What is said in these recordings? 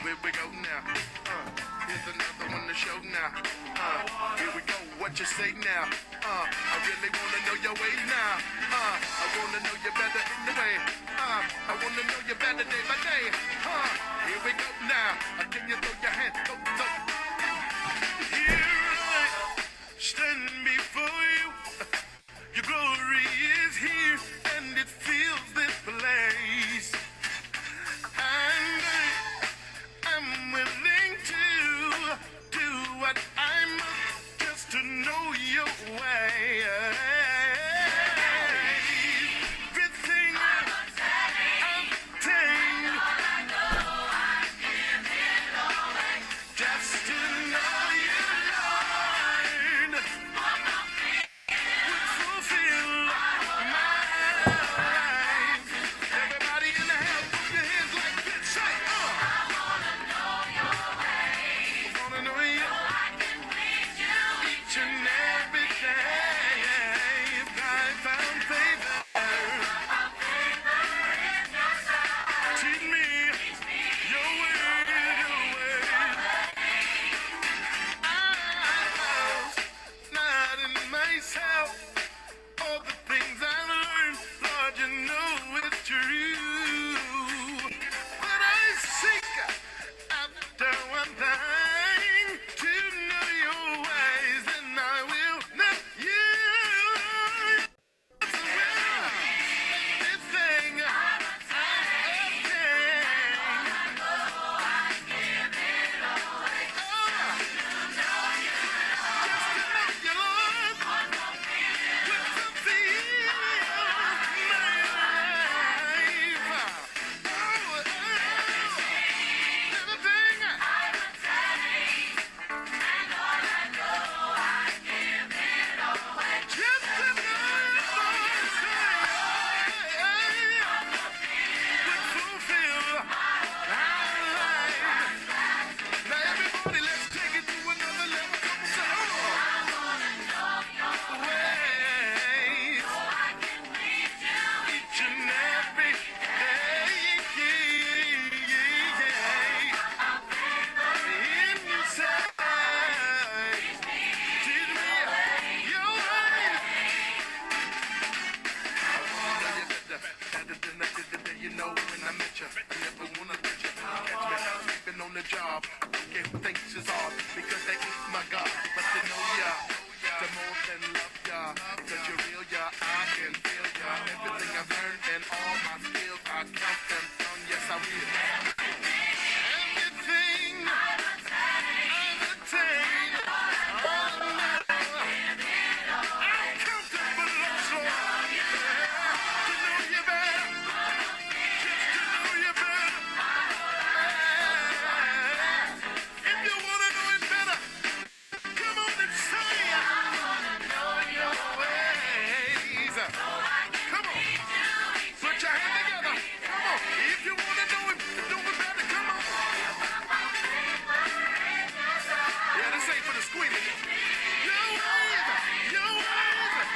Here we go now. Here's another one to show now. Here we go, what you say now? I really wanna know your way now. I wanna know you better in the way. I wanna know you better day by day. Here we go now. Can you throw your hands? Go. Here I stand before you. Your glory is here and it fills this place. And I'm willing to do what I must just to know your way. Everything I've obtained, just to know you, Lord, would fulfill my life. Everybody in the house, put your hands like this. Say, wanna know you each and every day. If I found favor, teach me your way. Not in myself, all the things I've learned, Lord, you know it's true. But I seek after one thing, to know your ways, and I will know you. This thing I obtain. On the job, okay, who thinks it's hard because they ain't my God, but to know ya, to more than love ya, cause you're real ya, I can feel ya, everything I've learned and all my skills, I count them down, yes I will. Everything I've attained, all now, I'm comfortable also, to know you better, just to know you better. If you wanna know it better, come on and say, I wanna know your ways. Come on, put your hand together. Come on, if you wanna know it better, come on. Yeah, this ain't for the squealing. Your ways, your ways.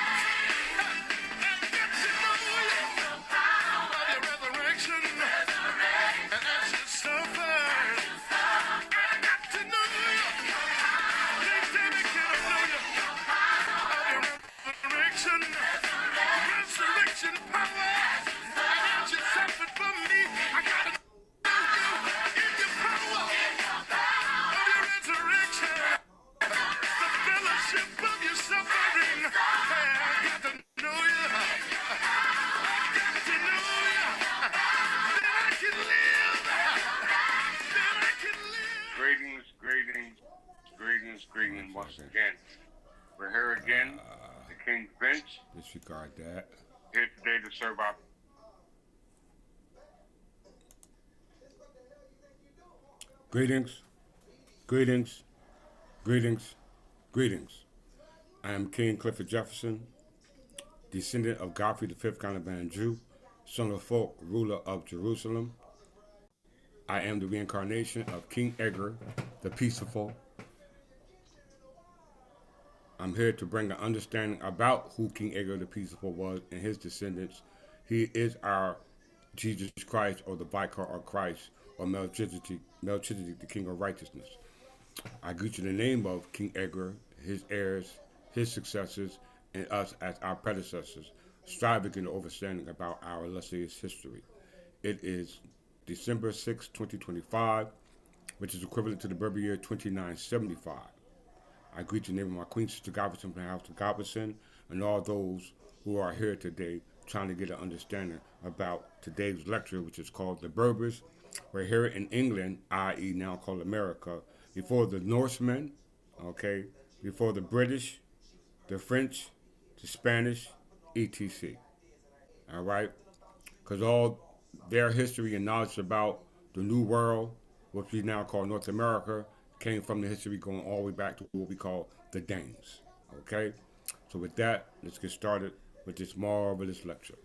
I got to know you by your resurrection, and as you suffer. Resurrection power, and you suffered for me. I gotta know you in your power of your resurrection, the fellowship of your suffering. I got to know you. I got to know you. Then I can live. Then I can live. Greetings once again. We're here again, the King's Bench, Disregard that. here today to serve our Greetings. Greetings, greetings. I am King Clifford Jefferson, descendant of Godfrey the Fifth Caliban Jew, son of Folk, ruler of Jerusalem. I am the reincarnation of King Edgar, the Peaceful. I'm here to bring an understanding about who King Edgar the Peaceful was and his descendants. He is our Jesus Christ, or the Vicar of Christ, or Melchizedek, the King of Righteousness. I greet you in the name of King Edgar, his heirs, his successors, and us as our predecessors, striving in the understanding about our illustrious history. It is December 6, 2025, which is equivalent to the Berber year 2975. I greet you in the name of my Queen Sister Goverson from the House of Goverson and all those who are here today trying to get an understanding about today's lecture, which is called The Berbers. We're here in England, i.e., now called America, before the Norsemen, okay, before the British, the French, the Spanish, etc. All right? Because all their history and knowledge about the New World, which we now call North America, came from the history going all the way back to what we call the Danes. Okay? So with that, let's get started with this marvelous lecture.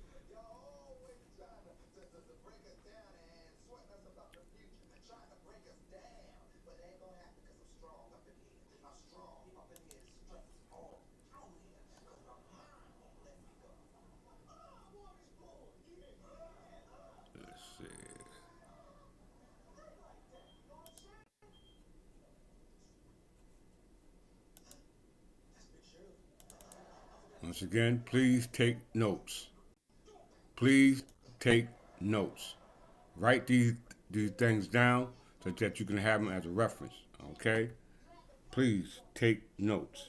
Let's see. Once again, please take notes. Please take notes. Write these things down so that you can have them as a reference. Okay? Please take notes.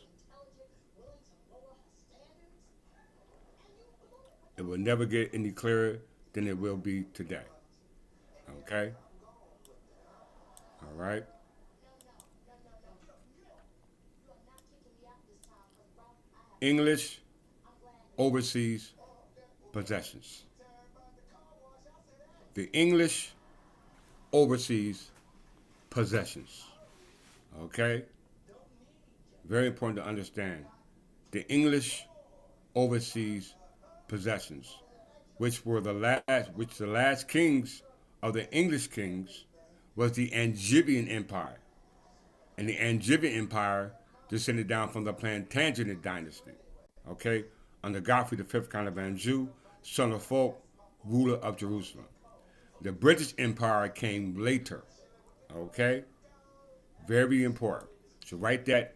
It will never get any clearer than it will be today. Okay? All right? English overseas possessions. The English overseas possessions. Okay? Very important to understand. The English overseas possessions, which the last kings of the English kings was the Angevin Empire. And the Angevin Empire descended down from the Plantagenet dynasty. Okay? Under Godfrey the Fifth Caliban Jew, son of Folk, ruler of Jerusalem. The British Empire came later. Okay? Very important. So write that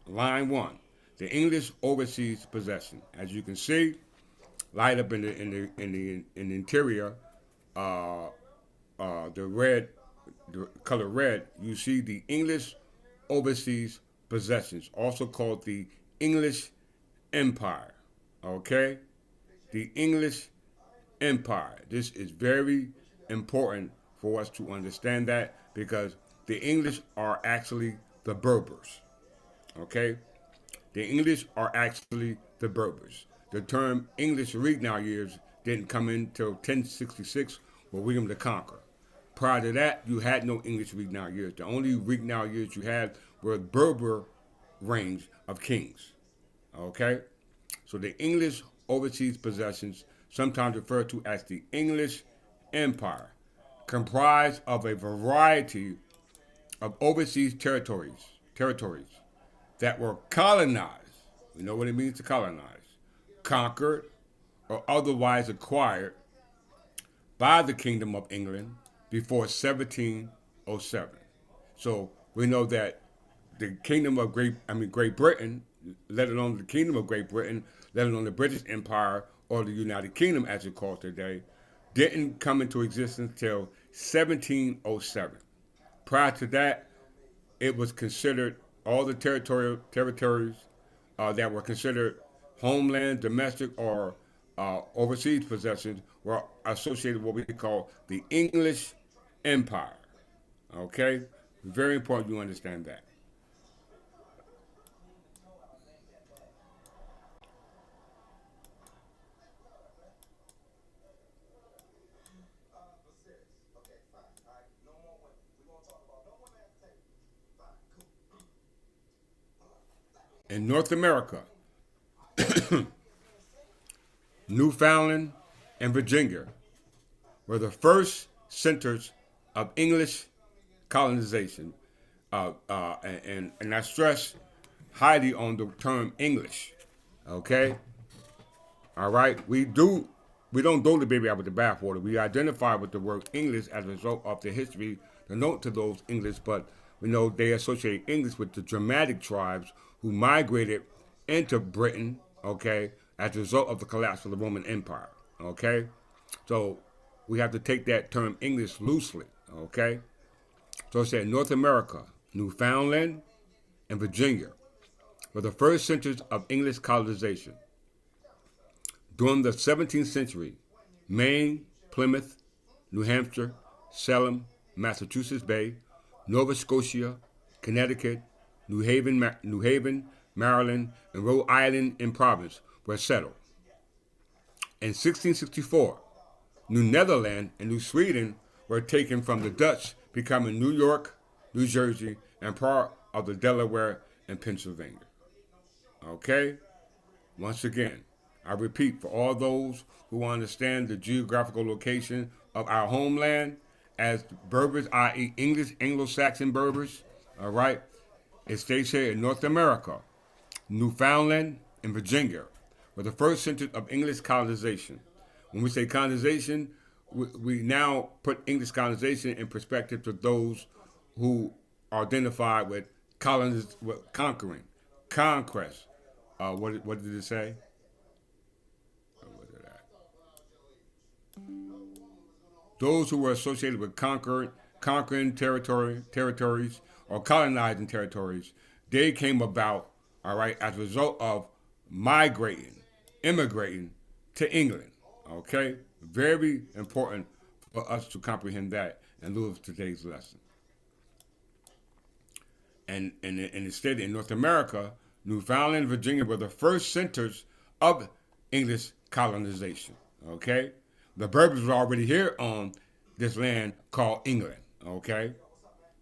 line one. The English overseas possession. As you can see, light up in the interior, uh, the color red, you see the English overseas possessions, also called the English Empire. Okay? The English Empire. This is very important for us to understand that because the English are actually the Berbers. Okay? The English are actually the Berbers. The term English Regnal years didn't come in until 1066 with William the Conqueror. Prior to that, you had no English Regnal years. The only Regnal years you had were Berber reigns of kings. Okay? So the English overseas possessions, sometimes referred to as the English Empire, comprised of a variety of overseas territories that were colonized. We know what it means to colonize, conquered, or otherwise acquired by the Kingdom of England before 1707. So we know that the Kingdom of Great Britain, let alone the Kingdom of Great Britain, let alone the British Empire or the United Kingdom as it's called today, didn't come into existence till 1707. Prior to that, it was considered all the territories that were considered homeland, domestic, or overseas possessions were associated with what we call the English Empire. Okay? Very important you understand that. In North America, Newfoundland and Virginia were the first centers of English colonization, and I stress highly on the term English. Okay, all right. We don't throw the baby out with the bathwater. We identify with the word English as a result of the history, the note to those English, but we know they associate English with the Germanic tribes who migrated into Britain. Okay, as a result of the collapse of the Roman Empire. Okay, so we have to take that term English loosely. Okay, so it said North America, Newfoundland, and Virginia were the first centers of English colonization. During the 17th century, Maine, Plymouth, New Hampshire, Salem, Massachusetts Bay, Nova Scotia, Connecticut, New Haven, Maryland, and Rhode Island in province were settled. In 1664, New Netherland and New Sweden were taken from the Dutch, becoming New York, New Jersey, and part of the Delaware and Pennsylvania. Okay? Once again, I repeat, for all those who understand the geographical location of our homeland as Berbers, i.e. English Anglo-Saxon Berbers, all right, it states here in North America, Newfoundland and Virginia were the first centers of English colonization. When we say colonization, we now put English colonization in perspective to those who are identified with conquering, conquest. What did it say? Those who were associated with conquering territories or colonizing territories, they came about, all right, as a result of immigrating to England. Okay, very important for us to comprehend that in lieu of today's lesson. And instead, in North America, Newfoundland and Virginia were the first centers of English colonization. Okay, the Berbers were already here on this land called England. Okay,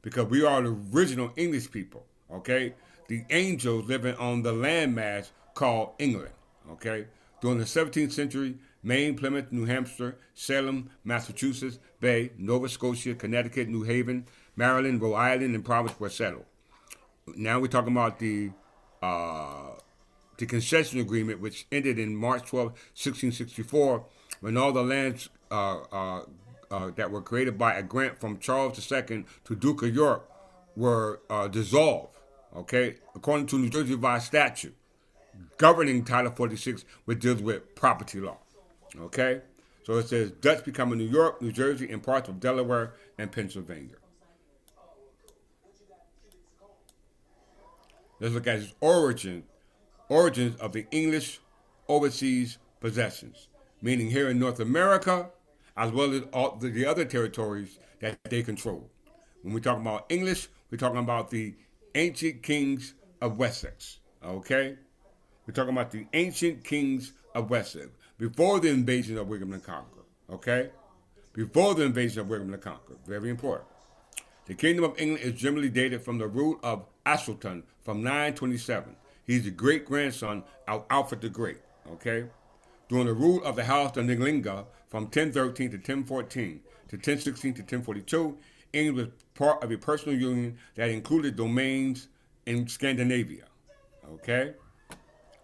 because we are the original English people. Okay, the angels living on the landmass called England. Okay, during the 17th century, Maine, Plymouth, New Hampshire, Salem, Massachusetts Bay, Nova Scotia, Connecticut, New Haven, Maryland, Rhode Island, and province were settled. Now we're talking about the concession agreement, which ended in March 12, 1664, when all the lands that were created by a grant from Charles II to Duke of York were dissolved. Okay, according to New Jersey revised statute governing Title 46, which deals with property law. Okay, so it says Dutch becoming New York, New Jersey, and parts of Delaware and Pennsylvania. Let's look at its origins of the English overseas possessions, meaning here in North America, as well as all the other territories that they control. When we talk about English, we're talking about the ancient kings of Wessex. Okay, we're talking about the ancient kings of Wessex before the invasion of William the Conqueror. Okay, before the invasion of William the Conqueror, very important. The Kingdom of England is generally dated from the rule of Ashelton from 927. He's the great-grandson of Alfred the Great, okay? During the rule of the House of Nidlinga from 1013 to 1014 to 1016 to 1042, England was part of a personal union that included domains in Scandinavia, okay?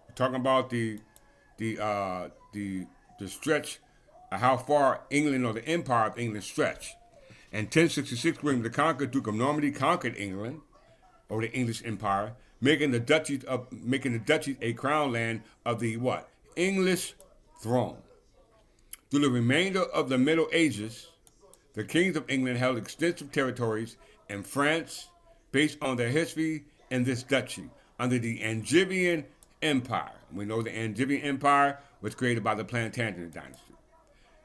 We're talking about the stretch, how far England or the Empire of England stretched. In 1066, William the Conqueror, Duke of Normandy, conquered England, or the English Empire, making the duchy a crown land of the what? English throne. Through the remainder of the Middle Ages, the kings of England held extensive territories in France based on their history in this duchy under the Angevin Empire. We know the Angevin Empire was created by the Plantagenet dynasty.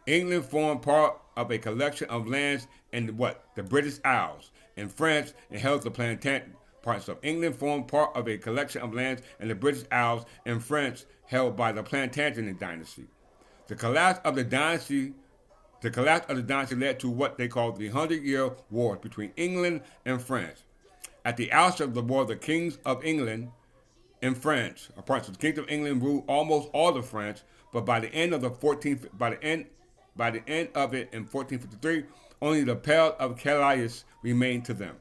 England formed part of a collection of lands in the British Isles. In France, it held the Plantagenet. Parts of England formed part of a collection of lands in the British Isles in France held by the Plantagenet dynasty. The collapse of the dynasty led to what they called the 100-Year War between England and France. At the outset of the war, the kings of England in France. Parts of the Kingdom of England ruled almost all of France, but by the end of it in 1453, only the Pale of Calais remained to them.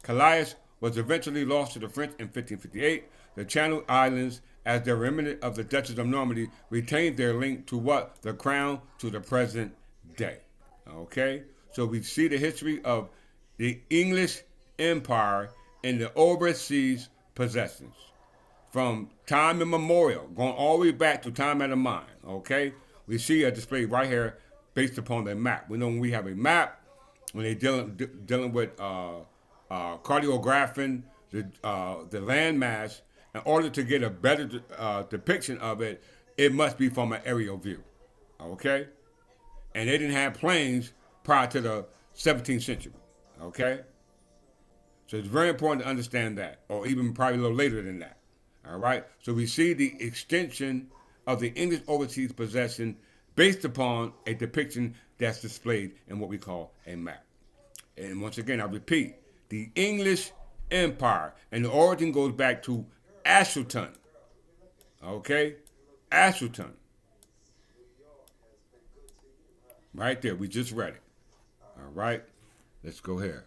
Calais was eventually lost to the French in 1558. The Channel Islands, as the remnant of the Duchess of Normandy, retained their link to what? The crown to the present day. Okay? So we see the history of the English Empire and the overseas possessions from time immemorial, going all the way back to time out of mind. Okay? We see a display right here based upon the map. We know when we have a map, when they're dealing with cartographing the landmass, in order to get a better depiction of it, it must be from an aerial view. Okay? And they didn't have planes prior to the 17th century. Okay? So it's very important to understand that, or even probably a little later than that. All right? So we see the extension of the English overseas possession based upon a depiction that's displayed in what we call a map. And once again, I repeat, the English Empire, and the origin goes back to Ashleton. Okay? Ashleton. Right there, we just read it. All right? Let's go here.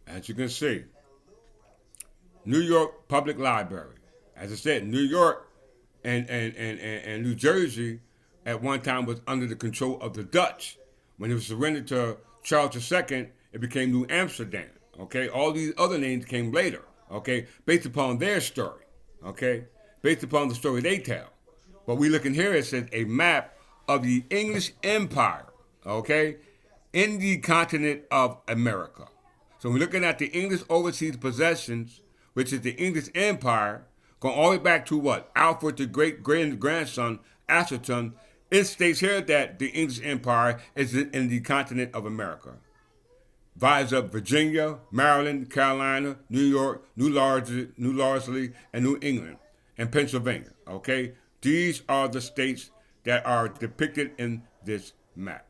As you can see, New York Public Library. As I said, New York and New Jersey at one time was under the control of the Dutch. When it was surrendered to Charles II, it became New Amsterdam. Okay, all these other names came later. Okay, based upon their story. Okay, based upon the story they tell. But we looking here, it says a map of the English Empire. Okay, in the continent of America. So we're looking at the English overseas possessions, which is the English Empire, going all the way back to what? Alfred the great-grandson, Ashleton. It states here that the English Empire is in the continent of America. Divides up Virginia, Maryland, Carolina, New York, New Jersey, and New England, and Pennsylvania. Okay? These are the states that are depicted in this map.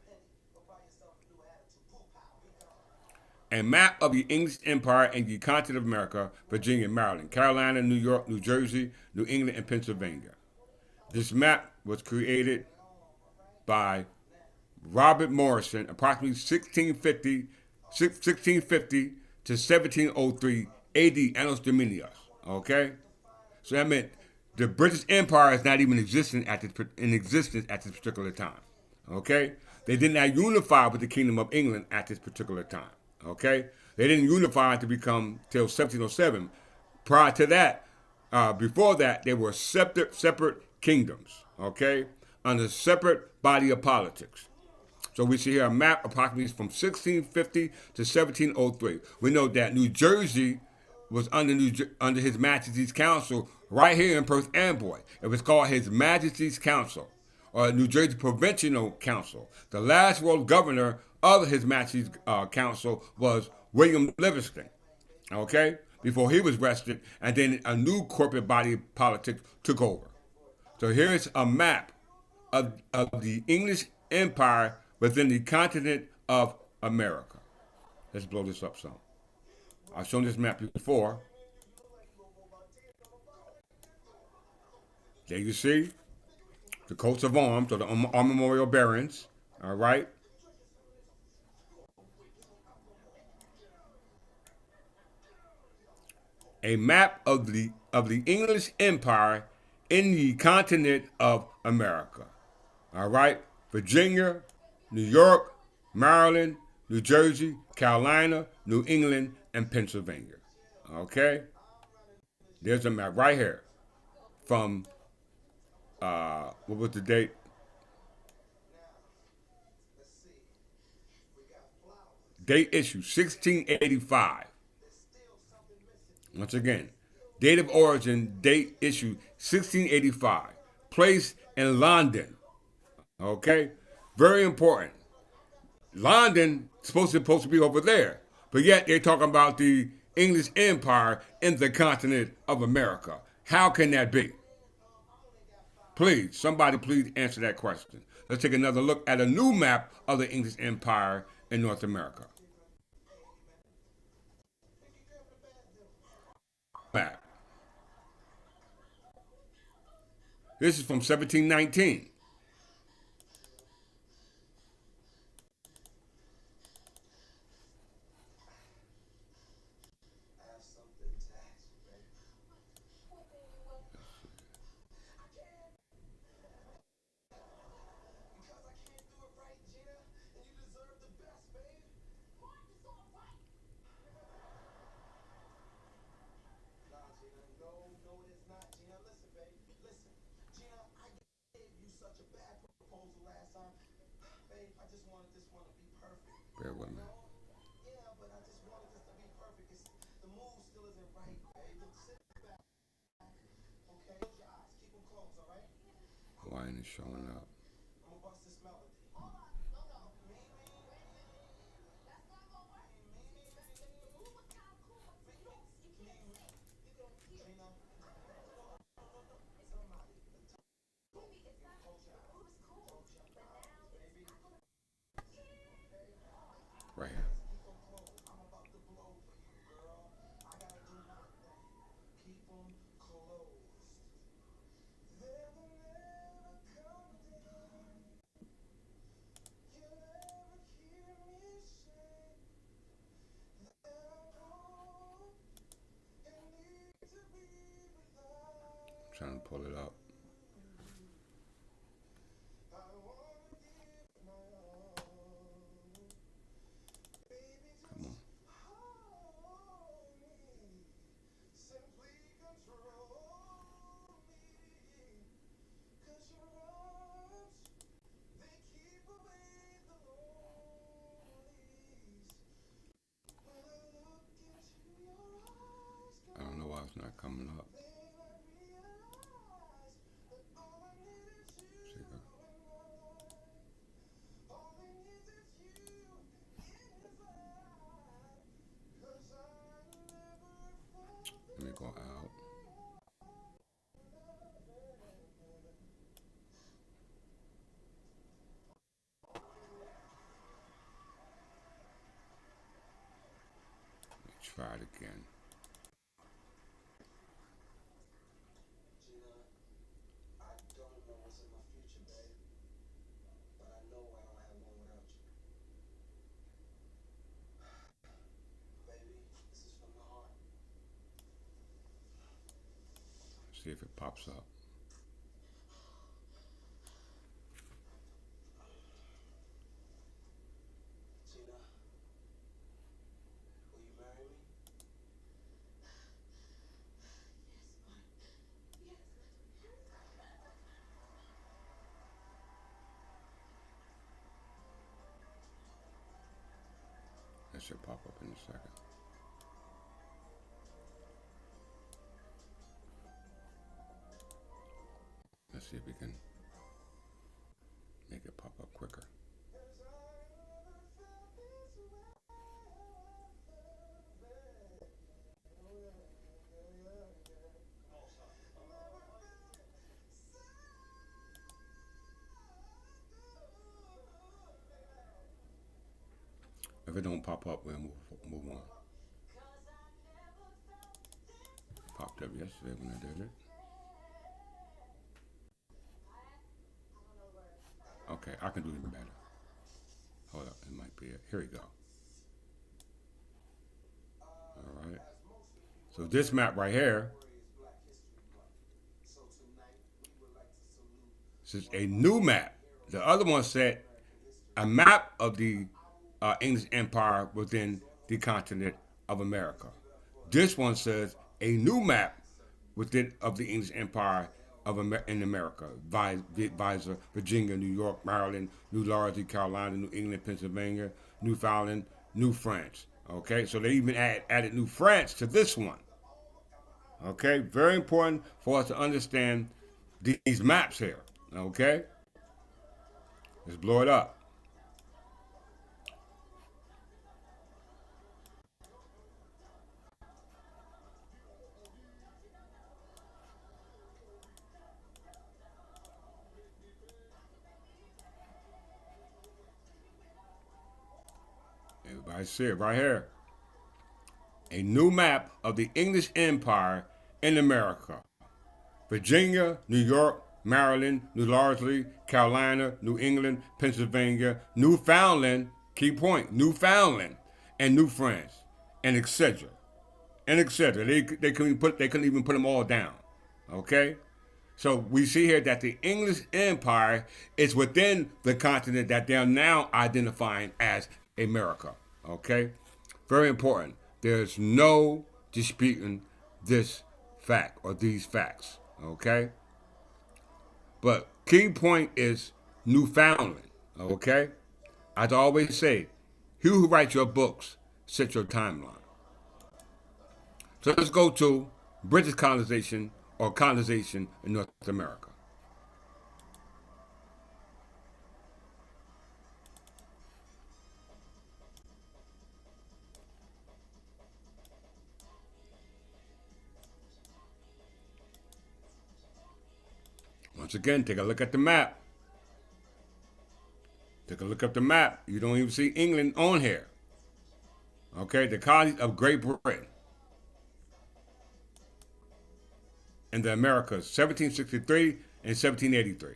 A map of the English Empire and the continent of America, Virginia, Maryland, Carolina, New York, New Jersey, New England, and Pennsylvania. This map was created by Robert Morrison, approximately 1650 to 1703 AD, Annus Dominius. Okay? So that meant the British Empire is not even in existence at this particular time. Okay? They did not unify with the Kingdom of England at this particular time. Okay, they didn't unify to become till 1707. Prior to that, before that, they were separate kingdoms. Okay, under separate body of politics. So we see here a map approximately from 1650 to 1703. We know that New Jersey was under His Majesty's Council right here in Perth Amboy. It was called His Majesty's Council, or New Jersey Provincial Council. The last world governor of His Majesty's Council was William Livingston, okay, before he was arrested, and then a new corporate body of politics took over. So here's a map of the English Empire within the continent of America. Let's blow this up some. I've shown this map before. There you see the coats of arms, or the armorial bearings, all right? A map of the English Empire in the continent of America. All right? Virginia, New York, Maryland, New Jersey, Carolina, New England, and Pennsylvania. Okay? There's a map right here from, what was the date? Date issue 1685. Once again, date of origin, date issue 1685. Place in London. Okay? Very important. London supposed to be over there, but yet they're talking about the English Empire in the continent of America. How can that be? Please, somebody please answer that question. Let's take another look at a new map of the English Empire in North America. Map. This is from 1719. Bear with me. Why ain't it showing up? Right here. I'm trying to pull it up. Come on. I don't know why it's not coming up. Let me go out. Let me try it again. See if it pops up. That should pop up in a second. Let's see if we can make it pop up quicker. If it don't pop up, we'll move on. Popped up yesterday when I did it. Okay, I can do it better. Hold up, it might be it. Here we go. All right. So this map right here, this is a new map. The other one said a map of the English Empire within the continent of America. This one says a new map within of the English Empire in America. Virginia, New York, Maryland, New Jersey, Carolina, New England, Pennsylvania, Newfoundland, New France. Okay, so they even added New France to this one. Okay, very important for us to understand these maps here. Okay, let's blow it up. Everybody see it right here. A new map of the English Empire in America. Virginia, New York, Maryland, New Jersey, Carolina, New England, Pennsylvania, Newfoundland, key point, Newfoundland, and New France, and etc. And etc. They couldn't even put them all down. Okay? So we see here that the English Empire is within the continent that they're now identifying as America. Okay? Very important. There's no disputing this fact or these facts. Okay? But key point is Newfoundland. Okay? As I always say, he who writes your books sets your timeline. So let's go to British colonization or colonization in North America. Once again, take a look at the map. Take a look at the map. You don't even see England on here. Okay, the colonies of Great Britain and the Americas, 1763 and 1783.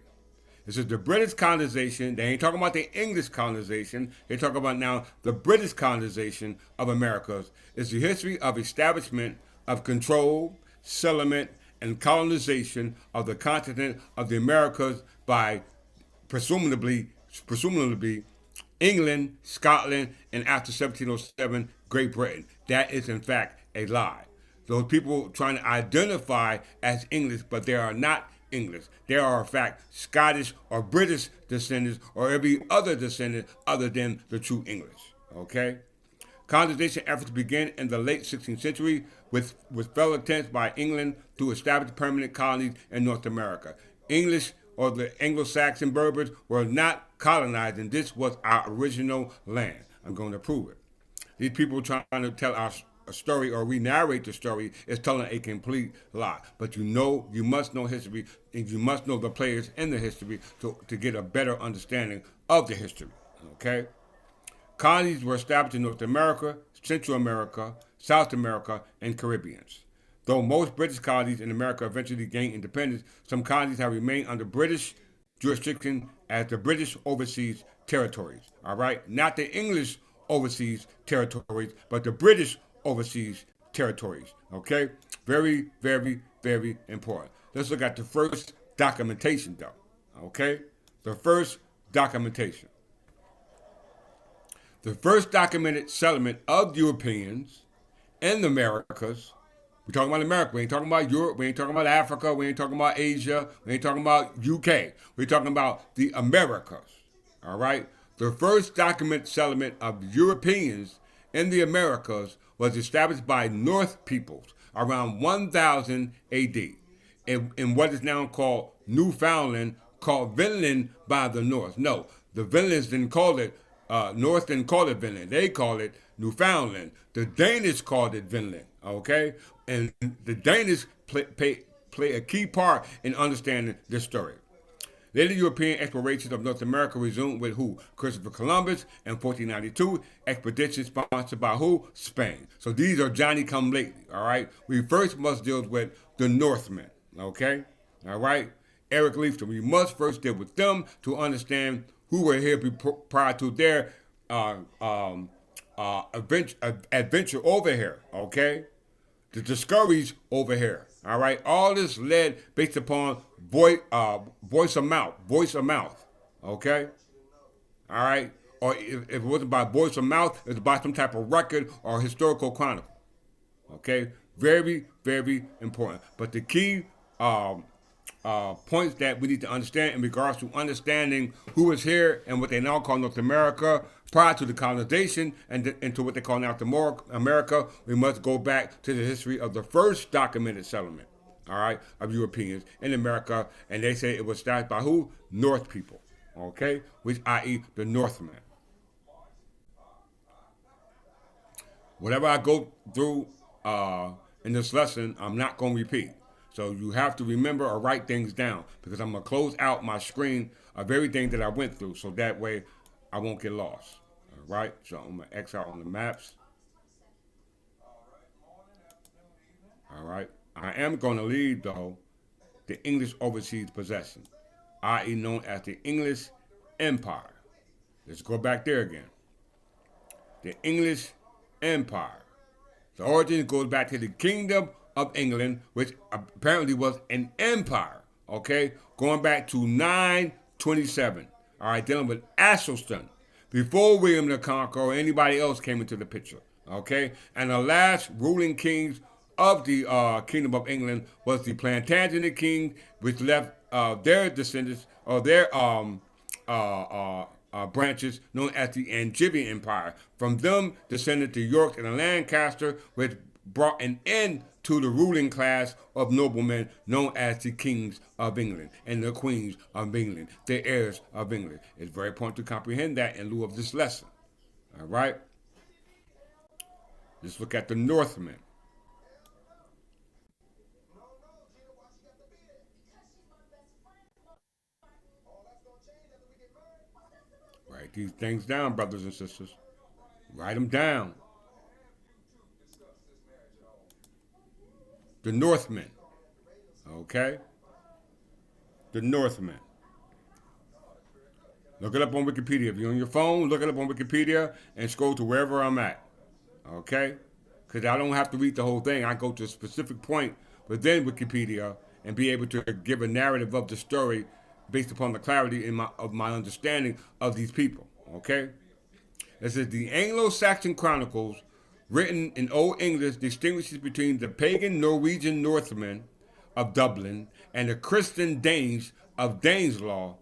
This is the British colonization. They ain't talking about the English colonization. They talk about now the British colonization of Americas. It's the history of establishment of control, settlement, and colonization of the continent of the Americas by presumably England, Scotland, and after 1707, Great Britain. That is in fact a lie. Those people trying to identify as English, but they are not English. They are in fact Scottish or British descendants or every other descendant other than the true English. Okay? Colonization efforts began in the late 16th century with failed attempts by England to establish permanent colonies in North America. English or the Anglo-Saxon Berbers were not colonized, and this was our original land. I'm going to prove it. These people trying to tell a story or re-narrate the story is telling a complete lie. But you must know history, and you must know the players in the history to get a better understanding of the history. Okay? Colonies were established in North America, Central America, South America, and Caribbeans. Though most British colonies in America eventually gained independence, some colonies have remained under British jurisdiction as the British Overseas Territories. All right? Not the English Overseas Territories, but the British Overseas Territories. Okay? Very, very, very important. Let's look at the first documentation, though. Okay? The first documentation. The first documented settlement of Europeans in the Americas. We're talking about America. We ain't talking about Europe. We ain't talking about Africa. We ain't talking about Asia. We ain't talking about UK. We're talking about the Americas. All right? The first documented settlement of Europeans in the Americas was established by North peoples around 1000 AD in what is now called Newfoundland, called Vinland by the North. No, the Vinlands didn't call it North didn't call it Vinland. They called it Newfoundland. The Danish called it Vinland, okay? And the Danish play a key part in understanding this story. Later European explorations of North America resumed with who? Christopher Columbus in 1492. Expedition sponsored by who? Spain. So these are Johnny-come-lately, all right? We first must deal with the Norsemen, okay? All right? Eric Leifton, we must first deal with them to understand who were here prior to their adventure over here, okay? The discoveries over here, all right? All this led based upon voice of mouth, okay? All right? Or if it wasn't by voice of mouth, it was by some type of record or historical chronicle, okay? Very, very important. But the key points that we need to understand in regards to understanding who is here and what they now call North America. prior to the colonization and into what they call now America, we must go back to the history of the first documented settlement, all right, of Europeans in America. And they say it was started by who? North people, okay, which i.e. the Northmen. Whatever I go through in this lesson, I'm not going to repeat. So you have to remember or write things down because I'm going to close out my screen of everything that I went through so that way I won't get lost. All right? So I'm going to X out on the maps. All right? I am going to leave, though, the English overseas possession, i.e. known as the English Empire. Let's go back there again. The English Empire. The origin goes back to the Kingdom of England, which apparently was an empire, okay, going back to 927, all right, dealing with Athelstan, before William the Conqueror or anybody else came into the picture, okay, and the last ruling kings of the Kingdom of England was the Plantagenet king, which left their descendants, or their branches known as the Angevin Empire. From them descended the York and the Lancaster, which brought an end to the ruling class of noblemen known as the kings of England and the queens of England, the heirs of England. It's very important to comprehend that in lieu of this lesson. All right? Let's look at the Northmen. Write these things down, brothers and sisters. Write them down. The Northmen. Okay? The Northmen. Look it up on Wikipedia. If you're on your phone, look it up on Wikipedia and scroll to wherever I'm at. Okay? Because I don't have to read the whole thing. I go to a specific point within Wikipedia and be able to give a narrative of the story based upon the clarity of my understanding of these people. Okay? It says the Anglo-Saxon Chronicles, written in Old English, distinguishes between the pagan Norwegian Northmen of Dublin and the Christian Danes of Danelaw.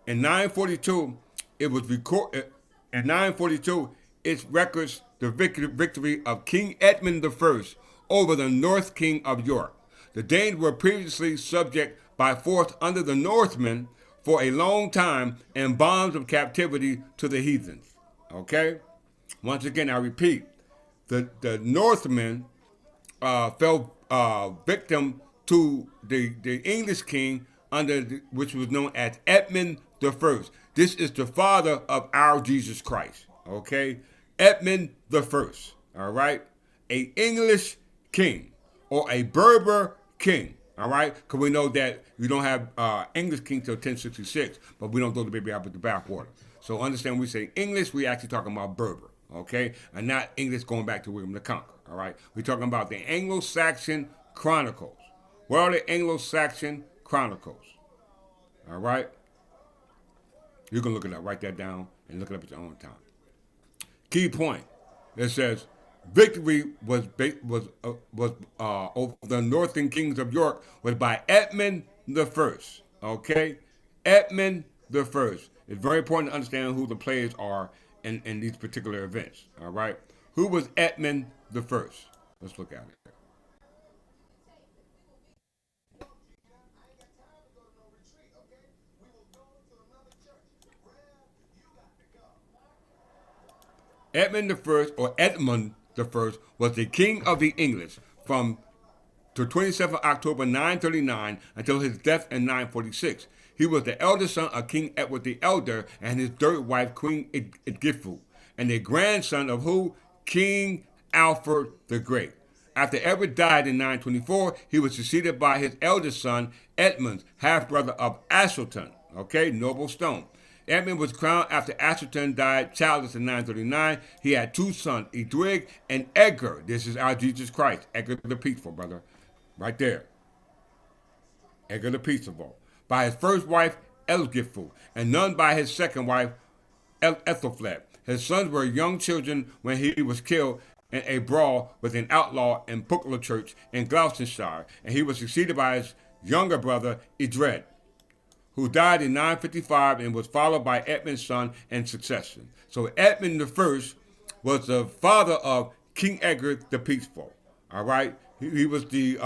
In 942, it was recorded. In 942, it records the victory of King Edmund I over the North King of York. The Danes were previously subject by force under the Northmen for a long time in bonds of captivity to the heathens. Okay? Once again, I repeat, the Northmen fell victim to the English king which was known as Edmund I. This is the father of our Jesus Christ. Okay? Edmund I. All right? A English king or a Berber king. All right? Because we know that we don't have English king till 1066, but we don't throw the baby out with the bathwater. So understand when we say English, we actually talking about Berber. Okay? And not English going back to William the Conqueror. All right? We're talking about the Anglo-Saxon Chronicles. What are the Anglo-Saxon Chronicles? All right? You can look it up. Write that down and look it up at your own time. Key point. It says, victory was over the northern kings of York was by Edmund I. Okay? Edmund I. It's very important to understand who the players are in these particular events. All right? Who was Edmund I? Let's look at it. Edmund I, or Edmund I, was the king of the English from to 27 October 939 until his death in 946. He was the eldest son of King Edward the Elder and his third wife, Queen Edgifu, and the grandson of who? King Alfred the Great. After Edward died in 924, he was succeeded by his eldest son, Edmund, half-brother of Athelstan, okay, noble stone. Edmund was crowned after Athelstan died childless in 939. He had two sons, Edwig and Edgar. This is our Jesus Christ. Edgar the Peaceful, brother. Right there. Edgar the Peaceful. By his first wife, Elgifu, and none by his second wife, Ethelfled. His sons were young children when he was killed in a brawl with an outlaw in Buckler Church in Gloucestershire, and he was succeeded by his younger brother, Edred, who died in 955 and was followed by Edmund's son in succession. So Edmund I was the father of King Edgar the Peaceful. All right, he was the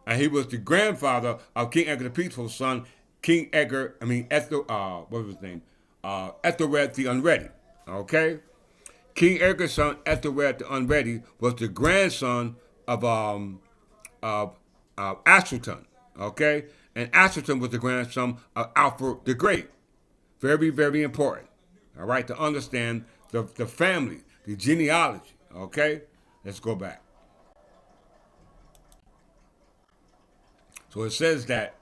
and he was the grandfather of King Edgar the Peaceful's son, King Edgar. What was his name? Ethelred the Unready. Okay, King Edgar's son Ethelred the Unready was the grandson of Asselton. Okay, and Asselton was the grandson of Alfred the Great. Very, very important. All right, to understand the family, the genealogy. Okay, let's go back. So it says that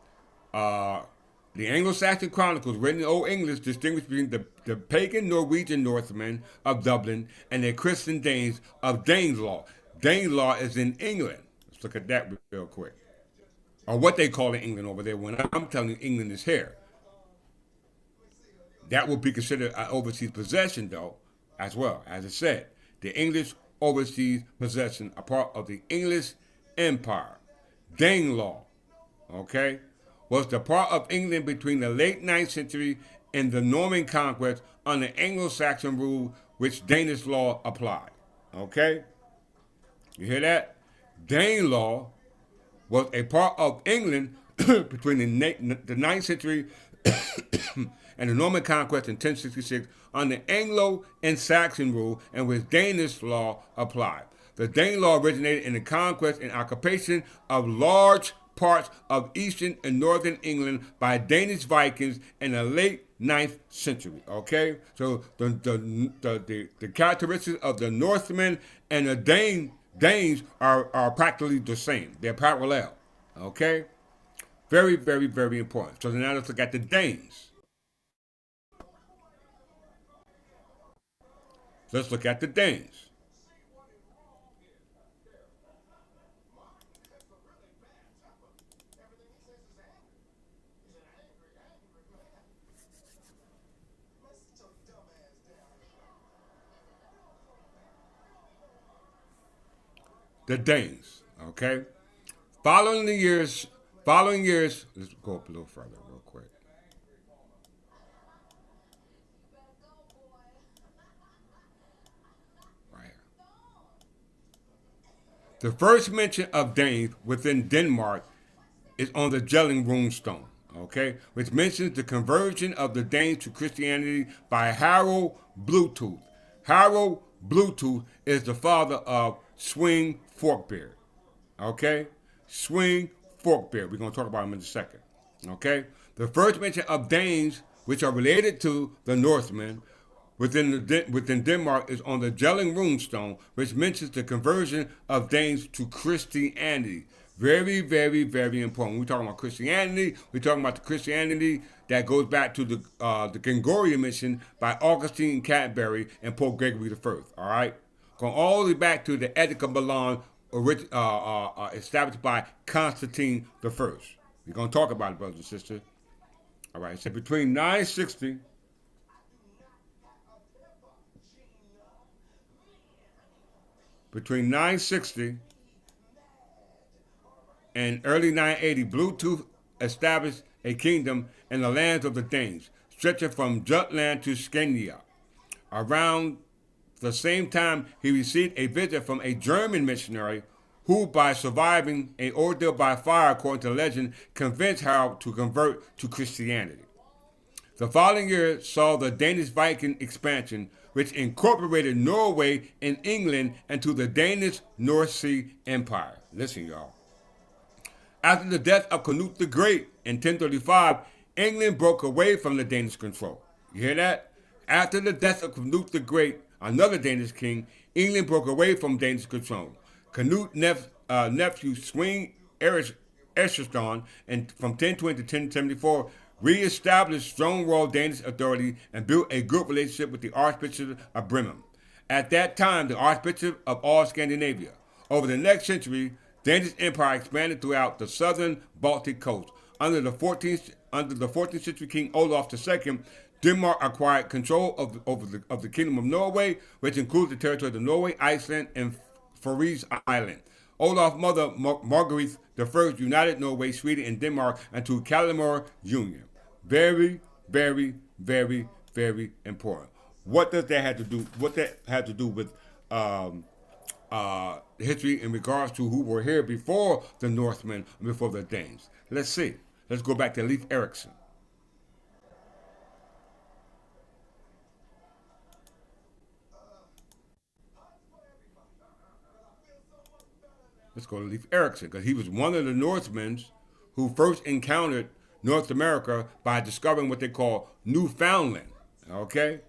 the Anglo-Saxon Chronicles, written in Old English, distinguish between the pagan Norwegian Northmen of Dublin and the Christian Danes of Danelaw. Danelaw is in England. Let's look at that real quick. Or what they call it England over there, when I'm telling you England is here. That will be considered an overseas possession, though, as well. As I said, the English overseas possession, a part of the English Empire. Danelaw, okay, was the part of England between the late 9th century and the Norman conquest under Anglo-Saxon rule, which Danish law applied. Okay? You hear that? Danelaw was a part of England between the 9th century and the Norman conquest in 1066 under Anglo and Saxon rule, and with Danish law applied. The Danelaw originated in the conquest and occupation of large parts of eastern and northern England by Danish Vikings in the late 9th century. Okay, so the characteristics of the Norsemen and the Danes are practically the same. They're parallel. Okay, very, very, very important. So now let's look at the Danes. Let's look at the Danes. The Danes, okay? Following years, let's go up a little further real quick. Right here. The first mention of Danes within Denmark is on the Jelling runestone, okay, which mentions the conversion of the Danes to Christianity by Harold Bluetooth. Harold Bluetooth is the father of Swing Forkbeard, okay? Swing Forkbeard. We're going to talk about him in a second, okay? The first mention of Danes, which are related to the Northmen, within Denmark is on the Jelling runestone, which mentions the conversion of Danes to Christianity. Very, very, very important. When we're talking about Christianity, we're talking about the Christianity that goes back to the Gregorian mission by Augustine Canterbury and Pope Gregory I. All right, going all the way back to the Edict of Milan, established by Constantine I. We're going to talk about it, brothers and sisters. All right, so between 960 and early 980, Bluetooth established a kingdom in the lands of the Danes, stretching from Jutland to Scania. Around the same time, he received a visit from a German missionary who, by surviving an ordeal by fire, according to legend, convinced Harold to convert to Christianity. The following year saw the Danish Viking expansion, which incorporated Norway and England into the Danish North Sea Empire. Listen, y'all. After the death of Canute the Great in 1035, England broke away from the Danish control. You hear that? After the death of Canute the Great, another Danish king, England broke away from Danish control. Canute's nephew Swing Erston, and from 1020 to 1074, re-established strong-walled Danish authority and built a good relationship with the Archbishop of Bremen. At that time, the Archbishop of all Scandinavia. Over the next century, Danish Empire expanded throughout the southern Baltic coast. Under the 14th century King Olaf II, Denmark acquired control of the Kingdom of Norway, which includes the territory of Norway, Iceland, and Faroese Island. Olaf's mother, Marguerite I, united Norway, Sweden, and Denmark into Kalmar Union. Very, very, very, very important. What does that have to do? What that have to do with history in regards to who were here before the Northmen, before the Danes? Let's see. Let's go back to Leif Erikson. Let's go to Leif Erikson because he was one of the Northmen who first encountered North America by discovering what they call Newfoundland. Okay?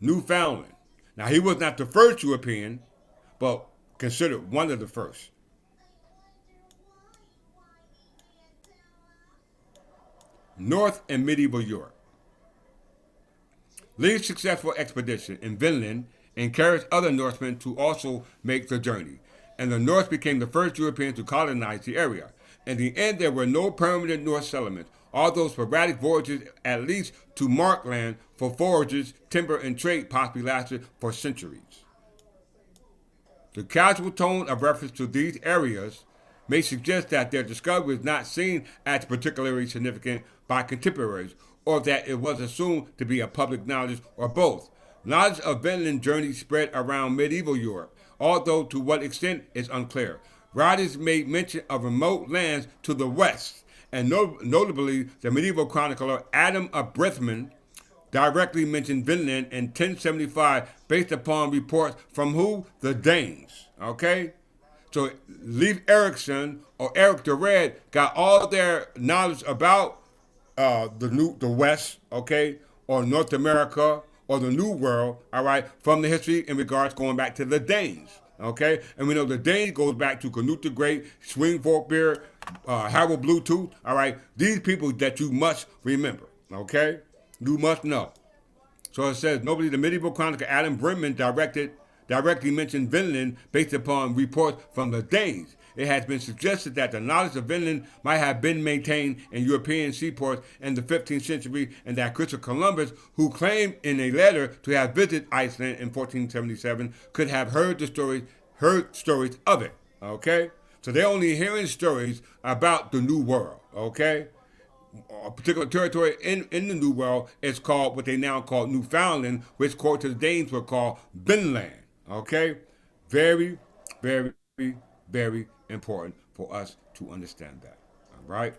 Newfoundland. Now, he was not the first European, but considered one of the first. North and medieval Europe. Leif's successful expedition in Vinland encouraged other Norsemen to also make the journey, and the Norse became the first Europeans to colonize the area. In the end, there were no permanent Norse settlements, although sporadic voyages at least to Markland for forages, timber, and trade possibly lasted for centuries. The casual tone of reference to these areas may suggest that their discovery was not seen as particularly significant by contemporaries, or that it was assumed to be a public knowledge, or both. Knowledge of Vinland journey spread around medieval Europe, although to what extent is unclear. Writers made mention of remote lands to the west, and notably the medieval chronicler Adam of Brithman directly mentioned Vinland in 1075 based upon reports from who? The Danes. Okay? So Leif Erikson or Eric the Red got all their knowledge about the West, okay, or North America or the New World, all right, from the history in regards going back to the Danes, okay, and we know the Danes goes back to Canute the Great, Swingfolkbeard, Harold Bluetooth, all right, these people that you must remember, okay, you must know. So it says nobody, the medieval chronicler Adam Brimman directly mentioned Vinland based upon reports from the Danes. It has been suggested that the knowledge of Vinland might have been maintained in European seaports in the 15th century, and that Christopher Columbus, who claimed in a letter to have visited Iceland in 1477, could have heard stories of it. Okay, so they're only hearing stories about the New World. Okay, a particular territory in the New World is called what they now call Newfoundland, which according to the Danes were called Vinland. Okay, very, very, very important for us to understand that. All right.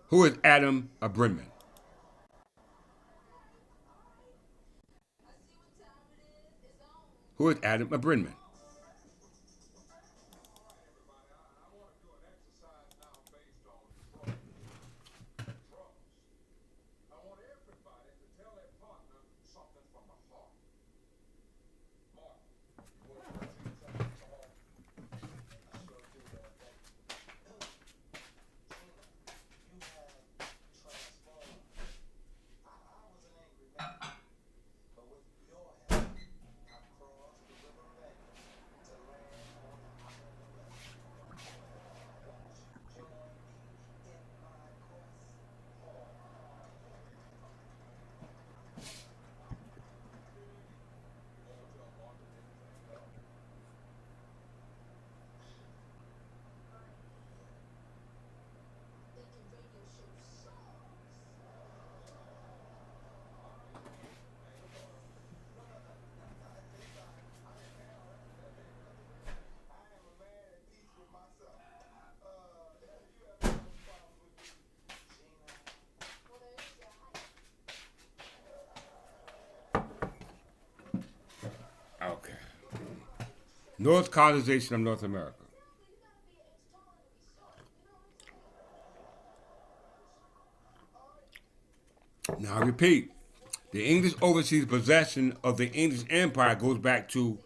Who is Adam of Brimman? Who is Adam of Brimman? Okay. North colonization of North America. Now I repeat, the English overseas possession of the English Empire goes back to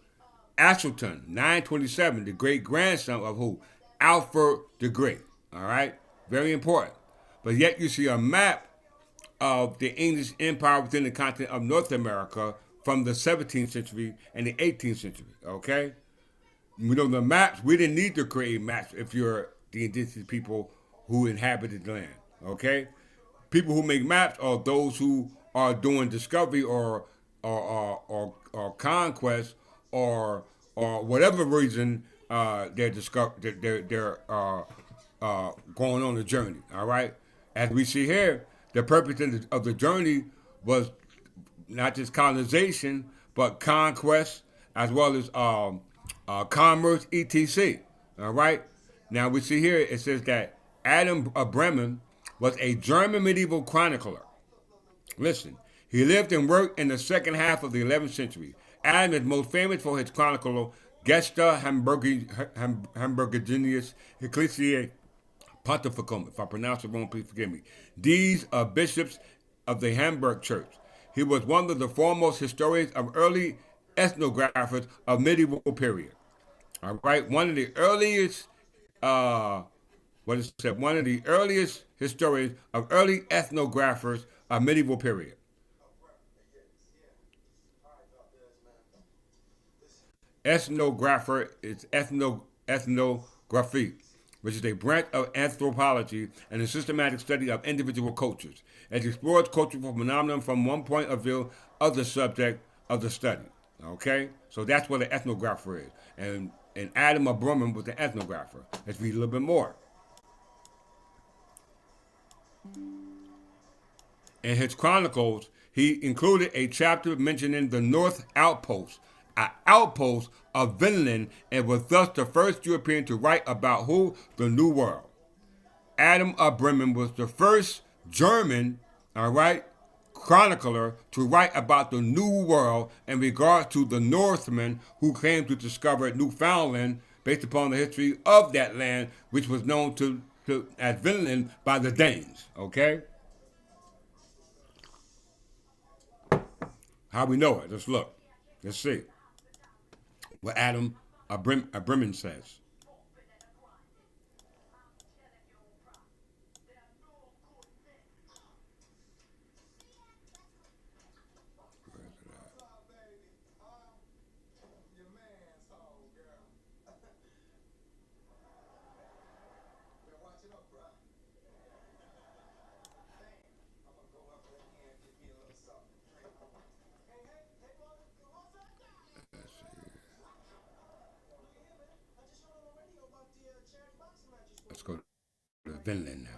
Ashleton, 927, the great grandson of who? Alfred the Great. All right? Very important. But yet you see a map of the English Empire within the continent of North America from the 17th century and the 18th century. Okay? We know the maps, we didn't need to create maps if you're the indigenous people who inhabited the land. Okay? People who make maps are those who are doing discovery or conquest or whatever reason they're going on the journey. All right, As we see here, the purpose of the journey was not just colonization, but conquest as well as commerce, etc. All right. Now we see here it says that Adam of Bremen was a German medieval chronicler. Listen, he lived and worked in the second half of the 11th century. Adam is most famous for his chronicle Gesta Hamburgianus Ecclesiae Pontificum. If I pronounce it wrong, please forgive me. These are bishops of the Hamburg Church. He was one of the foremost historians of early ethnographers of medieval period. All right, one of the earliest, what is said, one of the earliest historians of early ethnographers of medieval period. Ethnographer is ethnography, which is a branch of anthropology and a systematic study of individual cultures. It explores cultural phenomena from one point of view of the subject of the study. Okay, so that's what an ethnographer is, and Adam of Bremen was an ethnographer. Let's read a little bit more. In his chronicles, he included a chapter mentioning the North Outpost, an outpost of Vinland, and was thus the first European to write about who the New World. Adam of Bremen was the first German, all right, chronicler to write about the New World in regard to the Norsemen who came to discover Newfoundland based upon the history of that land, which was known as Vinland by the Danes. Okay? How we know it? Let's look. Let's see what Adam Bremen says. Let's go to Vinland now.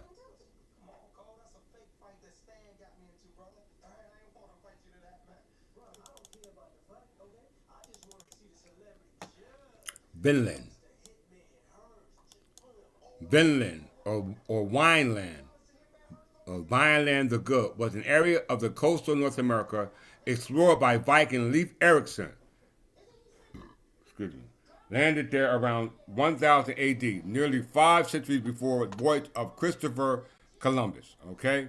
Vinland. Vinland, or Wineland, or Vineland the Good, was an area of the coastal North America explored by Viking Leif Erikson. Excuse me. Landed there around 1000 AD, nearly 5 centuries before the voyage of Christopher Columbus. Okay?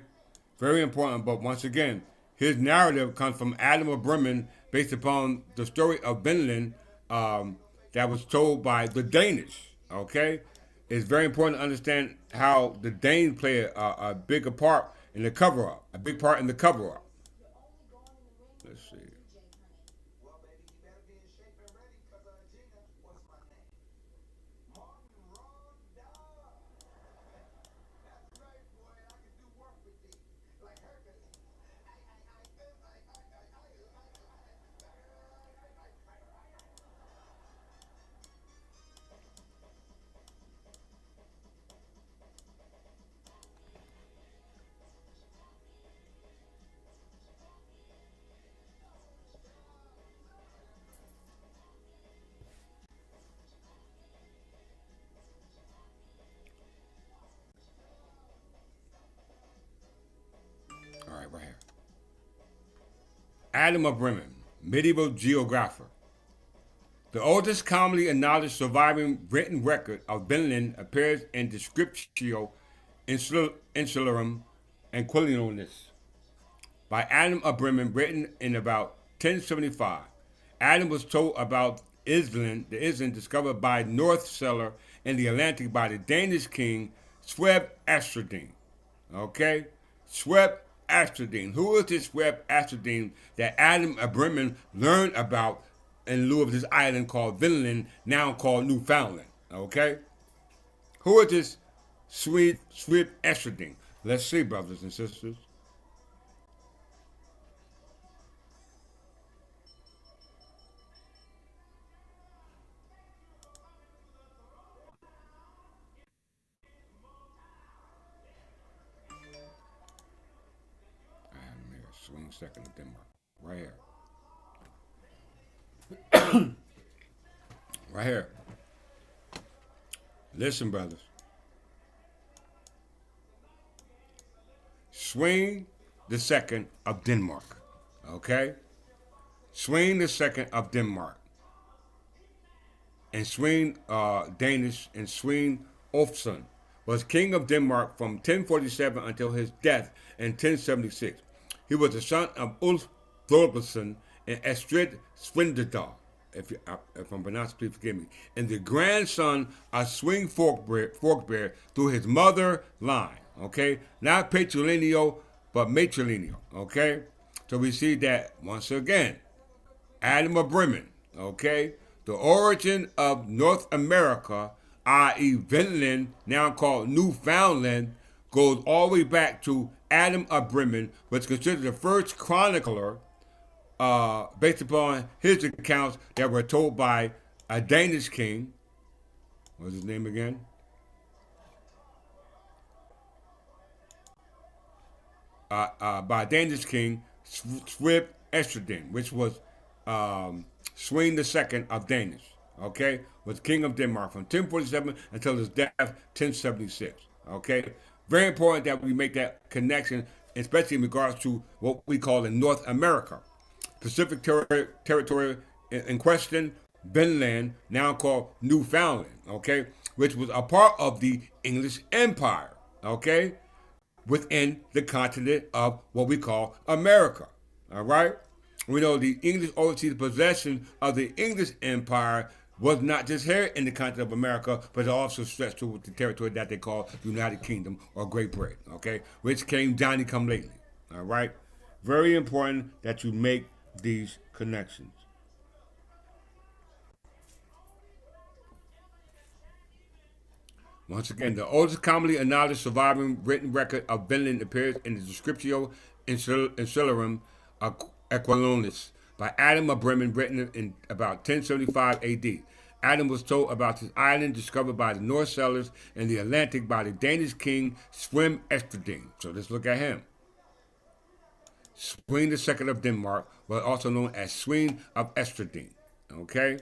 Very important, but once again, his narrative comes from Adam of Bremen based upon the story of Vinland that was told by the Danish. Okay? It's very important to understand how the Danes play a bigger part in the cover up, a big part in the cover up. Let's see. All right, right here. Adam of Bremen, medieval geographer. The oldest commonly acknowledged surviving written record of Vinland appears in Descriptio Insularum Anquilionis by Adam of Bremen, written in about 1075. Adam was told about the island discovered by North Seller in the Atlantic by the Danish king Sweb Astradine. Okay? Sweb Astradine. Who is this Sweb Astradine that Adam of Bremen learned about in lieu of this island called Vinland, now called Newfoundland? Okay? Who is this Sweb Astradine? Let's see, brothers and sisters. King II of Denmark. Right here. Right here. Listen, brothers. Sweyn II of Denmark. Okay? Sweyn II of Denmark. And Sweyn Danish and Sweyn Olfsson was king of Denmark from 1047 until his death in 1076. He was the son of Ulf Thorberson and Estrid Svindadal, if I'm pronouncing, please forgive me, and the grandson of Sweyn Forkbeard through his mother line, okay? Not patrilineal, but matrilineal, okay? So we see that, once again, Adam of Bremen, okay? The origin of North America, i.e. Vinland, now called Newfoundland, goes all the way back to Adam of Bremen, which is considered the first chronicler based upon his accounts that were told by a Danish king. What's his name again? By a Danish king, Svend Estridin, which was Sweyn II of Danish, okay, was king of Denmark from 1047 until his death, 1076, okay? Very important that we make that connection, especially in regards to what we call in North America. Pacific territory in question, Vinland, now called Newfoundland, okay, which was a part of the English Empire, okay, within the continent of what we call America, all right? We know the English overseas possession of the English Empire was not just here in the continent of America, but it also stretched to the territory that they call the United Kingdom or Great Britain, okay, which came Johnny come lately, all right? Very important that you make these connections. Once again, the oldest commonly acknowledged surviving written record of Vinland appears in the Descriptio Insularum Aquilonis by Adam of Bremen, written in about 1075 AD. Adam was told about this island discovered by the Norse sailors in the Atlantic by the Danish king Svend Estridin. So let's look at him. Sweyn II of Denmark, but also known as Sweyn of Estridin, okay,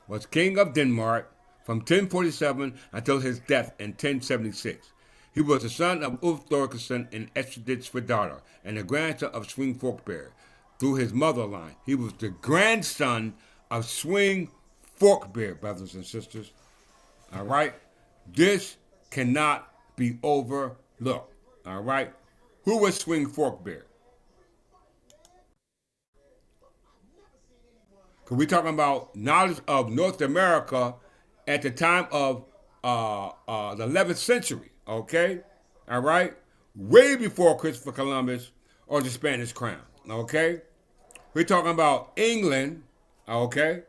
was king of Denmark from 1047 until his death in 1076. He was the son of Ulf Thorkelson and Estrid Svindadal, and the grandson of Sweyn Forkbeard through his mother line. He was the grandson of Sweyn Forkbeard, brothers and sisters. All right? This cannot be overlooked. All right? Who was Sweyn Forkbeard? Because we're talking about knowledge of North America at the time of the 11th century, okay? All right? Way before Christopher Columbus or the Spanish crown, okay? We're talking about England, okay?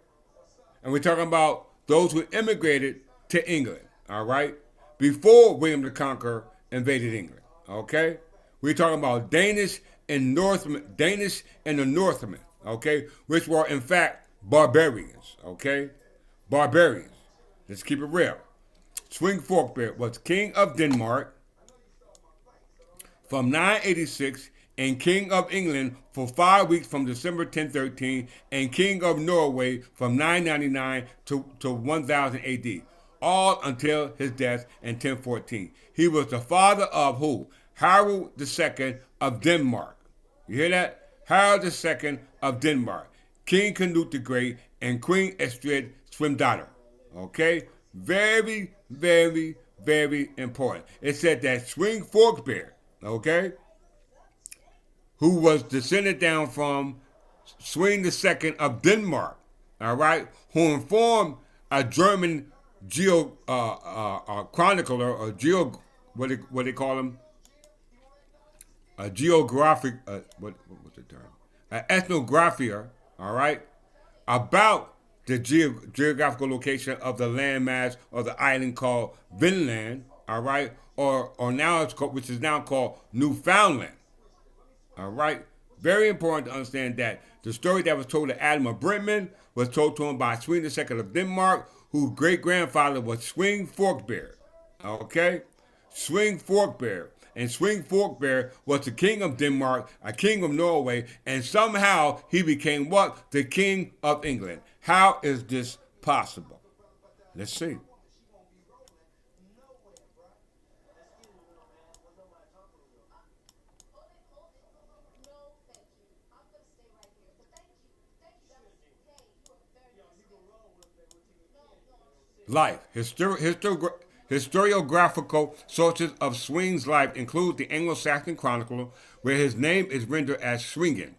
And we're talking about those who immigrated to England, all right? Before William the Conqueror invaded England, okay? We're talking about Danish and the Northmen, okay? Which were, in fact, barbarians, okay? Barbarians. Let's keep it real. Sweyn Forkbeard was king of Denmark from 986 and king of England for 5 weeks from December 1013 and king of Norway from 999 to 1000 AD, all until his death in 1014. He was the father of who? Harold II of Denmark. You hear that? Harold II of Denmark. King Canute the Great and Queen Estrid Svindadal. Okay? Very, very, very important. It said that Sweyn Forkbeard, okay, who was descended down from Sweyn II of Denmark, all right, who informed a German chronicler or what they call him, a geographic, what's the term? An ethnographer, all right, about the geographical location of the landmass or the island called Vinland, all right, or now it's called, which is now called Newfoundland, all right. Very important to understand that the story that was told to Adam of Bremen was told to him by Sweyn II of Denmark, whose great grandfather was Sweyn Forkbeard, okay, Sweyn Forkbeard, And Swing Forkbear was the king of Denmark, a king of Norway, and somehow he became what? The king of England. How is this possible? Let's see. Life. Historiographical sources of Swing's life include the Anglo-Saxon Chronicle, where his name is rendered as Swingen.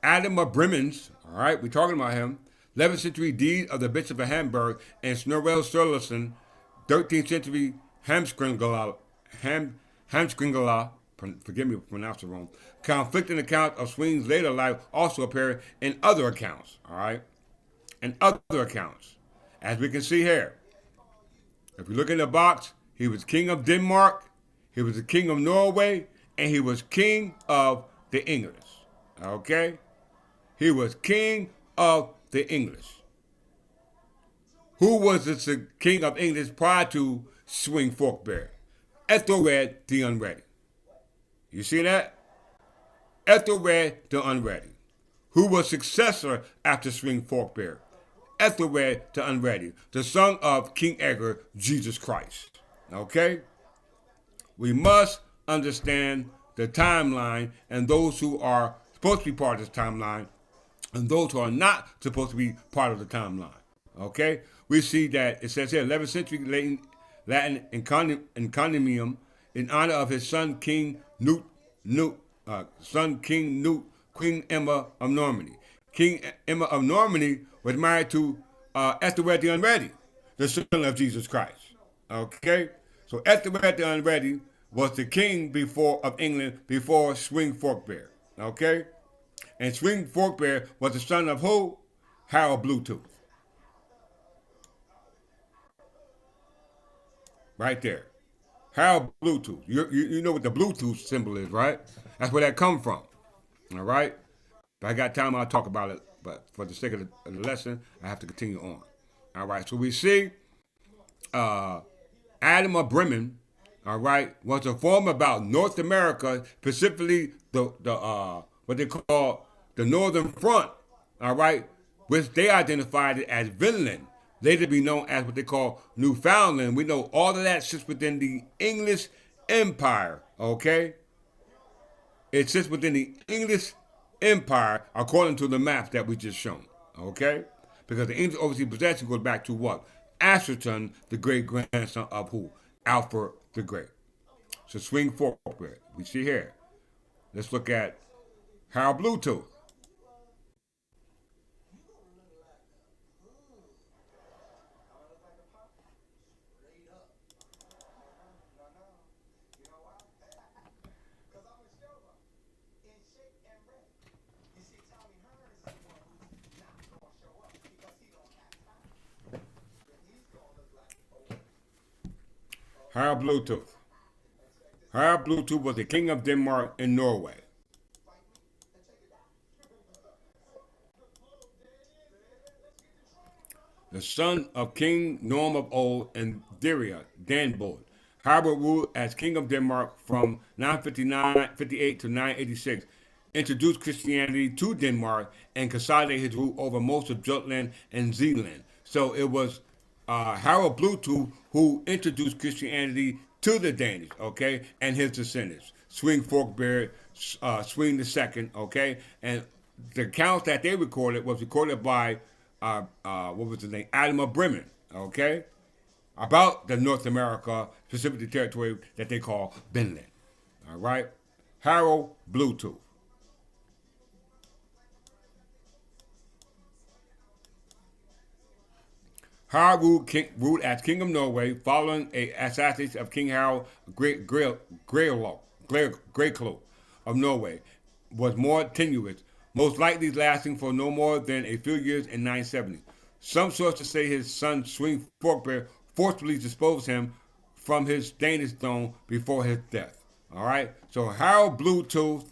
Adam of Bremen's, all right, we're talking about him, 11th century deed of the Bishop of Hamburg, and Snorre Sturluson, 13th century Hamskringla, forgive me if I pronounced it wrong, conflicting accounts of Swing's later life also appear in other accounts, all right, in other accounts. As we can see here, if you look in the box, he was king of Denmark, he was the king of Norway, and he was king of the English. Okay? He was king of the English. Who was the king of English prior to Swing Forkbear? Ethelred the Unready. You see that? Ethelred the Unready. Who was successor after Swing Forkbear? Ethelred the Unready, the son of King Edgar, Jesus Christ. Okay? We must understand the timeline and those who are supposed to be part of this timeline and those who are not supposed to be part of the timeline. Okay? We see that it says here 11th century Latin encomium in honor of his son King Newt, Queen Emma of Normandy. King Emma of Normandy was married to Ethelred the Unready, the son of Jesus Christ. Okay? So Ethelred the Unready was the king of England before Swing Forkbear. Okay? And Swing Forkbear was the son of who? Harold Bluetooth. Right there. Harold Bluetooth. You know what the Bluetooth symbol is, right? That's where that come from. All right? If I got time, I'll talk about it. But for the sake of the lesson, I have to continue on. All right. So we see Adam of Bremen, all right, was informed about North America, specifically the what they call the Northern Front, all right, which they identified it as Vinland, later to be known as what they call Newfoundland. We know all of that sits within the English Empire, okay? It sits within the English Empire according to the map that we just shown, okay? Because the English overseas possession goes back to what? Asherton, the great-grandson of who? Alfred the Great. So Swing Forkbear, we see here. Let's look at Harold Bluetooth. Harold Bluetooth. Harold Bluetooth was the king of Denmark and Norway. The son of King Norm of Old and Diria, Danbod. Harold ruled as king of Denmark from 958 to 986, introduced Christianity to Denmark, and consolidated his rule over most of Jutland and Zealand. So it was Harold Bluetooth who introduced Christianity to the Danish, okay, and his descendants. Swing Forkbear, Swing the Second, okay, and the accounts that they recorded was recorded by what was his name, Adam of Bremen, okay, about the North America, specifically territory that they call Vinland, all right. Harold Bluetooth. Harold ruled as King of Norway following a assassination of King Harold Greycloak of Norway, was more tenuous, most likely lasting for no more than a few years in 970. Some sources say his son Swing Forkbear forcibly disposed him from his Danish throne before his death. All right, so Harold Bluetooth,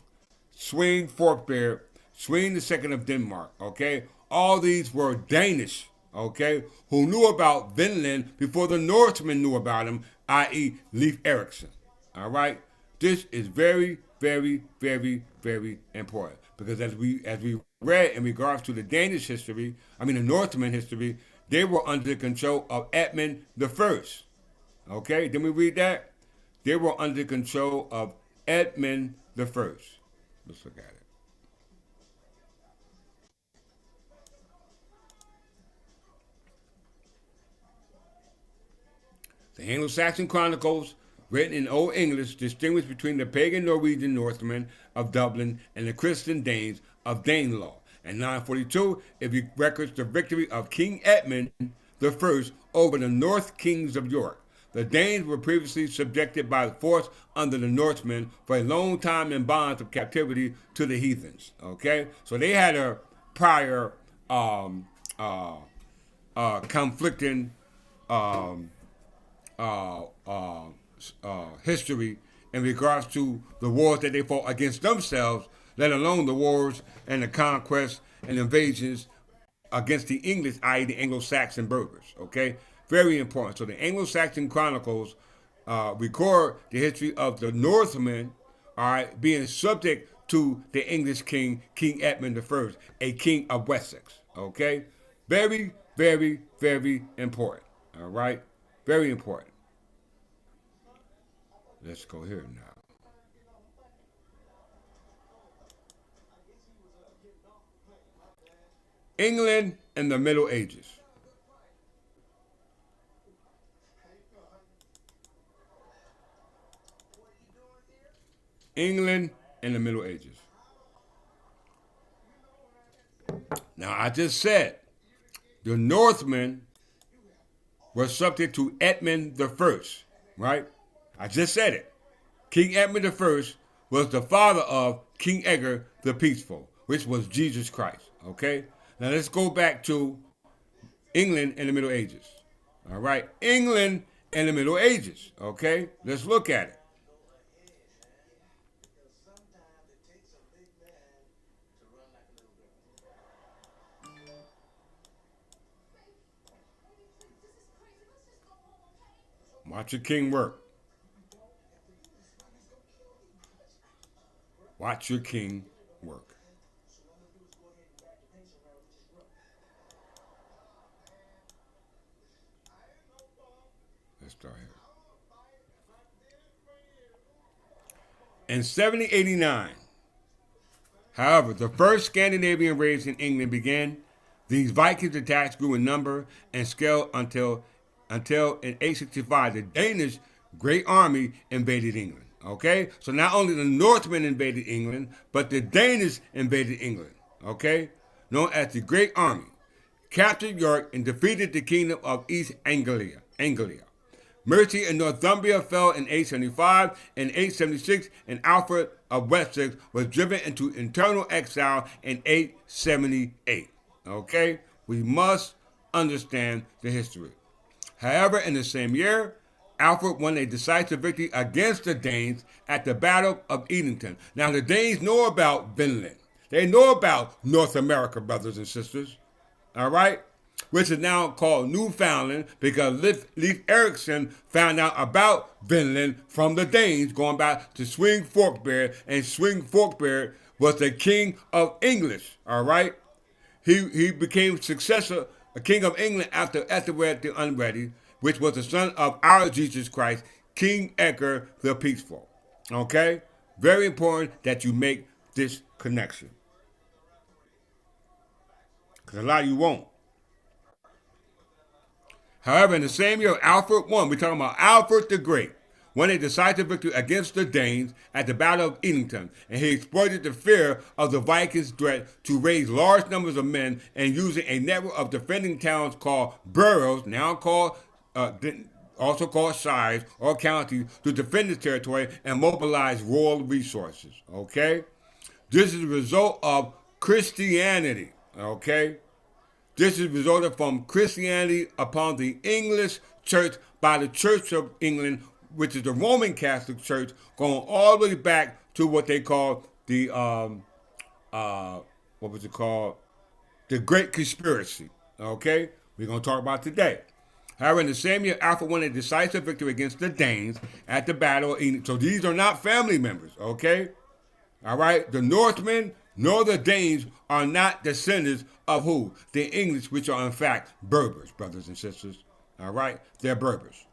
Swing Forkbear, Swing the Second of Denmark. Okay, all these were Danish, okay, who knew about Vinland before the Norsemen knew about him, i.e. Leif Erikson. All right, This is very, very, very, very important because as we read in regards to the Danish history, the Norseman history, they were under the control of Edmund the First. Okay, then we read that they were under control of Edmund the First. Let's look at it. The Anglo-Saxon Chronicles, written in Old English, distinguish between the pagan Norwegian Northmen of Dublin and the Christian Danes of Danelaw. In 942, it records the victory of King Edmund I over the North kings of York. The Danes were previously subjected by force under the Norsemen for a long time in bonds of captivity to the heathens. Okay, so they had a prior conflicting history in regards to the wars that they fought against themselves, let alone the wars and the conquests and invasions against the English, i.e. the Anglo-Saxon Berbers. Okay, very important. So the Anglo-Saxon Chronicles record the history of the Northmen, all right, being subject to the English king, King Edmund I, a king of Wessex. Okay, very, very, very important. All right, very important. Let's go here now. England in the Middle Ages. England in the Middle Ages. Now, I just said the Northmen were subject to Edmund I, right? I just said it. King Edmund I was the father of King Edgar the Peaceful, which was Jesus Christ, okay? Now, let's go back to England in the Middle Ages, all right? England in the Middle Ages, okay? Let's look at it. Watch your king work. Watch your king work. Let's start here. In 1789, however, the first Scandinavian raids in England began. These Vikings attacks grew in number and scale until in 865, the Danish Great Army invaded England. Okay? So not only the Northmen invaded England, but the Danish invaded England. Okay? Known as the Great Army. Captured York and defeated the kingdom of East Anglia. Mercia and Northumbria fell in 875. In 876, and Alfred of Wessex was driven into internal exile in 878. Okay? We must understand the history. However, in the same year, Alfred won a decisive victory against the Danes at the Battle of Edington. Now, the Danes know about Vinland. They know about North America, brothers and sisters. All right? Which is now called Newfoundland because Leif Erikson found out about Vinland from the Danes going back to Swing Forkbeard, and Swing Forkbeard was the king of English. All right? He became successor, a king of England after Ethelred the Unready, which was the son of our Jesus Christ, King Edgar the Peaceful. Okay? Very important that you make this connection. Because a lot of you won't. However, in the same year, Alfred won. We're talking about Alfred the Great. Won a decisive victory against the Danes at the Battle of Edington, and he exploited the fear of the Vikings' threat to raise large numbers of men and using a network of defending towns called boroughs, now called also called shires or counties, to defend the territory and mobilize royal resources. Okay, this is a result of Christianity. Okay, this is resulted from Christianity upon the English Church by the Church of England, which is the Roman Catholic Church, going all the way back to what they call the what was it called? The Great Conspiracy. Okay, we're gonna talk about today. However, in the same year, Alfred won a decisive victory against the Danes at the Battle of Eden. So these are not family members, okay? All right? The Northmen nor the Danes are not descendants of who? The English, which are in fact Berbers, brothers and sisters. All right? They're Berbers.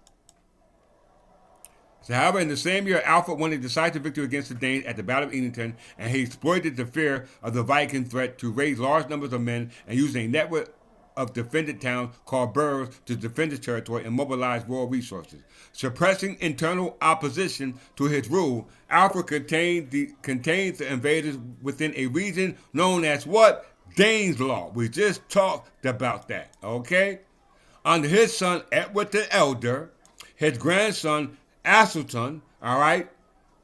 So, however, in the same year, Alfred won a decisive victory against the Danes at the Battle of Edenton, and he exploited the fear of the Viking threat to raise large numbers of men and used a network of defended towns called Berbers to defend his territory and mobilize royal resources. Suppressing internal opposition to his rule, Alfred contained the invaders within a region known as what? Dane's Law. We just talked about that, okay? Under his son, Edward the Elder, his grandson, Asselton, all right?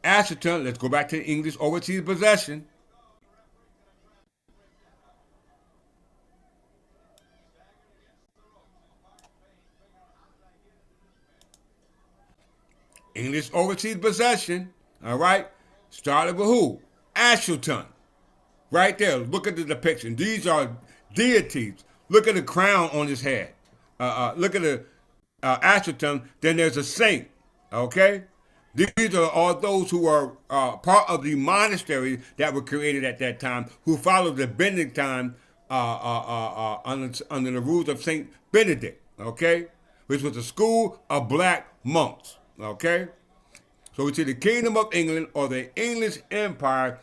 Asselton, let's go back to the English overseas possession. English overseas possession, all right? Started with who? Asselton. Right there, look at the depiction. These are deities. Look at the crown on his head. Look at the Asselton. Then there's a saint, okay? These are all those who are part of the monasteries that were created at that time, who followed the Benedictine under the rules of Saint Benedict, okay? Which was a school of black monks, okay? So we see the Kingdom of England, or the English Empire,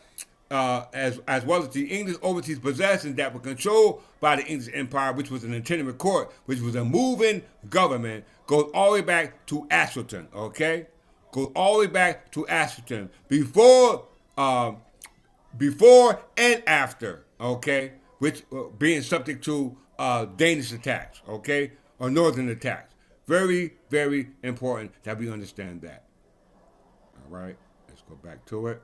as well as the English overseas possessions that were controlled by the English Empire, which was an itinerant court, which was a moving government, goes all the way back to Asselton, okay? Goes all the way back to Asselton. Before and after, okay? Which being subject to Danish attacks, okay? Or northern attacks. Very, very important that we understand that. All right, let's go back to it.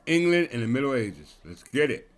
England in the Middle Ages. Let's get it.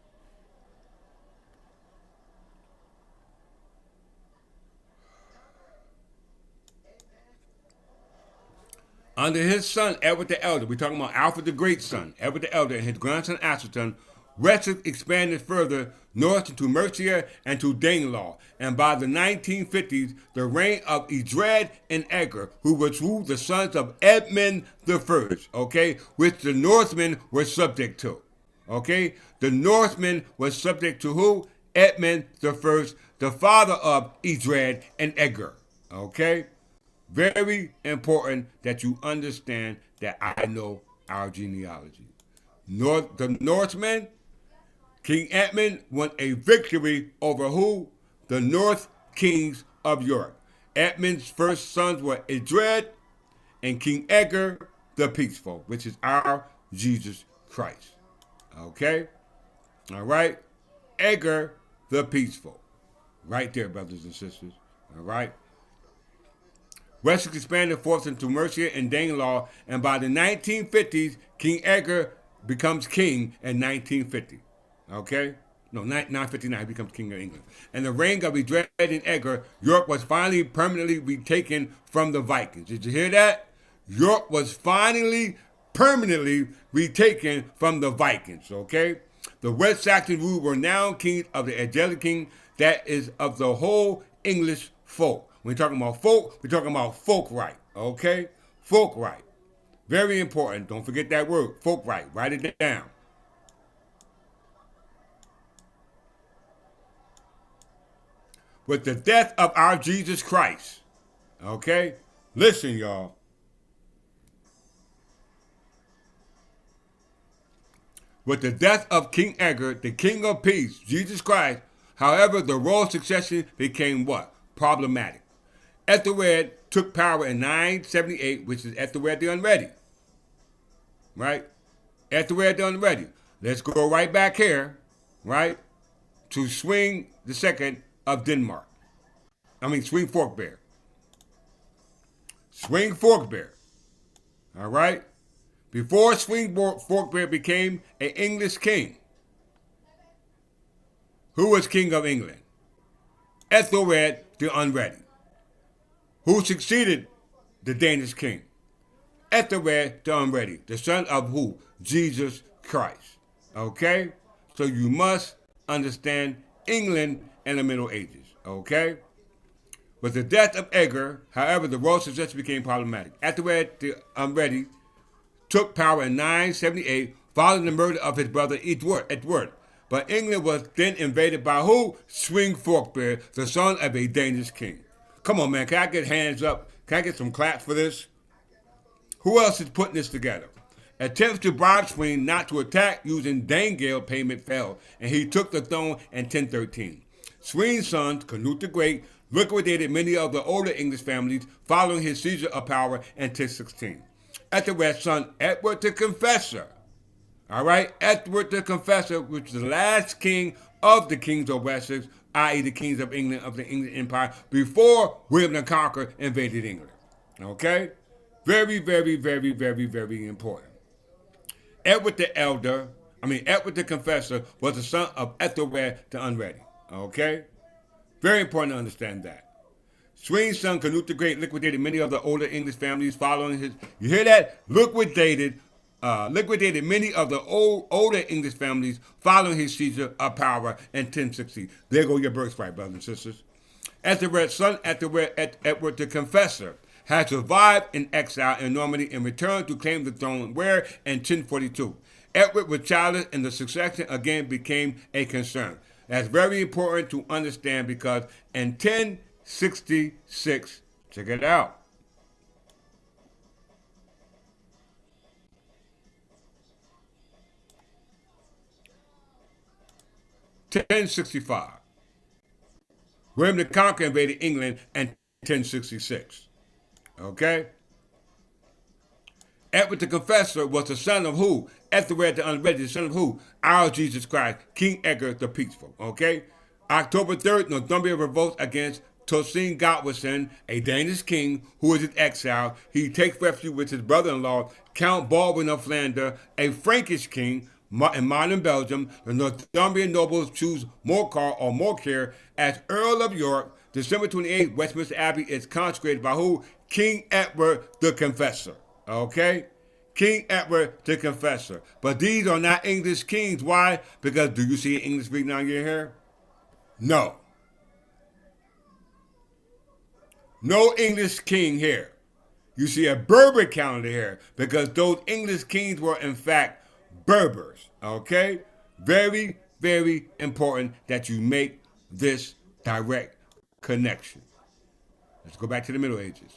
Under his son, Edward the Elder, we're talking about Alfred the Great's son, Edward the Elder, and his grandson, Asselton, Wessex expanded further north into Mercia and to Danelaw, and by the 1950s, the reign of Edred and Edgar, who was the sons of Edmund I, okay, which the Norsemen were subject to, okay? The Norsemen were subject to who? Edmund I, the father of Edred and Edgar, okay? Very important that you understand that I know our genealogy. The Norsemen, King Edmund won a victory over who? The North Kings of Europe. Edmund's first sons were Edred and King Edgar the Peaceful, which is our Jesus Christ. Okay? All right? Edgar the Peaceful. Right there, brothers and sisters. All right? Wessex expanded forth into Mercia and Danelaw, and by the 1950s, King Edgar becomes king in 1950. Okay? No, 959, he becomes king of England. And the reign of Edred and Edgar, York was finally permanently retaken from the Vikings. Did you hear that? York was finally permanently retaken from the Vikings, okay? The West Saxon rule were now kings of the angelic king, that is of the whole English folk. When we're talking about folk, we're talking about folk right, okay? Folk right. Very important. Don't forget that word, folk right. Write it down. With the death of our Jesus Christ, okay? Listen, y'all. With the death of King Edgar, the King of Peace, Jesus Christ, however, the royal succession became what? Problematic. Ethelred took power in 978, which is Ethelred the Unready. Right? Ethelred the Unready. Let's go right back here, right, to Swing the Second of Denmark. Swing Forkbear. Swing Forkbear. All right? Before Swing Forkbear became an English king, who was king of England? Ethelred the Unready. Who succeeded the Danish king? Ethelred the Unready, the son of who? Jesus Christ. Okay? So you must understand England in the Middle Ages. Okay? With the death of Edgar, however, the royal succession became problematic. Ethelred the Unready took power in 978 following the murder of his brother Edward. But England was then invaded by who? Swing Forkbeard, the son of a Danish king. Come on, man. Can I get hands up? Can I get some claps for this? Who else is putting this together? Attempts to bribe Swing not to attack using Danegeld payment failed, and he took the throne in 1013. Swing's son, Canute the Great, liquidated many of the older English families following his seizure of power in 1016. Ethelred's son, Edward the Confessor, all right, Edward the Confessor, which was the last king of the kings of Wessex, i.e., the kings of England, of the English Empire, before William the Conqueror invaded England. Okay? Very, very, very, very, very important. Edward the Confessor was the son of Ethelred the Unready. Okay? Very important to understand that. Swing's son, Canute the Great, liquidated many of the older English families following his, you hear that? Liquidated many of the older English families following his seizure of power in 1060. There go your birthright, brothers and sisters. Ethelred's son, Edward the Confessor, had survived in exile in Normandy and returned to claim the throne, where in 1042. Edward was childless and the succession again became a concern. That's very important to understand because in 1066, check it out. 1065. William the Conqueror invaded England in 1066. Okay? Edward the Confessor was the son of who? Ethelred the Unready, the son of who? Our Jesus Christ, King Edgar the Peaceful. Okay? October 3rd, Northumbria revolts against Tosin Godwinson, a Danish king who is in exile. He takes refuge with his brother-in-law, Count Baldwin of Flanders, a Frankish king in modern Belgium. The Northumbrian nobles choose Morcar or Morcar as Earl of York. December 28th, Westminster Abbey is consecrated by who? King Edward the Confessor. Okay? King Edward the Confessor. But these are not English kings. Why? Because do you see an English written on your hair? No. No English king here. You see a Berber calendar here because those English kings were in fact Berbers. Okay? Very, very important that you make this direct connection. Let's go back to the Middle Ages.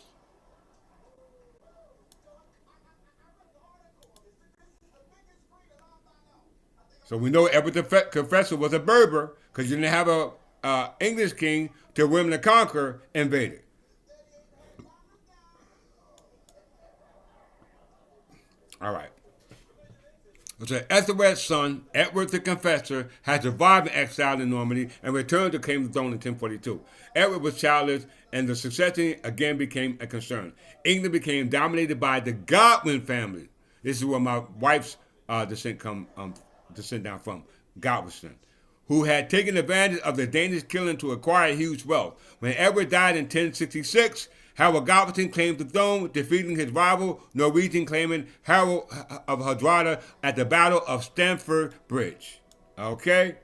So we know Edward the Confessor was a Berber because you didn't have a English king till William the Conqueror invaded. All right. So Ethelred's son, Edward the Confessor, had survived in exile in Normandy and returned to claim the throne in 1042. Edward was childless, and the succession again became a concern. England became dominated by the Godwin family. This is where my wife's descent down from, Godwinson, who had taken advantage of the Danish killing to acquire huge wealth. When Edward died in 1066, Harold Godwinson claimed the throne, defeating his rival, Norwegian claimant Harold of Hardrada at the Battle of Stamford Bridge. Okay?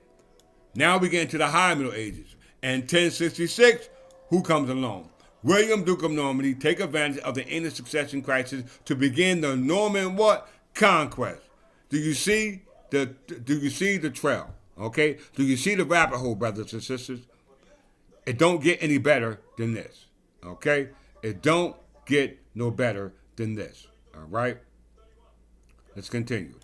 Now we get into the High Middle Ages. In 1066, who comes along? William, Duke of Normandy, take advantage of the English succession crisis to begin the Norman what? Conquest. Do you see the trail? Okay? Do you see the rabbit hole, brothers and sisters? It don't get any better than this. Okay? It don't get no better than this. All right? Let's continue.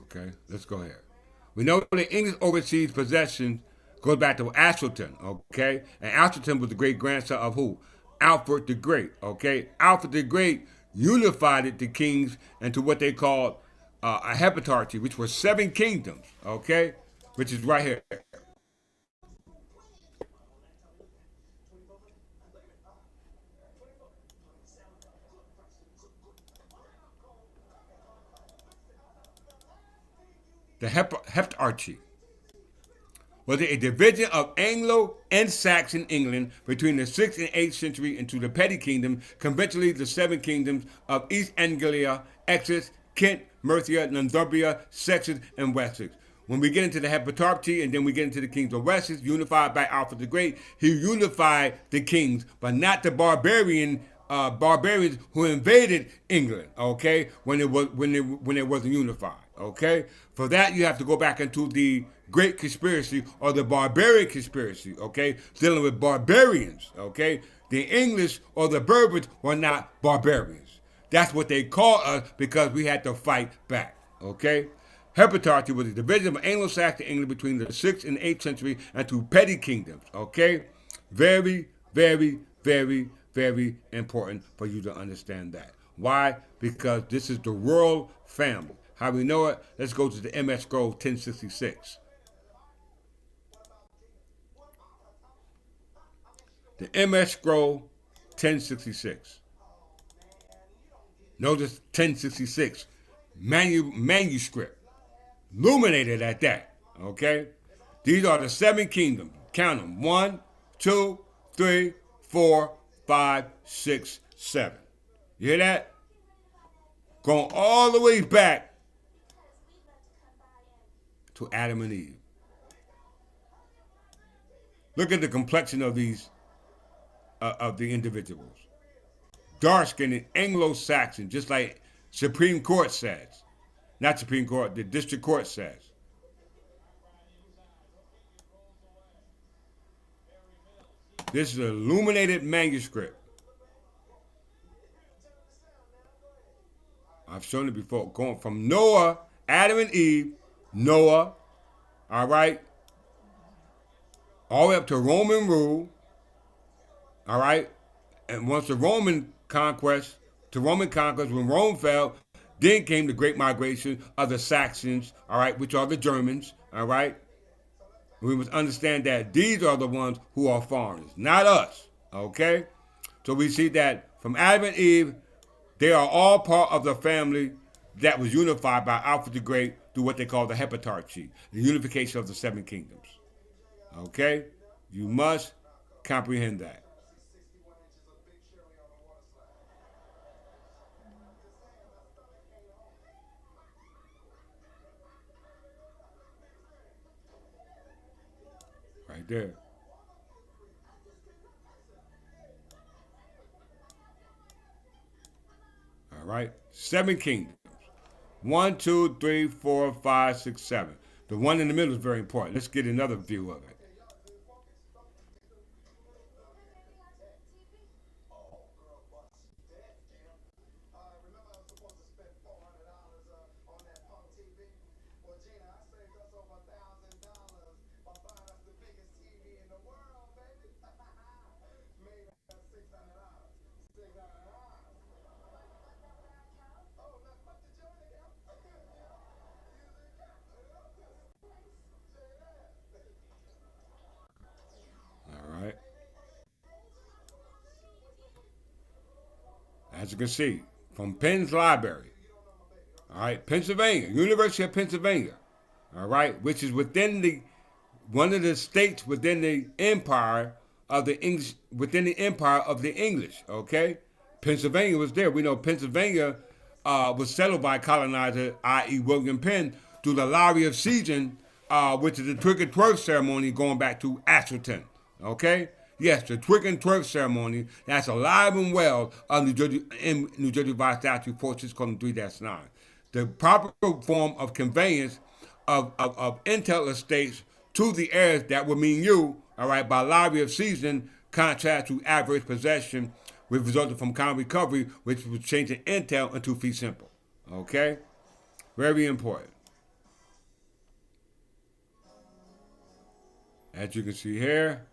Okay, let's go ahead. We know the English overseas possession goes back to Ashleton, okay? And Ashleton was the great grandson of who? Alfred the Great, okay? Alfred the Great unified the kings into what they called a heptarchy, which was 7 kingdoms, okay? Which is right here. The Heptarchy was a division of Anglo and Saxon England between the 6th and 8th century into the petty kingdom, conventionally the 7 kingdoms of East Anglia, Essex, Kent, Mercia, Northumbria, Sussex, and Wessex. When we get into the Heptarchy and then we get into the kings of Wessex, unified by Alfred the Great, he unified the kings, but not the barbarians who invaded England. Okay, when it wasn't unified. Okay, for that you have to go back into the Great Conspiracy or the Barbarian Conspiracy. Okay, dealing with barbarians. Okay, the English or the Berbers were not barbarians. That's what they call us because we had to fight back. Okay. Heptarchy was a division of Anglo-Saxon England between the 6th and 8th century and two petty kingdoms. Okay, very, very, very, very important for you to understand that. Why? Because this is the royal family. How we know it? Let's go to the MS Scroll 1066. The MS Scroll 1066. Notice 1066. Manuscript. Illuminated at that. Okay? These are the 7 kingdoms. Count them. 1, 2, 3, 4, 5, 6, 7. You hear that? Going all the way back to Adam and Eve. Look at the complexion of these, of the individuals. Dark-skinned and Anglo-Saxon, just like Supreme Court says. Not Supreme Court, the District Court says. This is an illuminated manuscript. I've shown it before. Going from Noah, Adam and Eve, Noah, all right, all the way up to Roman rule, all right, and once the Roman conquest, when Rome fell, then came the Great Migration of the Saxons, all right, which are the Germans, all right. We must understand that these are the ones who are foreigners, not us, okay. So we see that from Adam and Eve, they are all part of the family that was unified by Alfred the Great through what they call the Heptarchy, the unification of the 7 kingdoms. Okay? You must comprehend that. Right there. All right? 7 kingdoms. 1, 2, 3, 4, 5, 6, 7. The one in the middle is very important. Let's get another view of it. All right. As you can see, from Penn's Library, all right, Pennsylvania, University of Pennsylvania, all right, which is within the one of the states within the empire of the English, within the empire of the English. Okay, Pennsylvania was there. We know Pennsylvania was settled by colonizer, i.e., William Penn, through the Lottery of Season, which is the Twig and Twerk ceremony going back to Ashton. Okay. Yes, the Twig and Twerk ceremony, that's alive and well of New Jersey, in New Jersey Revised Statute 46:3-9. The proper form of conveyance of intel estates to the heirs, that would mean you, all right, by lottery of season, contrast to adverse possession, which resulted from common recovery, which was changing intel into fee simple. Okay? Very important. As you can see here,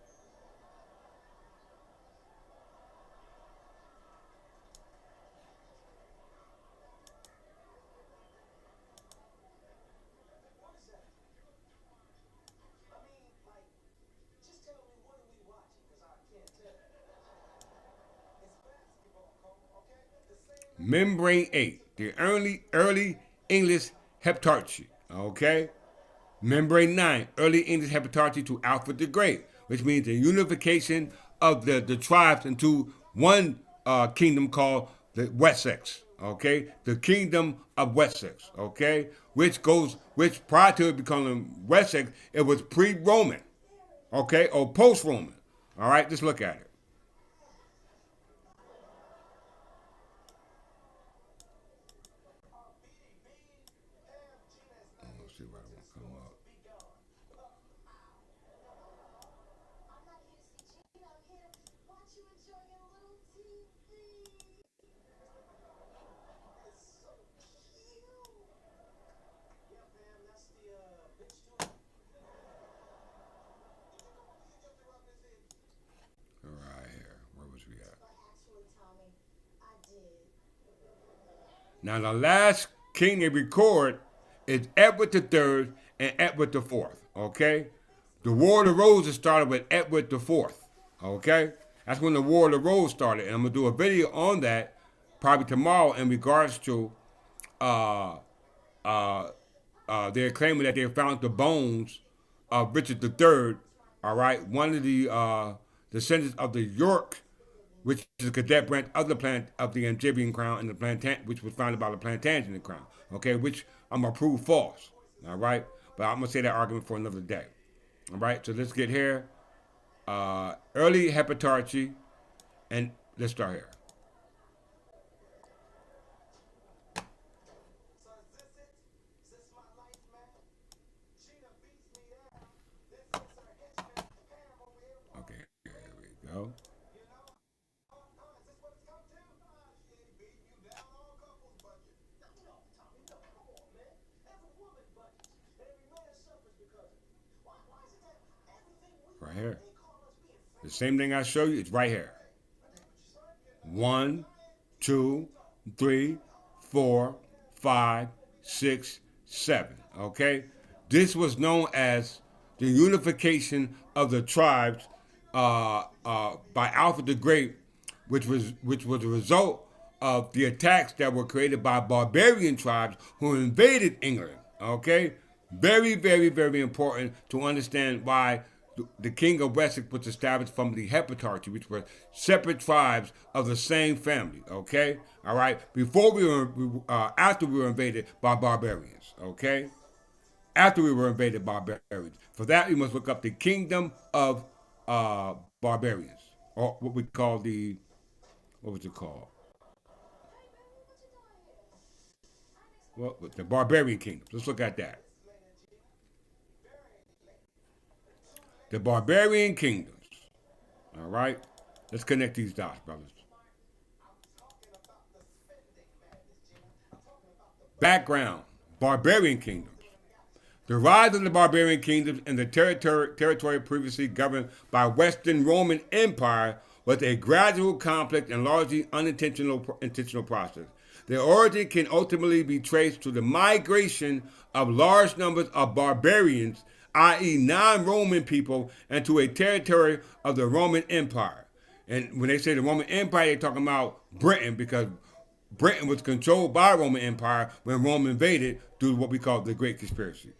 Membrane 8, the early English Heptarchy. Okay? Membrane 9, early English heptarchy to Alfred the Great, which means the unification of the tribes into one kingdom called the Wessex. Okay, the kingdom of Wessex. Okay, which prior to it becoming Wessex, it was pre-Roman. Okay, or post-Roman. All right, just look at it. Let's see what I want to come up. Right here. Where was we at? Now the last king they record is Edward III and Edward IV. Okay, the War of the Roses started with Edward IV. Okay, that's when the War of the Roses started, and I'm gonna do a video on that probably tomorrow in regards to uh, uh, they're claiming that they found the bones of Richard III. All right, one of the descendants of the York, which is a cadet branch of the plant of the Angevin crown, and the which was founded by the Plantagenet crown. Okay, which I'm gonna prove false. All right, but I'm gonna say that argument for another day. All right, so let's get here. Early heptarchy, and let's start here. Okay, here we go. Right here. The same thing I show you, it's right here. 1, 2, 3, 4, 5, 6, 7. Okay? This was known as the unification of the tribes by Alfred the Great, which was a result of the attacks that were created by barbarian tribes who invaded England. Okay? Very, very, very important to understand why the king of Wessex was established from the heptarchy, which were separate tribes of the same family. Okay, all right. After we were invaded by barbarians. Okay, after we were invaded by barbarians. For that, we must look up the kingdom of barbarians, or what we call what was it called? Well, the barbarian kingdoms. Let's look at that. The barbarian kingdoms. All right? Let's connect these dots, brothers. Background: barbarian kingdoms. The rise of the barbarian kingdoms in the territory previously governed by Western Roman Empire was a gradual, complex, and largely intentional process. Their origin can ultimately be traced to the migration of large numbers of barbarians, i.e., non-Roman people, into a territory of the Roman Empire. And when they say the Roman Empire, they're talking about Britain, because Britain was controlled by the Roman Empire when Rome invaded due to what we call the Great Conspiracy.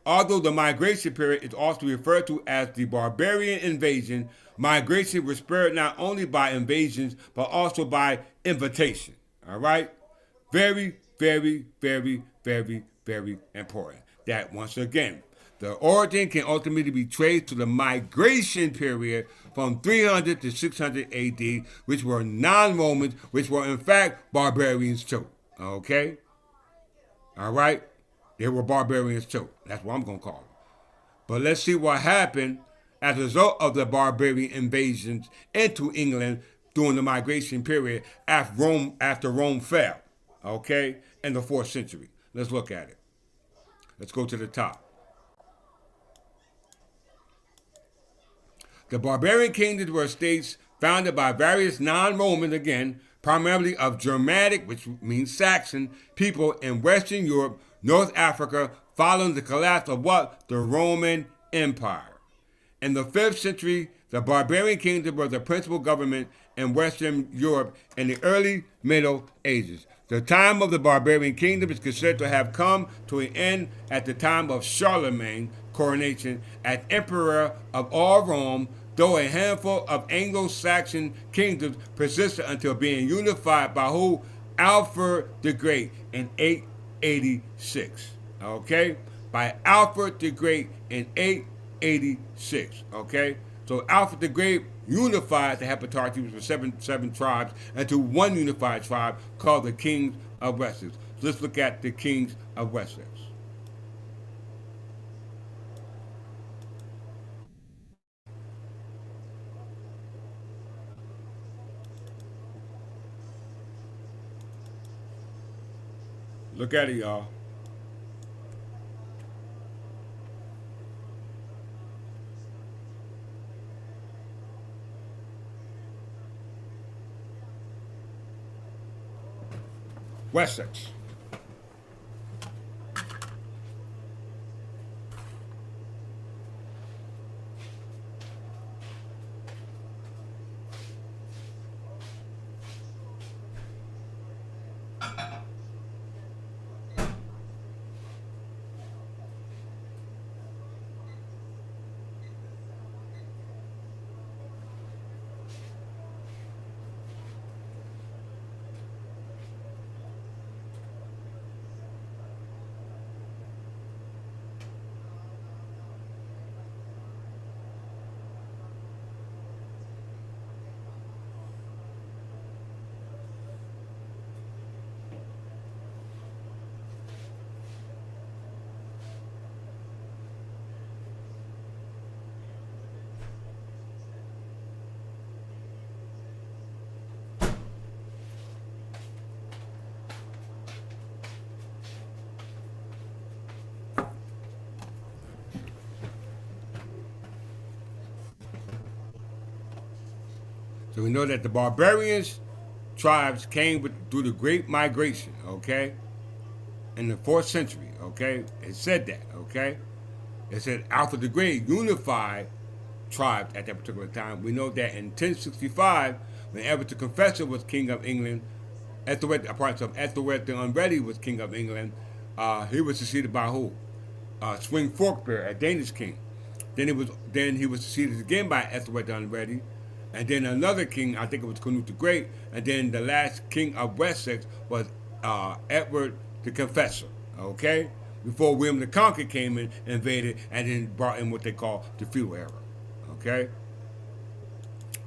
Although the migration period is also referred to as the barbarian invasion, migration was spurred not only by invasions but also by invitation. All right? Very, very, very, very, very important. That, once again, the origin can ultimately be traced to the migration period from 300 to 600 AD, which were non-Romans, which were in fact barbarians too. Okay? All right? They were barbarians too. That's what I'm going to call them. But let's see what happened as a result of the barbarian invasions into England during the migration period after Rome fell, okay, in the 4th century. Let's look at it. Let's go to the top. The barbarian kingdoms were states founded by various non-Romans, again, primarily of Germanic, which means Saxon, people in Western Europe, North Africa, following the collapse of what? The Roman Empire. In the 5th century, the barbarian kingdom was the principal government in Western Europe in the early Middle Ages. The time of the barbarian kingdom is considered to have come to an end at the time of Charlemagne coronation as emperor of all Rome, though a handful of Anglo-Saxon kingdoms persisted until being unified by who? Alfred the Great in 886. Okay? By Alfred the Great in 886. Okay? So Alfred the Great unified the Heptarchy with seven tribes into one unified tribe called the Kings of Wessex. So let's look at the Kings of Wessex. Look at it, y'all. Wessex. So we know that the barbarians tribes came through the Great Migration, okay, in the 4th century, okay. It said that, okay. It said Alfred the Great unified tribes at that particular time. We know that in 1065, when Edward the Confessor was king of England, Ethelred the Unready was king of England. He was succeeded by who? Swing Forkbear, a Danish king. Then he was succeeded again by Ethelred the Unready, and then another king, I think it was Canute the Great, and then the last king of Wessex was Edward the Confessor. Okay, before William the Conqueror came in, invaded, and then brought in what they call the feudal era. Okay,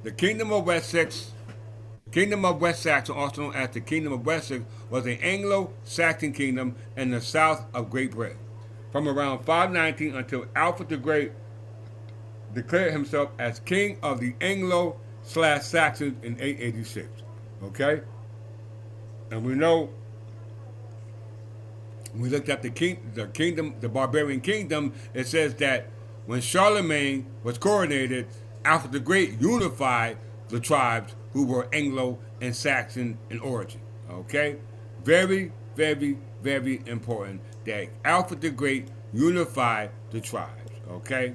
the Kingdom of Wessex. Kingdom of West Saxon, also known as the Kingdom of Wessex, was an Anglo-Saxon kingdom in the south of Great Britain. From around 519 until Alfred the Great declared himself as king of the Anglo/Saxons in 886. Okay? And we know when we looked at the barbarian kingdom, it says that when Charlemagne was coronated, Alfred the Great unified the tribes who were Anglo and Saxon in origin. Okay? Very, very, very important that Alfred the Great unified the tribes. Okay?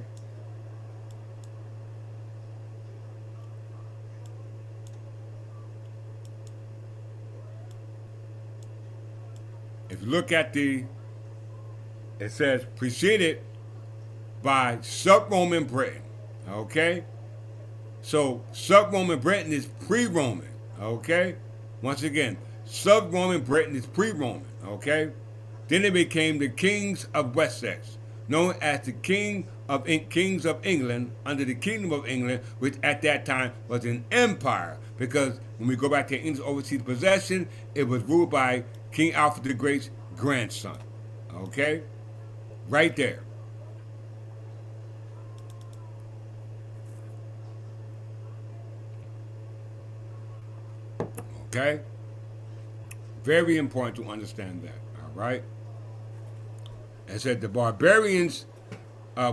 If you look at it says preceded by sub-Roman Britain. Okay? So sub-Roman Britain is pre-Roman. Okay? Once again, sub-Roman Britain is pre-Roman. Okay? Then it became the Kings of Wessex, known as the Kings of England under the Kingdom of England, which at that time was an empire. Because when we go back to England's overseas possession, it was ruled by King Alfred the Great's grandson. Okay? Right there. Okay? Very important to understand that. All right? It said the barbarians,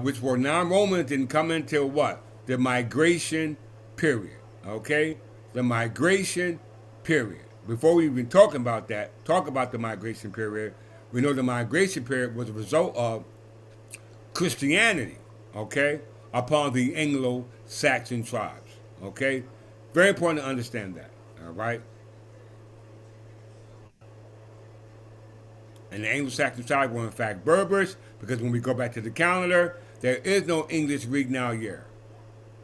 which were non-Romans, didn't come until what? The migration period. Okay? The migration period. Before we even talk about the migration period, we know the migration period was a result of Christianity, okay, upon the Anglo-Saxon tribes. Okay? Very important to understand that. All right? And the Anglo-Saxon side were in fact Berbers, because when we go back to the calendar, there is no English Regnal year.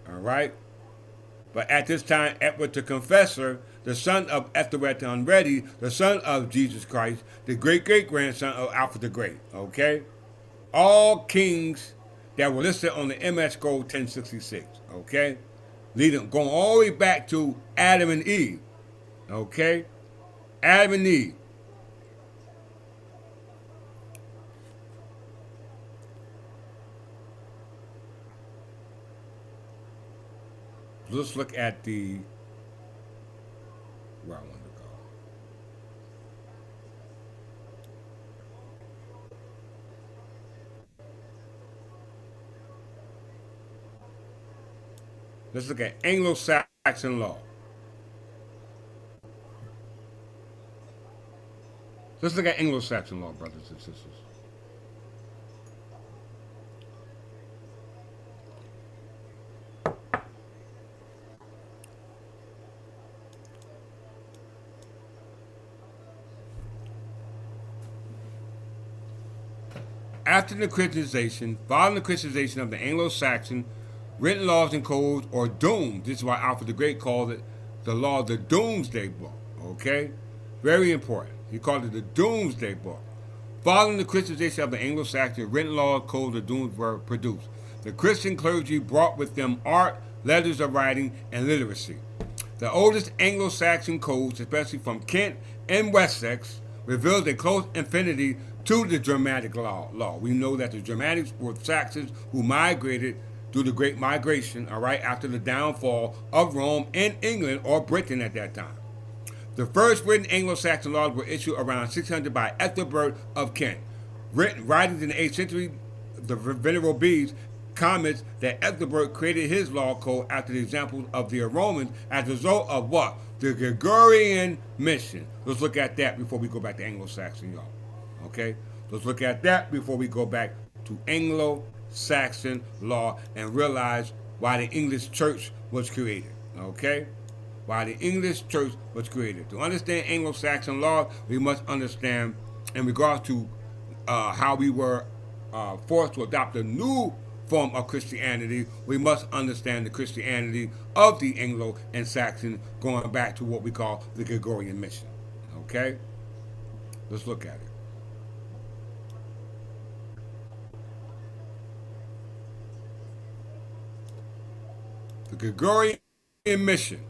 All right? But at this time, Edward the Confessor, the son of Ethelred the Unready, the son of Jesus Christ, the great-great-grandson of Alfred the Great. Okay? All kings that were listed on the MS Code 1066. Okay? Leading, going all the way back to Adam and Eve. Okay? Adam and Eve. Let's look at the where I want to go. Let's look at Anglo-Saxon law. Let's look at Anglo-Saxon law, brothers and sisters. After the Christianization, following the Christianization of the Anglo-Saxon, written laws and codes or dooms. This is why Alfred the Great called it the law of the Doomsday Book. Okay? Very important. He called it the Doomsday Book. Following the Christianization of the Anglo-Saxon, written laws, codes, or dooms were produced. The Christian clergy brought with them art, letters of writing, and literacy. The oldest Anglo-Saxon codes, especially from Kent and Wessex, revealed a close affinity to the Germanic law. We know that the Germanics were Saxons who migrated through the Great Migration, all right, after the downfall of Rome and England or Britain at that time. The first written Anglo-Saxon laws were issued around 600 by Ethelbert of Kent. Writings in the 8th century, the Venerable Bede comments that Ethelbert created his law code after the examples of the Romans as a result of what? The Gregorian mission. Let's look at that before we go back to Anglo-Saxon, y'all. Okay? Let's look at that before we go back to Anglo-Saxon law and realize why the English church was created. Okay? Why the English church was created. To understand Anglo-Saxon law, we must understand in regards to how we were forced to adopt a new form of Christianity. We must understand the Christianity of the Anglo and Saxon, going back to what we call the Gregorian mission. Okay? Let's look at it. The Gregorian mission.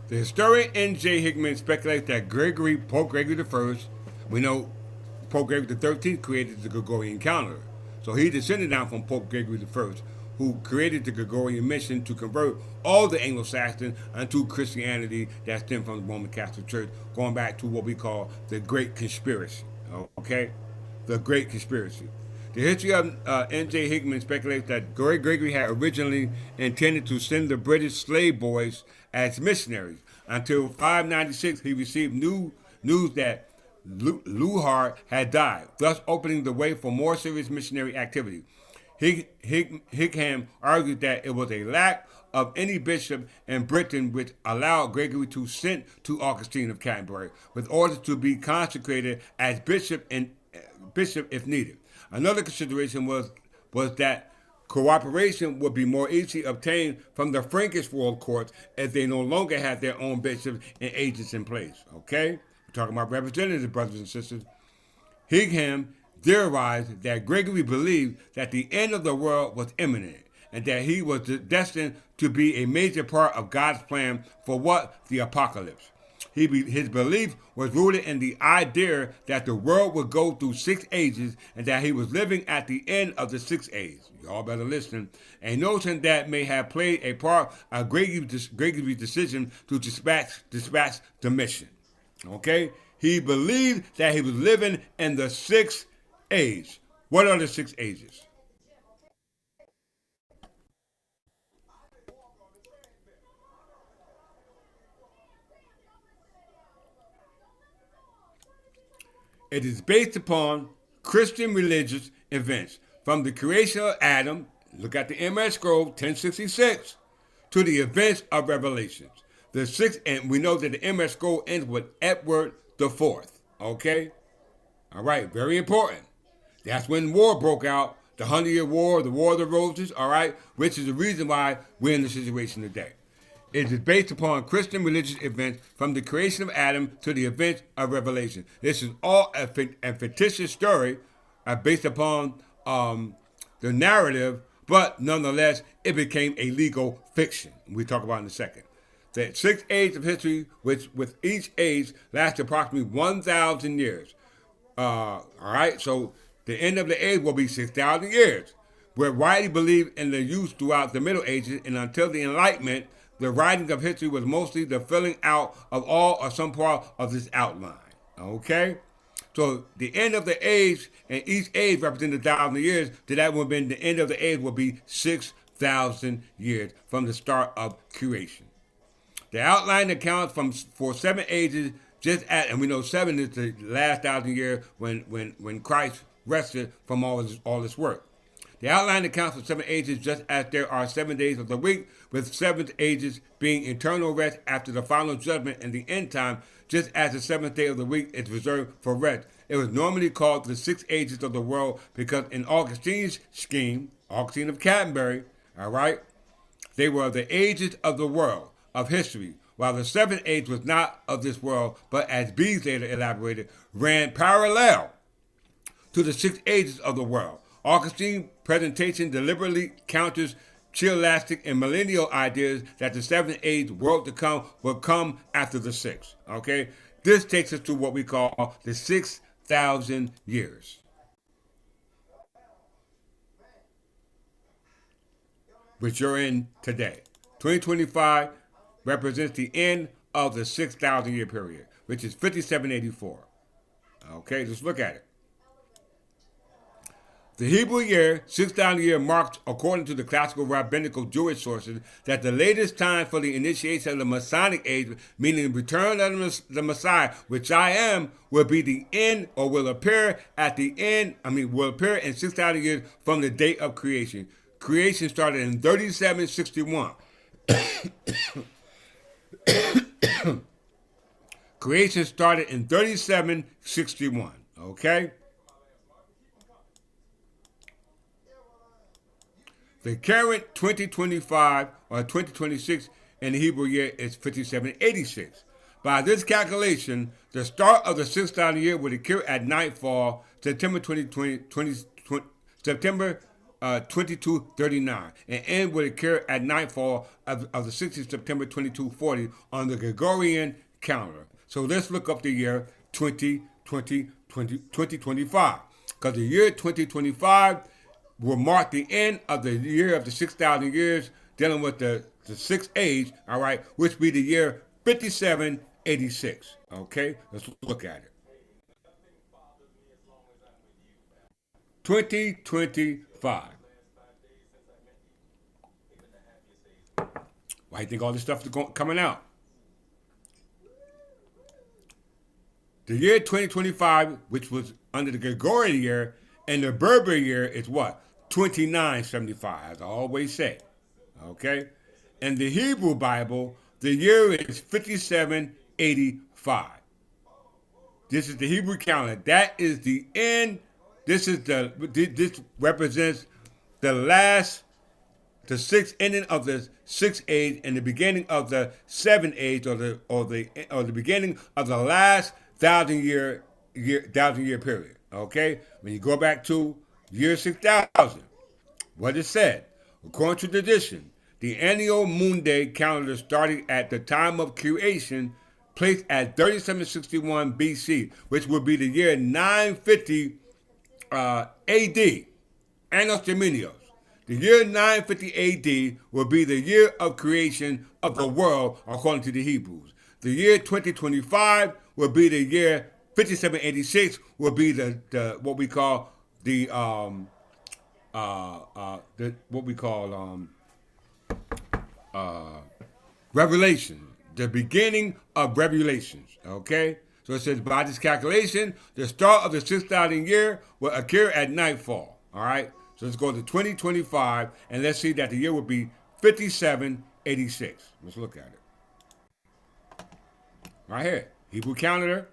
The historian N.J. Hickman speculates that Pope Gregory I, we know Pope Gregory XIII created the Gregorian calendar. So he descended down from Pope Gregory I, who created the Gregorian mission to convert all the Anglo-Saxons unto Christianity that stemmed from the Roman Catholic Church, going back to what we call the Great Conspiracy. Okay? The Great Conspiracy. The history of N.J. Hickman speculates that Gregory had originally intended to send the British slave boys as missionaries. Until 596, he received news that Luhar had died, thus opening the way for more serious missionary activity. Hickman argued that it was a lack of any bishop in Britain which allowed Gregory to send to Augustine of Canterbury with orders to be consecrated as bishop if needed. Another consideration was that cooperation would be more easily obtained from the Frankish royal courts as they no longer had their own bishops and agents in place. Okay? We're talking about representatives, brothers and sisters. Higham theorized that Gregory believed that the end of the world was imminent and that he was destined to be a major part of God's plan for what? The apocalypse. His belief was rooted in the idea that the world would go through 6 ages and that he was living at the end of the 6th age. Y'all better listen. A notion that may have played a part of Gregory's decision to dispatch the mission. Okay? He believed that he was living in the 6th age. What are the 6 ages? It is based upon Christian religious events from the creation of Adam, look at the MS scroll 1066, to the events of Revelations. The sixth, and we know that the MS scroll ends with Edward the Fourth. Okay? All right, very important. That's when war broke out, the 100-Year War, the War of the Roses, all right, which is the reason why we're in the situation today. It is based upon Christian religious events from the creation of Adam to the events of Revelation. This is all a fictitious story based upon the narrative, but nonetheless, it became a legal fiction. We'll talk about it in a second. The sixth age of history, which with each age lasts approximately 1,000 years. All right, so the end of the age will be 6,000 years. We're widely believed in the use throughout the Middle Ages, and until the Enlightenment, the writing of history was mostly the filling out of all or some part of this outline. Okay? So the end of the age, and each age represented 1,000 years, so that would have been the end of the age will be 6,000 years from the start of creation. The outline accounts for 7 ages, just at, and we know 7 is the last 1,000 years when Christ rested from all this work. The outline accounts for 7 ages, just as there are 7 days of the week, with 7 ages being eternal rest after the final judgment and the end time, just as the 7th day of the week is reserved for rest. It was normally called the 6 ages of the world because in Augustine's scheme, Augustine of Canterbury, all right, they were the ages of the world, of history, while the 7th age was not of this world, but as Bees later elaborated, ran parallel to the 6 ages of the world. Augustine's presentation deliberately counters chilastic and millennial ideas that the 7th age world to come will come after the 6th. Okay? This takes us to what we call the 6,000 years, which you're in today. 2025 represents the end of the 6,000 year period, which is 5784. Okay, let's look at it. The Hebrew year, 6,000 year, marks, according to the classical rabbinical Jewish sources, that the latest time for the initiation of the Messianic age, meaning the return of the Messiah, which I am, will be the end, or will appear at the end, will appear in 6,000 years from the date of creation. Creation started in 3761. Creation started in 3761, okay? The current 2025 or 2026 in the Hebrew year is 5786. By this calculation, the start of the 6,000 year would occur at nightfall, September 2239, and end would occur at nightfall of the 60th September 2240 on the Gregorian calendar. So let's look up the year 2025, because the year 2025 will mark the end of the year of the 6,000 years, dealing with the 6th age, all right, which be the year 5786. Okay, let's look at it. 2025. Why do you think all this stuff is coming out? The year 2025, which was under the Gregorian year, and the Berber year is what? 2975, as I always say. Okay? And the Hebrew Bible, the year is 5785. This is the Hebrew calendar. That is the end. This represents the sixth ending of the 6th age and the beginning of the 7th age, or the beginning of the last 1,000 year period. Okay? When you go back to year 6,000, what it said, according to tradition, the annual Mundi calendar starting at the time of creation, placed at 3761 BC, which would be the year 950 AD, Annos Dominios. The year 950 AD will be the year of creation of the world, according to the Hebrews. The year 2025 will be the year 5786, will be the what we call the Revelation, the beginning of Revelations. Okay, So it says, by this calculation, the start of the 6,000 year will occur at nightfall. All right. So let's go to 2025, and let's see that the year will be 5786. Let's look at it. Right here, Hebrew calendar,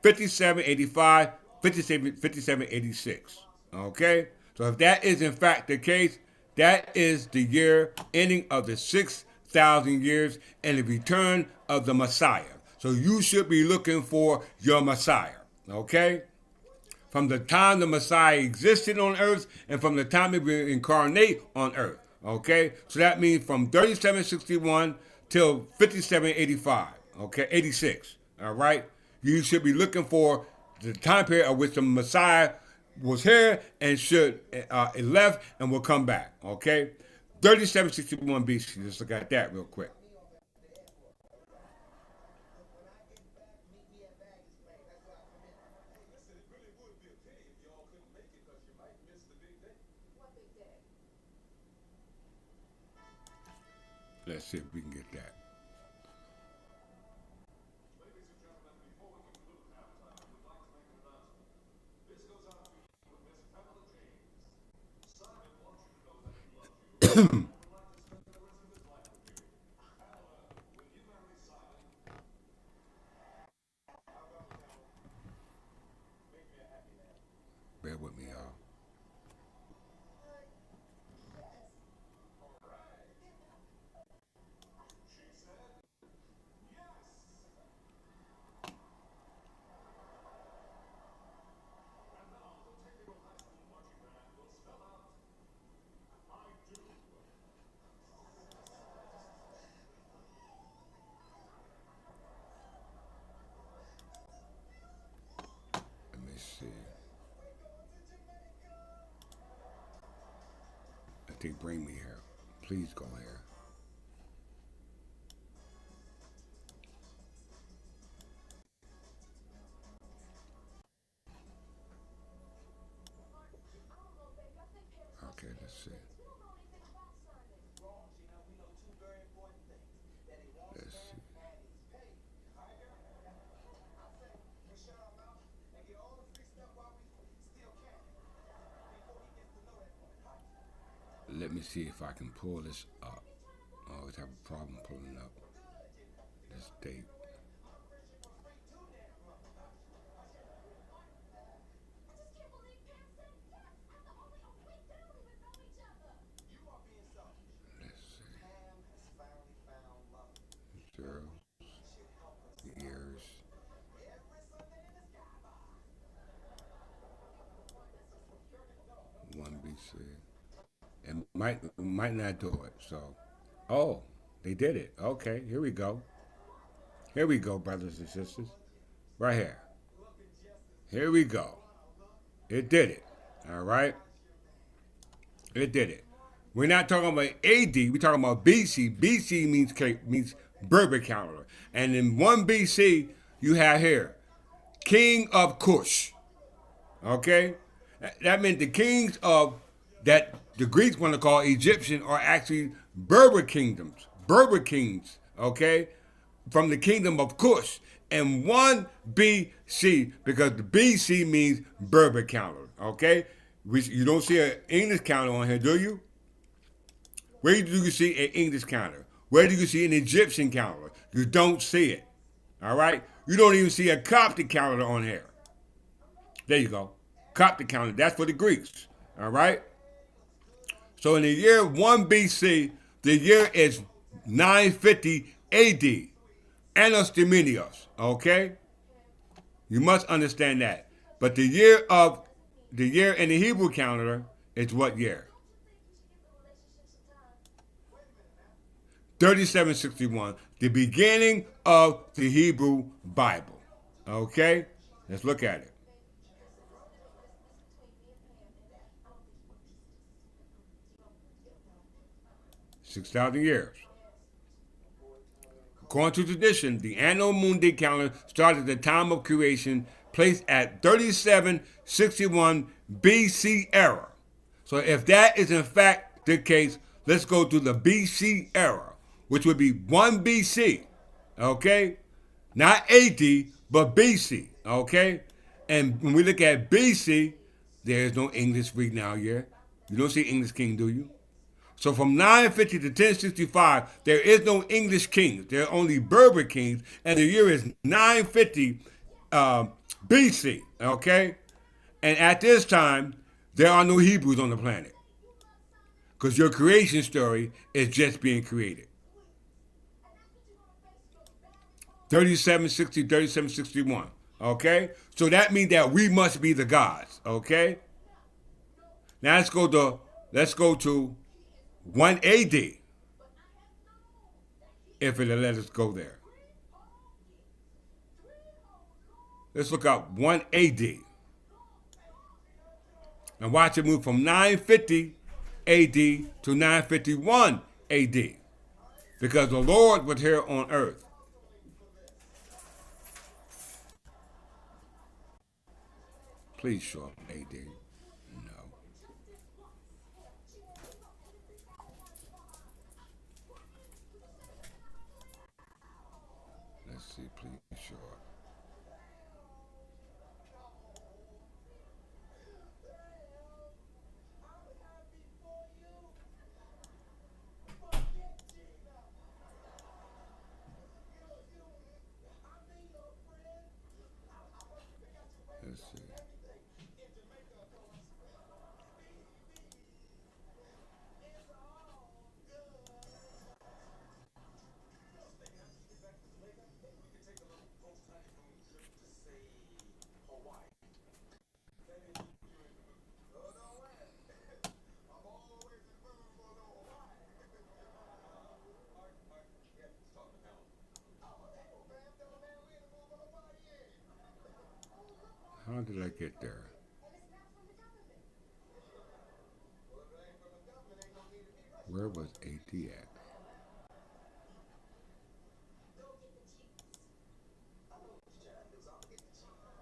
5785, 5786. Okay. So if that is in fact the case, that is the year ending of the 6,000 years and the return of the Messiah. So you should be looking for your Messiah. Okay? From the time the Messiah existed on earth and from the time it will incarnate on earth. Okay? So that means from 3761 till 5785. Okay? 86. All right? You should be looking for the time period of which the Messiah was here and should it left and will come back. Okay? 3761 BC. Let's look at that real quick. Let's see if we can get that. Bear with me, y'all. Let me see. I think bring me here. Please go here. Okay, let's see. Let's see. Let me see if I can pull this up. I always have a problem pulling up this date. Let's see. Zero. Years. One BC. It might not do it. So, oh, they did it. Okay, here we go. Here we go, brothers and sisters. Right here. Here we go. It did it. All right. It did it. We're not talking about AD. We're talking about BC. BC means Berber calendar. And in 1 BC, you have here King of Cush. Okay? That meant the kings of that the Greeks want to call Egyptian are actually Berber kingdoms. Berber kings. Okay? From the kingdom of Cush. And 1 BC, because the BC means Berber calendar. Okay? You don't see an English calendar on here, do you? Where do you see an English calendar? Where do you see an Egyptian calendar? You don't see it. All right? You don't even see a Coptic calendar on here. There you go. Coptic calendar. That's for the Greeks. All right? So in the year 1 BC, the year is 950 AD. Annos Dominios. Okay? You must understand that. But the year in the Hebrew calendar is what year? 3761, the beginning of the Hebrew Bible. Okay? Let's look at it. 6,000 years. According to tradition, the Anno Mundi calendar started at the time of creation, placed at 3761 BC era. So if that is in fact the case, let's go to the BC era, which would be 1 BC. Okay? Not AD, but BC, okay? And when we look at BC, there's no English written out here. You don't see English king, do you? So from 950 to 1065, there is no English kings. There are only Berber kings, and the year is 950 BC, okay? And at this time, there are no Hebrews on the planet because your creation story is just being created. 3760, 3761. Okay? So that means that we must be the gods. Okay? Now let's go to 1 AD. If it'll let us go there. Let's look up 1 AD. And watch it move from 950 AD to 951 AD. Because the Lord was here on earth. Please show up AD. No. Let's see, please show up. Let's see. How did I get there? Where was AD at?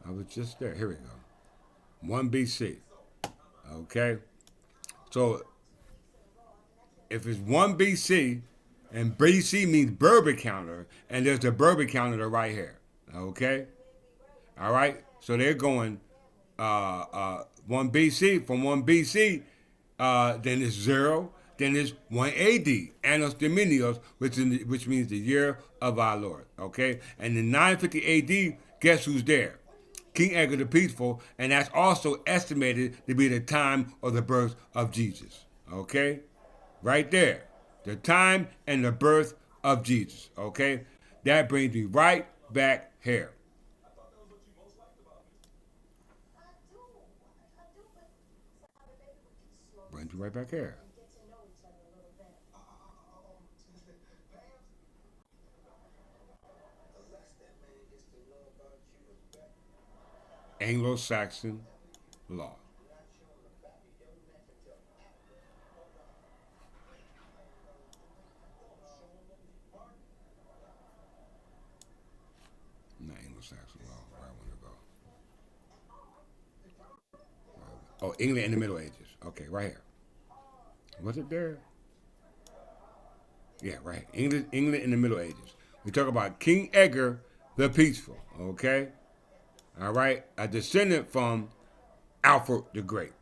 I was just there. Here we go. 1 BC. Okay? So if it's 1 BC, and BC means Berber counter, and there's a Berber counter right here. Okay? All right? So they're going 1 BC. From 1 BC, then it's 0. Then it's 1 AD, Annos Dominios, which means the year of our Lord. Okay? And in 950 AD, guess who's there? King Edgar the Peaceful, and that's also estimated to be the time of the birth of Jesus. Okay? Right there. The time and the birth of Jesus. Okay? That brings me right back here. Brings me right back here. Anglo-Saxon law. Not Anglo-Saxon law. Where I want to go. Oh, England in the Middle Ages. Okay, right here. Was it there? Yeah, right. England in the Middle Ages. We talk about King Edgar the Peaceful. Okay. All right, a descendant from Alfred the Great.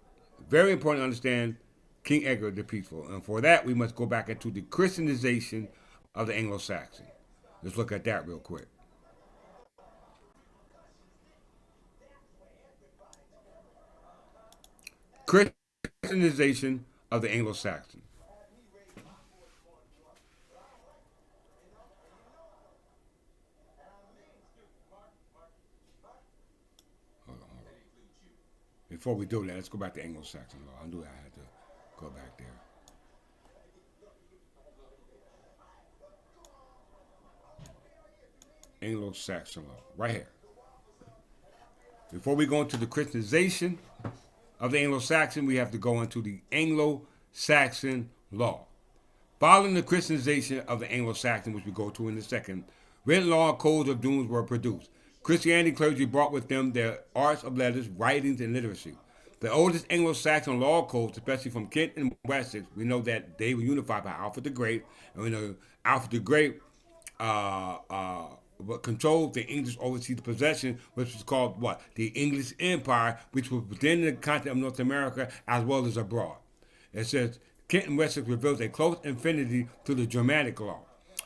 Very important to understand King Edgar the Peaceful. And for that, we must go back into the Christianization of the Anglo-Saxon. Let's look at that real quick. Christianization of the Anglo-Saxon. Before we do that, let's go back to Anglo-Saxon law. I knew I had to go back there. Anglo-Saxon law, right here. Before we go into the Christianization of the Anglo-Saxon, we have to go into the Anglo-Saxon law. Following the Christianization of the Anglo-Saxon, which we go to in a second, written law and codes of doom were produced. Christianity clergy brought with them their arts of letters, writings, and literacy. The oldest Anglo-Saxon law codes, especially from Kent and Wessex, we know that they were unified by Alfred the Great, and we know Alfred the Great controlled the English overseas possession, which was called what? The English Empire, which was within the continent of North America as well as abroad. It says Kent and Wessex reveals a close affinity to the Germanic law.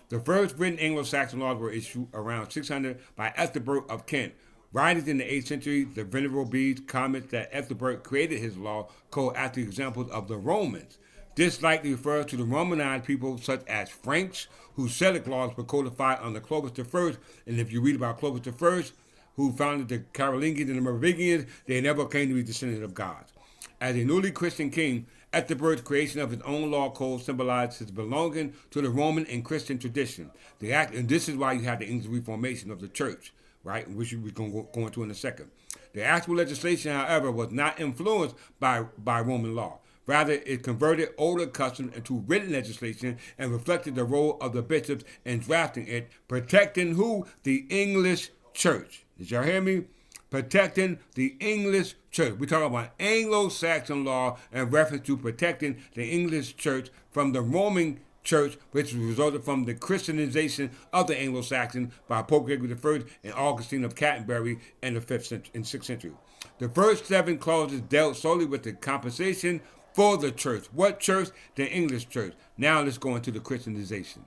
The first written Anglo-Saxon laws were issued around 600 by Ethelbert of Kent. Writings in the 8th century, the Venerable Bede comments that Ethelbert created his law code after examples of the Romans. This likely refers to the Romanized people such as Franks, whose Celtic laws were codified under Clovis I. And if you read about Clovis I, who founded the Carolingians and the Merovingians, they never came to be descendants of gods. As a newly Christian king, Ethelbert's creation of his own law code symbolized his belonging to the Roman and Christian tradition. And this is why you have the English Reformation of the church, right, which we're going to go into in a second. The actual legislation, however, was not influenced by Roman law. Rather, it converted older customs into written legislation and reflected the role of the bishops in drafting it, protecting who? The English church. Did y'all hear me? Protecting the English church. We're talking about Anglo-Saxon law in reference to protecting the English church from the Roman church, which resulted from the Christianization of the Anglo-Saxons by Pope Gregory I and Augustine of Canterbury in the 6th century. The first 7 clauses dealt solely with the compensation for the church. What church? The English church. Now let's go into the Christianization.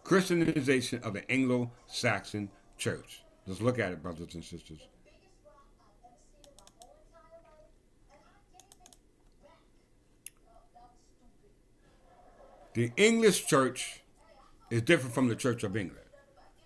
Christianization of the Anglo-Saxon church. Let's look at it, brothers and sisters. The English church is different from the Church of England.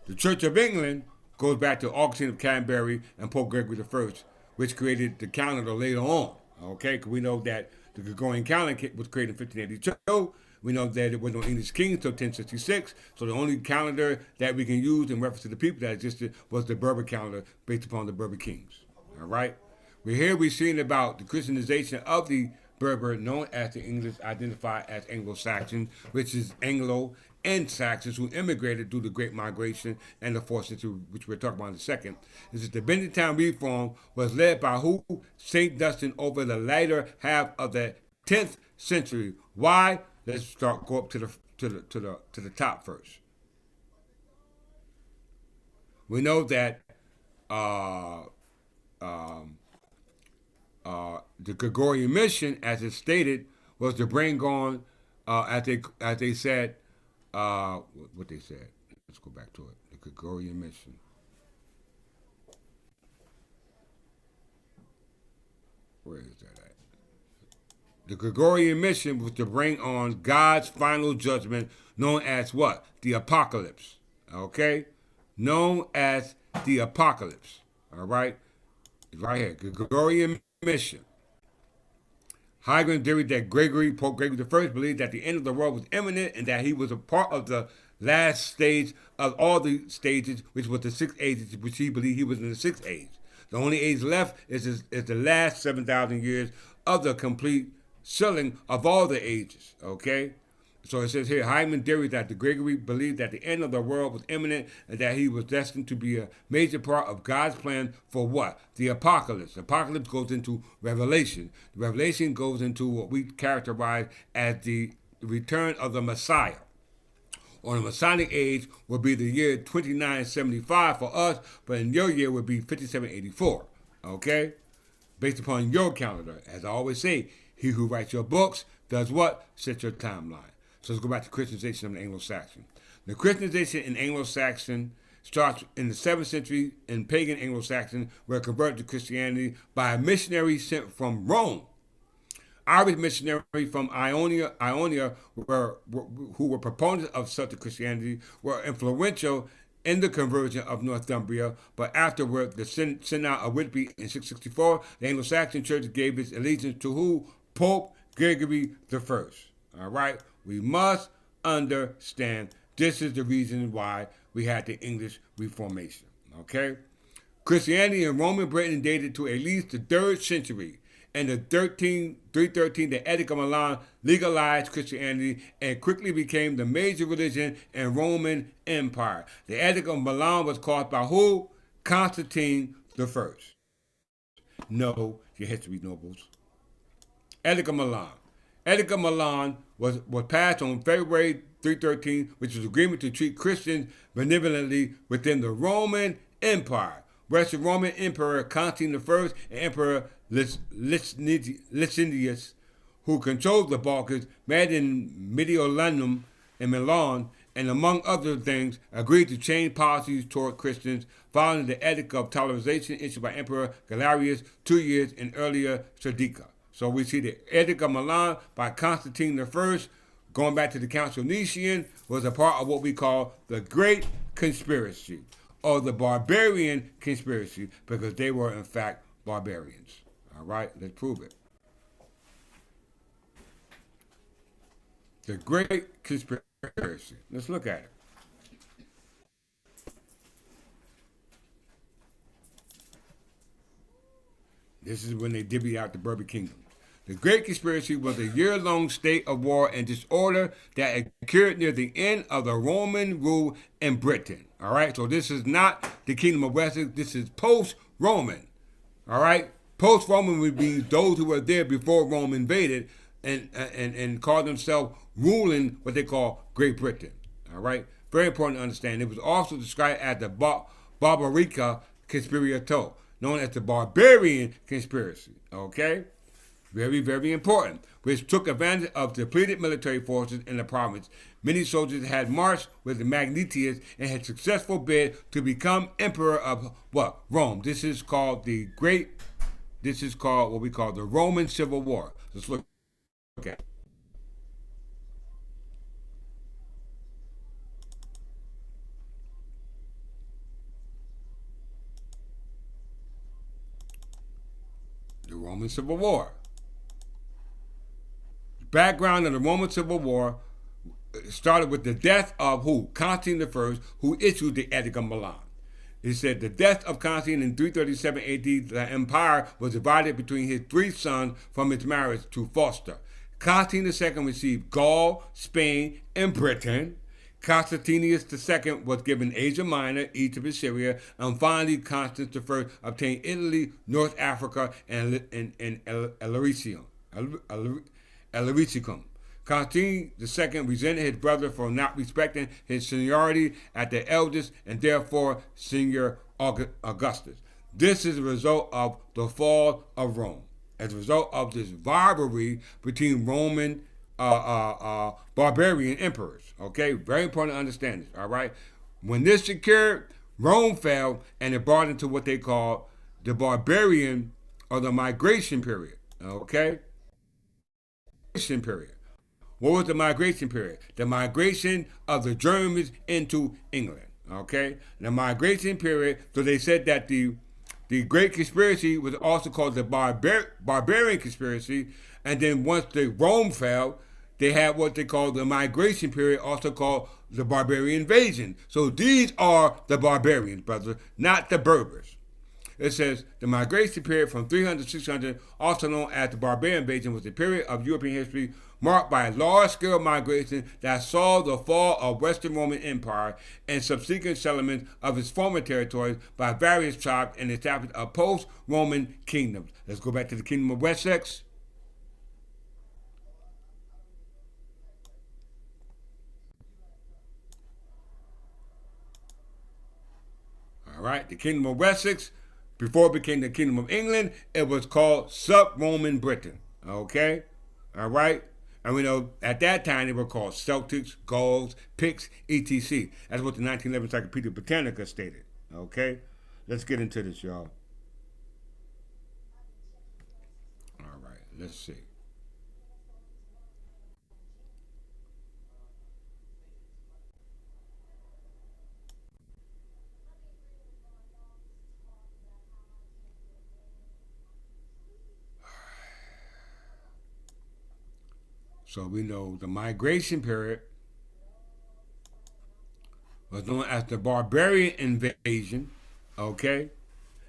The Church of England goes back to Augustine of Canterbury and Pope Gregory I, which created the calendar later on. Okay, because we know that the Gregorian calendar was created in 1582. We know that there was no English king until 1066, so the only calendar that we can use in reference to the people that existed was the Berber calendar based upon the Berber kings. All right? We're seeing about the Christianization of the Berber, known as the English identified as Anglo-Saxon, which is Anglo and Saxons who immigrated through the Great Migration and the 4th century, which we'll talk about in a second. This is the Benedictine Reform was led by who? St. Dunstan over the later half of the 10th century. Why? Let's go up to the top first. We know that the Gregorian mission, as it stated, was to bring on, as they said, what they said. Let's go back to it. The Gregorian mission. Where is that at? The Gregorian mission was to bring on God's final judgment, known as what? The apocalypse. Okay? Known as the apocalypse. All right? It's right here. Gregorian mission. High-ground theory that Pope Gregory I believed that the end of the world was imminent and that he was a part of the last stage of all the stages, which was the 6th age, which he believed he was in the 6th age. The only age left is the last 7,000 years of the complete sealing of all the ages, okay? So it says here, Hyman theory that the Gregory believed that the end of the world was imminent and that he was destined to be a major part of God's plan for what? The apocalypse. The apocalypse goes into Revelation. The Revelation goes into what we characterize as the return of the Messiah. Or the Masonic age would be the year 2975 for us, but in your year would be 5784, okay? Based upon your calendar. As I always say, he who writes your books does what? Set your timeline. So let's go back to Christianization of the Anglo-Saxon. The Christianization in Anglo-Saxon starts in the 7th century in pagan Anglo-Saxon, were converted to Christianity by a missionary sent from Rome. Irish missionaries from Ionia who were proponents of Celtic Christianity, were influential in the conversion of Northumbria, but afterward, the Synod of Whitby in 664, the Anglo-Saxon Church gave its allegiance to who? Pope Gregory I. All right? We must understand this is the reason why we had the English Reformation. Okay? Christianity in Roman Britain dated to at least the 3rd century. In the 313, the Edict of Milan legalized Christianity and quickly became the major religion in Roman Empire. The Edict of Milan was caused by who? Constantine I. No, your history nobles. Edict of Milan. Edict of Milan was passed on February 313, which was an agreement to treat Christians benevolently within the Roman Empire. Whereas the Roman Emperor Constantine I and Emperor Licinius, who controlled the Balkans, met in Mediolanum in Milan, and among other things, agreed to change policies toward Christians following the Edict of Toleration issued by Emperor Galerius 2 years in earlier Sardica. So we see the Edict of Milan by Constantine I, going back to the Council of Nicene, was a part of what we call the Great Conspiracy, or the Barbarian Conspiracy, because they were in fact barbarians. All right, let's prove it. The Great Conspiracy. Let's look at it. This is when they divvied out the Berber kingdom. The Great Conspiracy was a year-long state of war and disorder that occurred near the end of the Roman rule in Britain. All right, so this is not the Kingdom of Wessex. This is post-Roman. All right, post-Roman would be those who were there before Rome invaded and called themselves ruling what they call Great Britain. All right, very important to understand. It was also described as the Barbarica Conspirato, known as the Barbarian Conspiracy. Okay. Very, very important, which took advantage of depleted military forces in the province. Many soldiers had marched with the Magnentius and had successful bid to become emperor of what? Rome. This is called what we call the Roman Civil War. Let's look at it. The Roman Civil War. Background of the Roman Civil War started with the death of who? Constantine I, who issued the Edict of Milan. He said the death of Constantine in 337 AD, the empire was divided between his 3 sons from his marriage to Fausta. Constantine II received Gaul, Spain, and Britain. Constantius II was given Asia Minor, Egypt, and Syria, and finally Constans I obtained Italy, North Africa, and Illyricum. Constantine II resented his brother for not respecting his seniority as the eldest and therefore senior Augustus. This is a result of the fall of Rome. As a result of this rivalry between Roman barbarian emperors. Okay, very important to understand this. All right, when this occurred, Rome fell and it brought into what they call the barbarian or the migration period. Okay. Period. What was the migration period? The migration of the Germans into England. Okay, the migration period. So they said that the Great Conspiracy was also called the Barbarian Conspiracy, and then once the Rome fell, they had what they call the migration period, also called the Barbarian Invasion. So these are the barbarians, brothers, not the Berbers. It says the migration period from 300 to 600, also known as the Barbarian Invasion, was a period of European history marked by a large-scale migration that saw the fall of Western Roman Empire and subsequent settlements of its former territories by various tribes and establishment of post-Roman kingdoms. Let's go back to the Kingdom of Wessex. All right, the Kingdom of Wessex. Before it became the Kingdom of England, it was called Sub-Roman Britain. Okay? All right? And we know at that time they were called Celtics, Gauls, Picts, etc. That's what the 1911 Encyclopedia Britannica stated. Okay? Let's get into this, y'all. All right, let's see. So we know the migration period was known as the Barbarian Invasion, okay,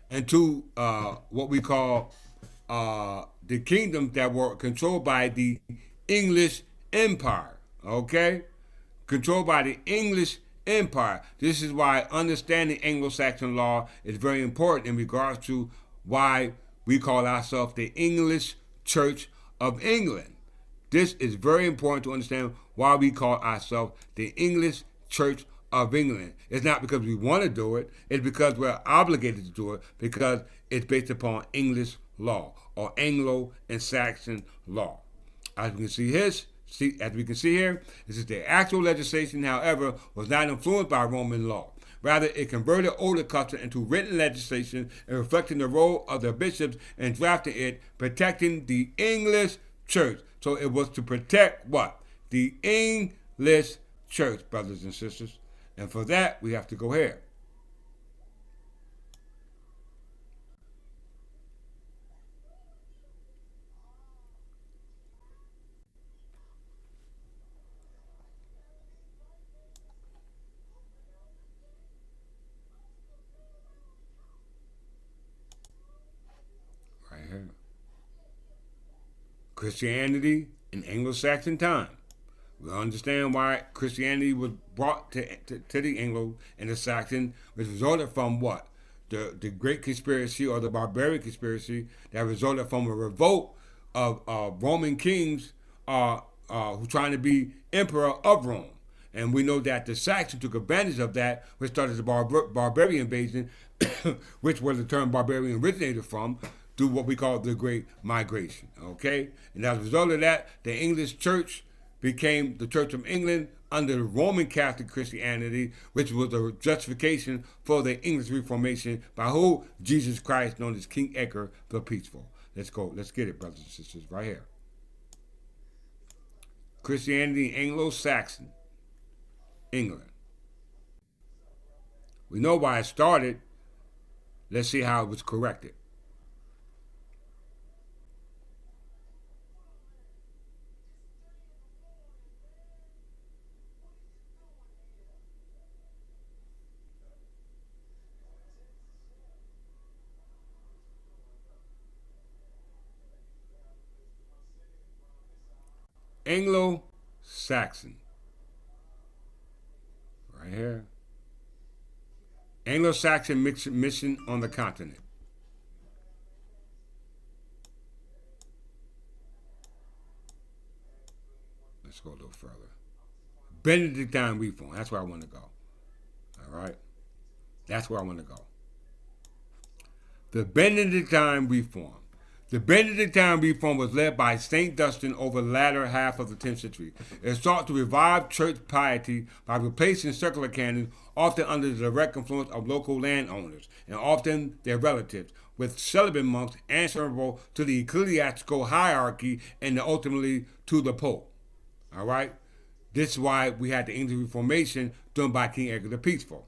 and to what we call the kingdoms that were controlled by the English Empire, okay, controlled by the English Empire. This is why understanding Anglo-Saxon law is very important in regards to why we call ourselves the English Church of England. This is very important to understand why we call ourselves the English Church of England. It's not because we want to do it, it's because we're obligated to do it because it's based upon English law or Anglo and Saxon law. As we can see here, this is the actual legislation, however, was not influenced by Roman law. Rather, it converted older custom into written legislation and reflecting the role of the bishops in drafting it, protecting the English church. So it was to protect what? The English church, brothers and sisters. And for that, we have to go here. Right here. Christianity in Anglo-Saxon time. We understand why Christianity was brought to the Anglo and the Saxon, which resulted from what? The Great Conspiracy or the Barbarian Conspiracy that resulted from a revolt of Roman kings who trying to be emperor of Rome. And we know that the Saxons took advantage of that, which started the barbarian invasion, which was the term barbarian originated from, through what we call the Great Migration. Okay? And as a result of that, the English church became the Church of England under the Roman Catholic Christianity, which was a justification for the English Reformation by who? Jesus Christ, known as King Edgar the Peaceful. Let's go. Let's get it, brothers and sisters, right here. Christianity Anglo-Saxon, England. We know why it started. Let's see how it was corrected. Anglo-Saxon. Right here. Anglo-Saxon mission on the continent. Let's go a little further. Benedictine Reform. That's where I want to go. All right? That's where I want to go. The Benedictine Reform. The Benedictine Reform was led by St. Dunstan over the latter half of the 10th century. It sought to revive church piety by replacing secular canons, often under the direct influence of local landowners, and often their relatives, with celibate monks answerable to the ecclesiastical hierarchy and ultimately to the Pope. All right? This is why we had the English Reformation done by King Edgar the Peaceful.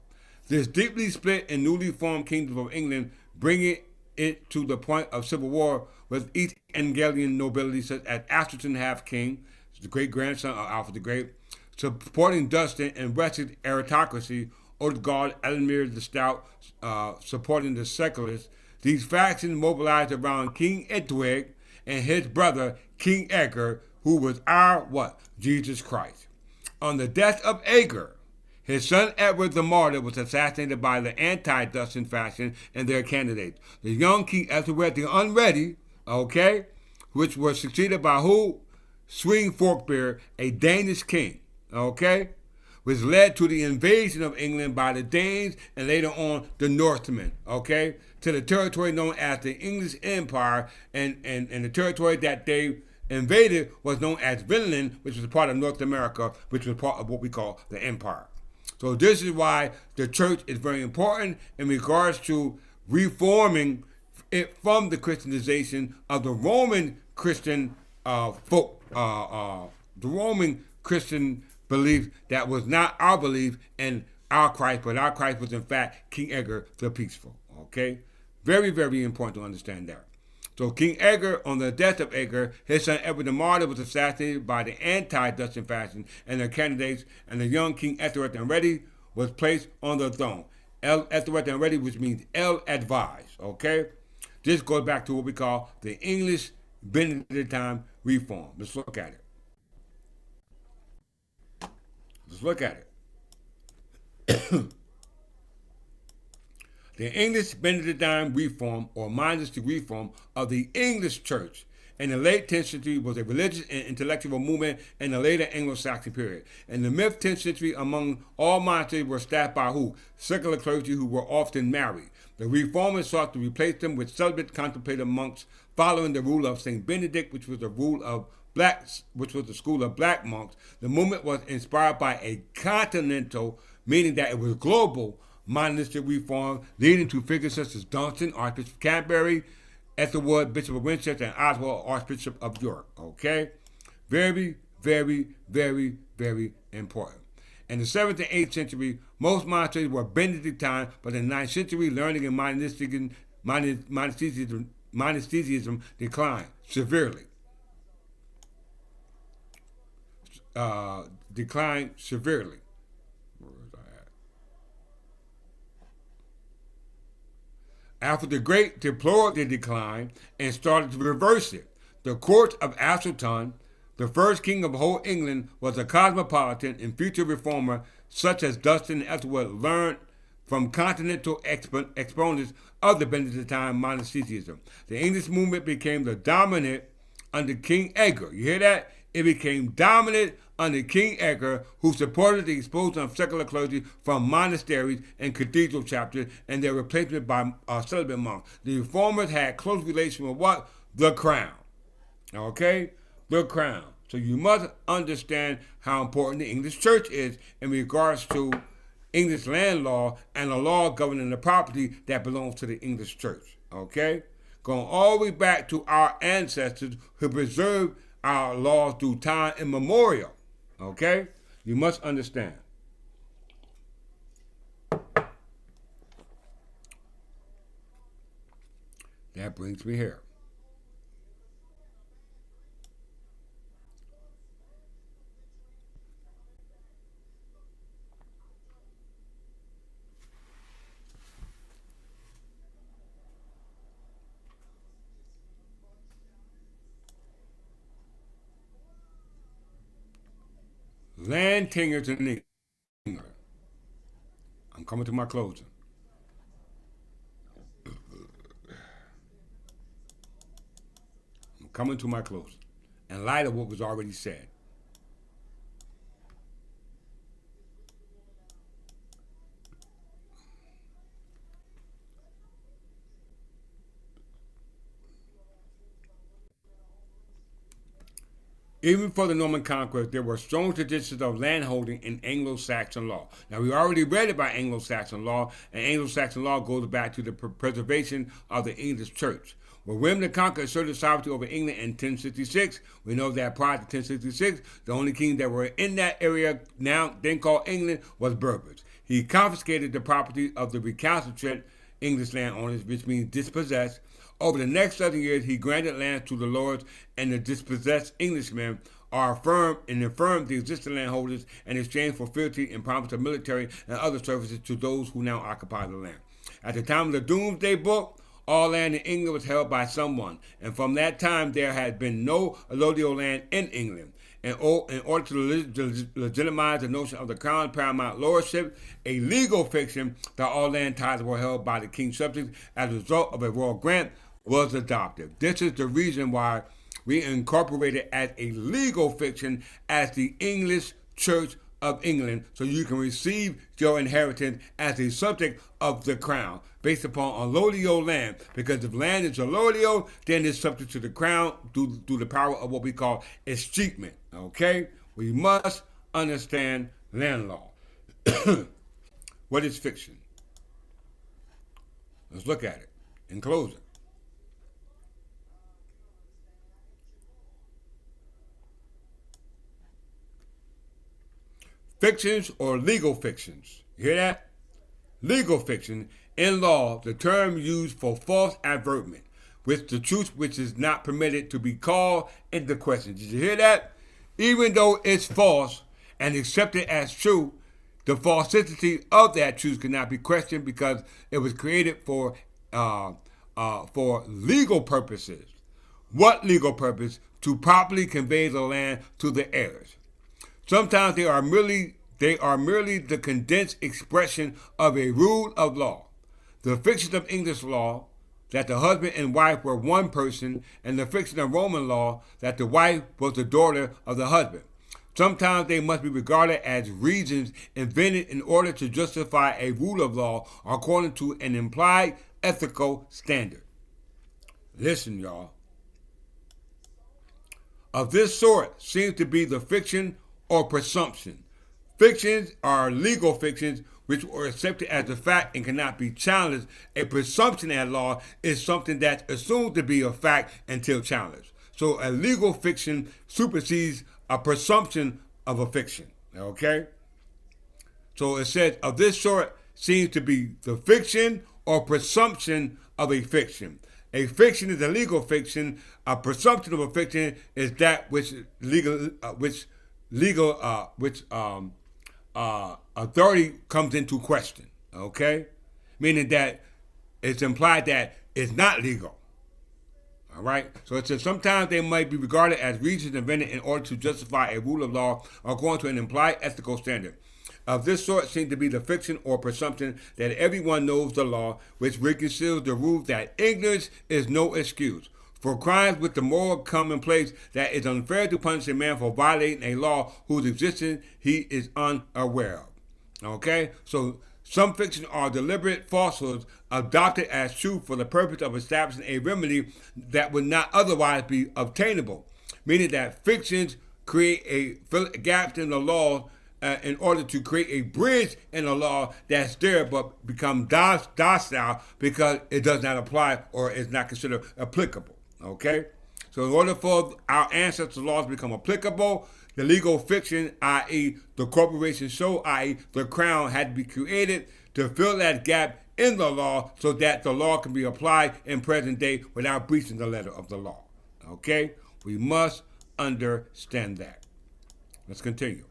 This deeply split and newly formed kingdom of England, bringing it to the point of civil war with each Anglican nobility, such as Asterton half-king, the great-grandson of Alfred the Great, supporting Dunstan and wretched aristocracy, Odegard, Edelmere the Stout, supporting the secularists. These factions mobilized around King Edward and his brother, King Edgar, who was our what? Jesus Christ. On the death of Edgar, his son Edward the Martyr was assassinated by the anti-Dunstan faction and their candidates. The young King Edward the Unready, okay, which was succeeded by who? Swing Forkbeard, a Danish king, okay, which led to the invasion of England by the Danes and later on the Norsemen, okay, to the territory known as the English Empire, and the territory that they invaded was known as Vinland, which was a part of North America, which was part of what we call the Empire. So this is why the church is very important in regards to reforming it from the Christianization of the Roman Christian the Roman Christian belief that was not our belief in our Christ, but our Christ was in fact King Edgar the Peaceful. Okay, very, very important to understand that. So King Edgar, on the death of Edgar, his son Edward the Martyr was assassinated by the anti-Dunstan faction and their candidates, and the young King Ethelred the Ready was placed on the throne. Ethelred the Ready, which means ill-advised, okay? This goes back to what we call the English Benedictine Reform. Let's look at it. Let's look at it. The English Benedictine reform or monastic reform of the English Church in the late 10th century was a religious and intellectual movement in the later Anglo-Saxon period. In the mid-10th century, among all monasteries were staffed by who? Secular clergy who were often married. The reformers sought to replace them with celibate contemplative monks following the rule of Saint Benedict, which was the school of black monks. The movement was inspired by a continental, meaning that it was global, monastic reform, leading to figures such as Dunstan, Archbishop of Canterbury, Ethelwood, Bishop of Winchester, and Oswald, Archbishop of York. Okay? Very, very, very, very important. In the 7th and 8th century, most monasteries were Benedictine, but in the 9th century, learning and monasticism declined severely. After the Great deplored the decline and started to reverse it. The court of Aselton, the first king of whole England, was a cosmopolitan and future reformer such as Dunstan and Ethelwood learned from continental exponents of the Benedictine monasticism. The English movement became the dominant under King Edgar. You hear that? It became dominant under King Edgar, who supported the expulsion of secular clergy from monasteries and cathedral chapters and their replacement by celibate monks. The reformers had close relation with what? The crown. Okay? The crown. So you must understand how important the English church is in regards to English land law and the law governing the property that belongs to the English church. Okay? Going all the way back to our ancestors who preserved our laws through time immemorial. Okay? You must understand. That brings me here. Land tenures in England. I'm coming to my closing. I'm coming to my closing. In light of what was already said. Even before the Norman conquest, there were strong traditions of landholding in Anglo-Saxon law. Now, we already read about Anglo-Saxon law, and Anglo-Saxon law goes back to the preservation of the English church. When William the Conqueror asserted sovereignty over England in 1066, we know that prior to 1066, the only king that were in that area, now then called England, was Berbers. He confiscated the property of the recalcitrant English landowners, which means dispossessed. Over the next 7 years, he granted lands to the lords, and the dispossessed Englishmen affirmed the existing landholders in exchange for fealty and promise of military and other services to those who now occupy the land. At the time of the Domesday Book, all land in England was held by someone, and from that time there had been no allodial land in England. In order to legitimize the notion of the crown paramount lordship, a legal fiction that all land titles were held by the king's subjects as a result of a royal grant was adopted. This is the reason why we incorporated as a legal fiction as the English Church of England, so you can receive your inheritance as a subject of the crown based upon allodial land. Because if land is allodial, then it's subject to the crown due to the power of what we call escheatment. Okay? We must understand land law. What is fiction? Let's look at it in closing. Fictions or legal fictions. You hear that? Legal fiction. In law, the term used for false advertisement, with the truth which is not permitted to be called into question. Did you hear that? Even though it's false and accepted as true, the falsity of that truth cannot be questioned because it was created for legal purposes. What legal purpose? To properly convey the land to the heirs. Sometimes they are merely the condensed expression of a rule of law. the fiction of English law, that the husband and wife were one person, and the fiction of Roman law, that the wife was the daughter of the husband. Sometimes they must be regarded as reasons invented in order to justify a rule of law according to an implied ethical standard. Listen, y'all. Of this sort seems to be the fiction or presumption. Fictions are legal fictions which are accepted as a fact and cannot be challenged. A presumption at law is something that's assumed to be a fact until challenged. So a legal fiction supersedes a presumption of a fiction. Okay? So it says, of this sort seems to be the fiction or presumption of a fiction. A fiction is a legal fiction. A presumption of a fiction is that which authority comes into question. Okay, meaning that it's implied that it's not legal. All right. So it says sometimes they might be regarded as reasons invented in order to justify a rule of law according to an implied ethical standard. Of this sort seems to be the fiction or presumption that everyone knows the law, which reconciles the rule that ignorance is no excuse. For crimes with the moral commonplace that it's unfair to punish a man for violating a law whose existence he is unaware of. Okay? So some fiction are deliberate falsehoods adopted as truth for the purpose of establishing a remedy that would not otherwise be obtainable. Meaning that fictions create gaps in the law in order to create a bridge in the law that's there but become docile because it does not apply or is not considered applicable. Okay? So in order for our ancestors' laws to become applicable, the legal fiction, i.e. the corporation show, i.e. the crown, had to be created to fill that gap in the law so that the law can be applied in present day without breaching the letter of the law. Okay? We must understand that. Let's continue.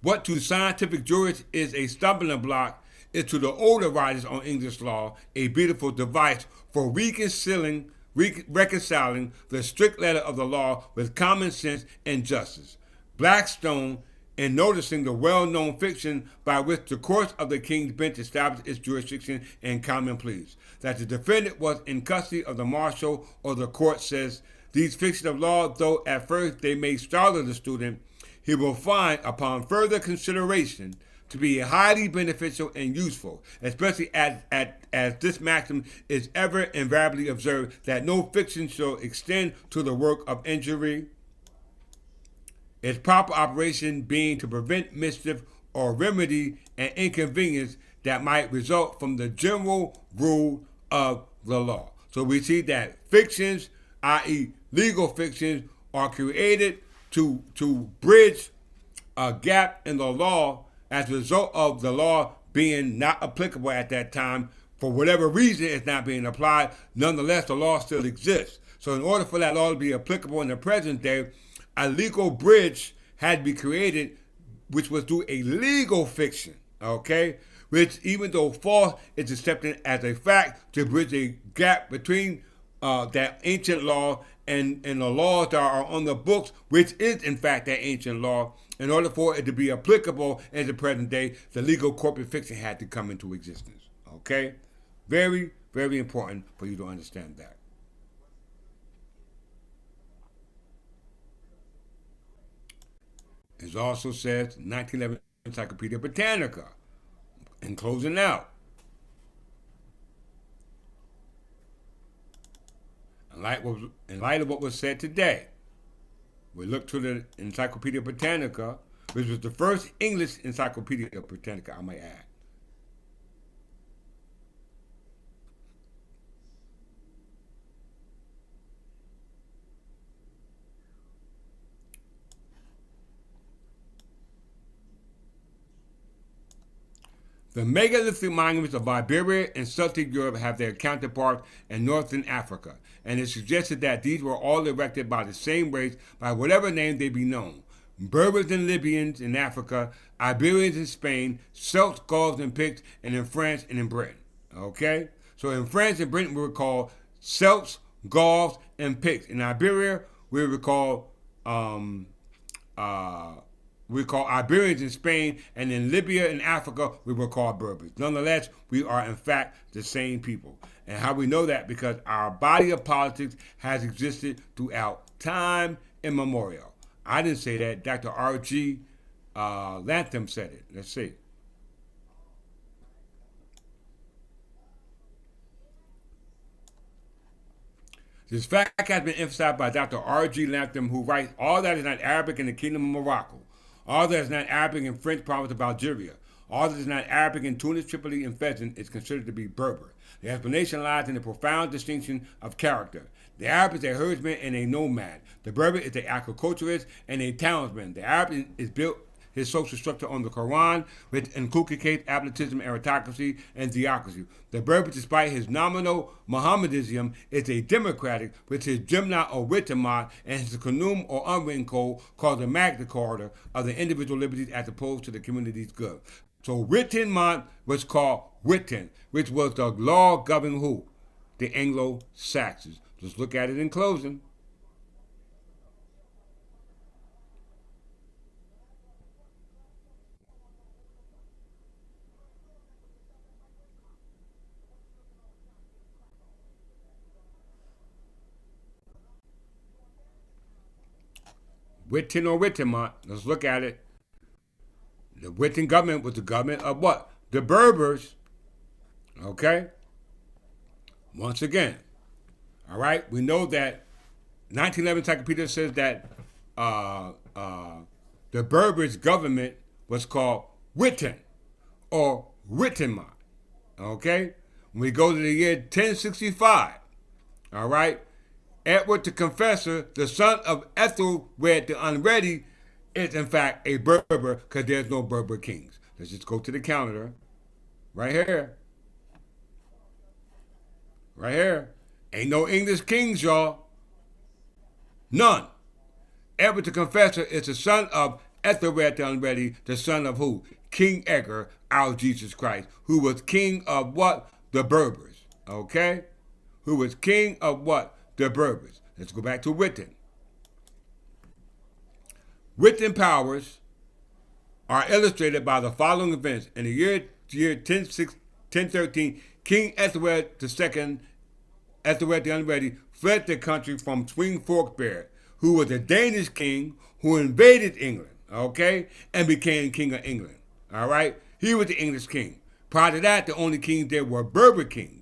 What to scientific jurists is a stumbling block is to the older writers on English law a beautiful device for reconciling the strict letter of the law with common sense and justice. Blackstone, in noticing the well-known fiction by which the courts of the King's Bench established its jurisdiction in common pleas, that the defendant was in custody of the marshal or the court, says, these fictions of law, though at first they may startle the student, he will find, upon further consideration, to be highly beneficial and useful, especially as this maxim is ever invariably observed, that no fiction shall extend to the work of injury, its proper operation being to prevent mischief or remedy an inconvenience that might result from the general rule of the law. So we see that fictions, i.e. legal fictions, are created to bridge a gap in the law as a result of the law being not applicable at that time. For whatever reason, it's not being applied. Nonetheless, the law still exists. So in order for that law to be applicable in the present day, a legal bridge had to be created, which was through a legal fiction, okay? Which, even though false, is accepted as a fact to bridge a gap between that ancient law and the laws that are on the books, which is in fact that ancient law. In order for it to be applicable in the present day, the legal corporate fiction had to come into existence. Okay? Very, very important for you to understand that. It also says 1911 Encyclopedia Britannica. In closing out, in light of what was said today, we look to the Encyclopedia Britannica, which was the first English Encyclopedia Britannica, I might add. The megalithic monuments of Iberia and Celtic Europe have their counterparts in northern Africa, and it is suggested that these were all erected by the same race by whatever name they be known. Berbers and Libyans in Africa, Iberians in Spain, Celts, Gauls, and Picts, and in France and in Britain. Okay? So in France and Britain we would call Celts, Gauls, and Picts. In Iberia we would call we call Iberians in Spain, and in Libya and Africa, we were called Berbers. Nonetheless, we are in fact the same people. And how we know that? Because our body of politics has existed throughout time immemorial. I didn't say that. Dr. R.G. Latham said it. Let's see. This fact has been emphasized by Dr. R.G. Latham, who writes, all that is not Arabic in the Kingdom of Morocco, all that is not Arabic in French province of Algeria, all that is not Arabic in Tunis, Tripoli, and Fez is considered to be Berber. The explanation lies in the profound distinction of character. The Arab is a herdsman and a nomad. The Berber is an agriculturist and a townsman. The Arab is built his social structure on the Quran, which inculcates absolutism, aristocracy, and theocracy. The Berber, despite his nominal Mohammedanism, is a democratic, with his Jimna or Wittemat and his Qanun or unwritten code called the Magna Carta of the individual liberties as opposed to the community's good. So Wittemat was called Witten, which was the law governing who? The Anglo-Saxons. Let's look at it in closing. Witten or Wittemont, let's look at it. The Witten government was the government of what? The Berbers. Okay? Once again, all right, we know that 1911 Encyclopedia says that the Berbers government was called Witten or Wittemont. Okay? When we go to the year 1065, all right, Edward the Confessor, the son of Ethelred the Unready, is in fact a Berber because there's no Berber kings. Let's just go to the calendar. Right here. Right here. Ain't no English kings, y'all. None. Edward the Confessor is the son of Ethelred the Unready, the son of who? King Edgar, our Jesus Christ, who was king of what? The Berbers. Okay? Who was king of what? The Berbers. Let's go back to Witten. Witten powers are illustrated by the following events. In the year 1013, King Ethelred II, Ethelred the Unready, fled the country from Swing Forkbeard, who was a Danish king who invaded England, okay, and became king of England. All right? He was the English king. Prior to that, the only kings there were Berber kings.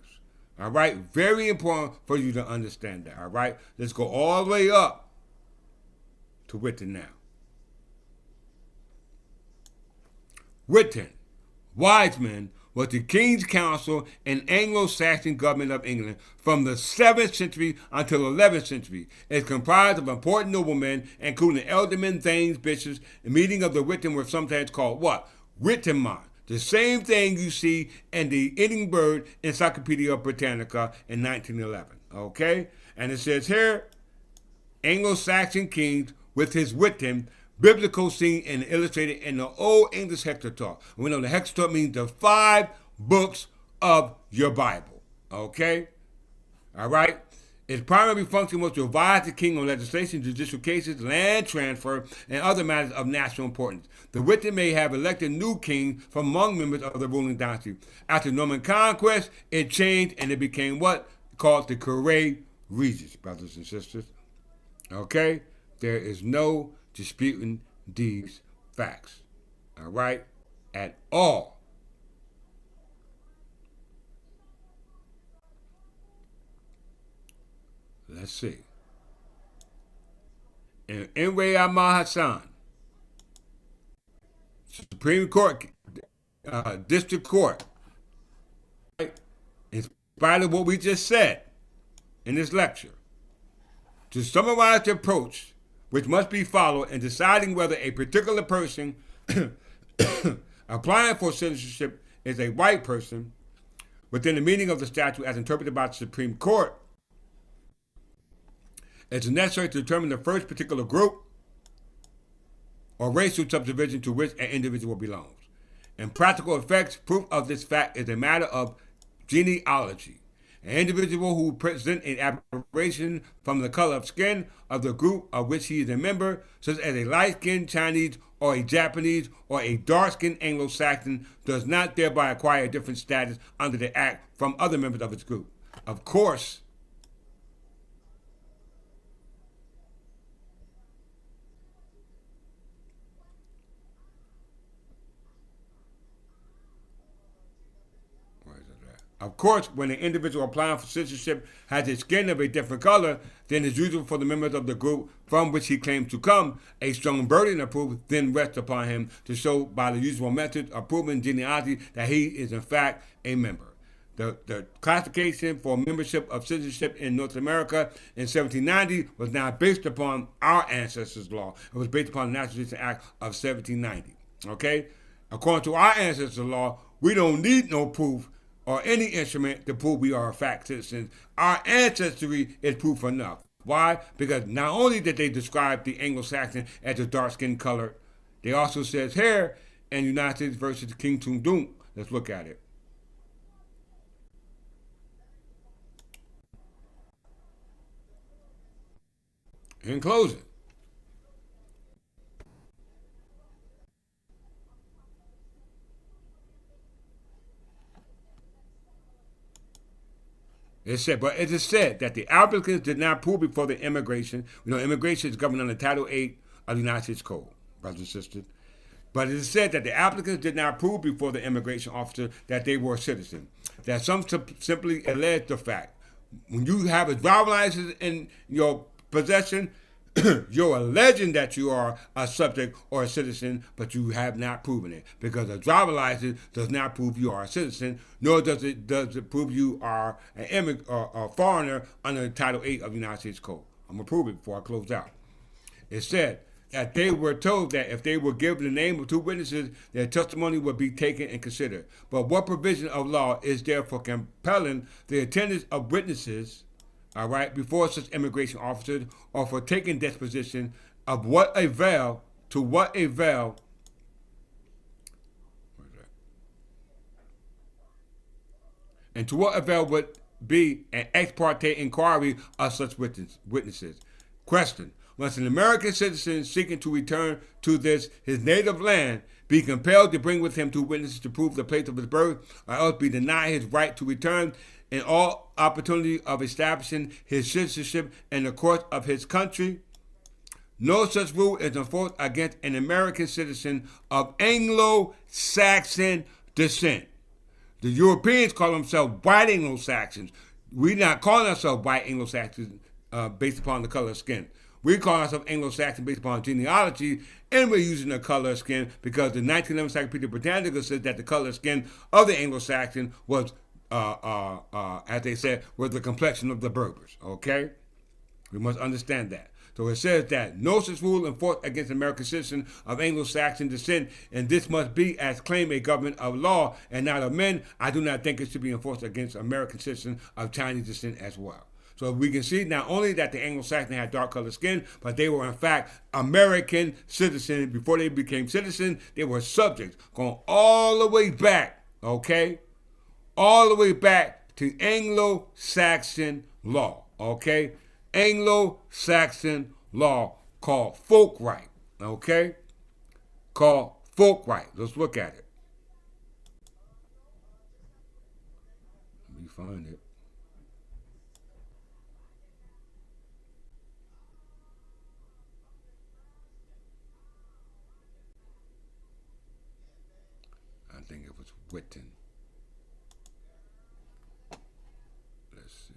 All right? Very important for you to understand that. All right? Let's go all the way up to Witten now. Witten, Wiseman, was the King's Council and Anglo-Saxon government of England from the 7th century until the 11th century. It's comprised of important noblemen, including aldermen, thanes, bishops. The meeting of the Witten were sometimes called what? Wittemont. The same thing you see in the Edinburgh Encyclopedia Britannica in 1911. Okay? And it says here, Anglo-Saxon kings with his Witten, biblical scene and illustrated in the Old English Hexapla. We know the Hexapla means the 5 books of your Bible. Okay? All right? Its primary function was to advise the king on legislation, judicial cases, land transfer, and other matters of national importance. The Witten may have elected new kings from among members of the ruling dynasty. After Norman conquest, it changed and it became what? Called the Curie Regis, brothers and sisters. Okay? There is no disputing these facts. All right? At all. Let's see. In Enway Ahmad Hassan, Supreme Court, District Court, right? In spite of what we just said in this lecture, to summarize the approach which must be followed in deciding whether a particular person applying for citizenship is a white person within the meaning of the statute as interpreted by the Supreme Court, it's necessary to determine the first particular group or racial subdivision to which an individual belongs. In practical effects, proof of this fact is a matter of genealogy. An individual who presents an aberration from the color of skin of the group of which he is a member, such as a light-skinned Chinese or a Japanese or a dark-skinned Anglo-Saxon, does not thereby acquire a different status under the Act from other members of its group. Of course, when an individual applying for citizenship has a skin of a different color than is usual for the members of the group from which he claims to come, a strong burden of proof then rests upon him to show by the usual methods of proving genealogy that he is in fact a member. The classification for membership of citizenship in North America in 1790 was not based upon our ancestors' law. It was based upon the Naturalization Act of 1790. Okay? According to our ancestors' law, we don't need no proof or any instrument to prove we are a fact citizens. Our ancestry is proof enough. Why? Because not only did they describe the Anglo-Saxon as a dark-skinned color, they also says here in United States versus King Tundunk. Let's look at it. In closing, it is said that the applicants did not prove before the immigration. Immigration is governed under Title 8 of the United States Code, brothers and sisters. But it is said that the applicants did not prove before the immigration officer that they were citizens. That some simply allege the fact. When you have a driver's license in your possession, you're alleging that you are a subject or a citizen, but you have not proven it, because a driver's license does not prove you are a citizen, nor does it prove you are an immigrant or a foreigner under Title 8 of the United States Code. I'm going to prove it before I close out. It said that they were told that if they were given the name of two witnesses, their testimony would be taken and considered. But what provision of law is there for compelling the attendance of witnesses, all right, before such immigration officers, or for taking disposition of what avail, to what avail, and to what avail would be an ex parte inquiry of such witnesses? Question: must an American citizen seeking to return to his native land be compelled to bring with him two witnesses to prove the place of his birth, or else be denied his right to return in all opportunity of establishing his citizenship in the courts of his country? No such rule is enforced against an American citizen of Anglo-Saxon descent. The Europeans call themselves white Anglo-Saxons. We're not calling ourselves white Anglo-Saxons based upon the color of skin. We call ourselves Anglo-Saxon based upon genealogy, and we're using the color of skin because the 1911 Encyclopedia Britannica says that the color of skin of the Anglo-Saxon was as they said, was the complexion of the Berbers. Okay? We must understand that. So it says that no such rule enforced against American citizens of Anglo-Saxon descent, and this must be as claimed a government of law and not of men. I do not think it should be enforced against American citizens of Chinese descent as well. So we can see not only that the Anglo-Saxons had dark colored skin, but they were in fact American citizens. Before they became citizens, they were subjects, going all the way back, okay? All the way back to Anglo-Saxon law, okay? Anglo-Saxon law called folk right, okay? Called folk right. Let's look at it. Let me find it. I think it was Witten. Let's see.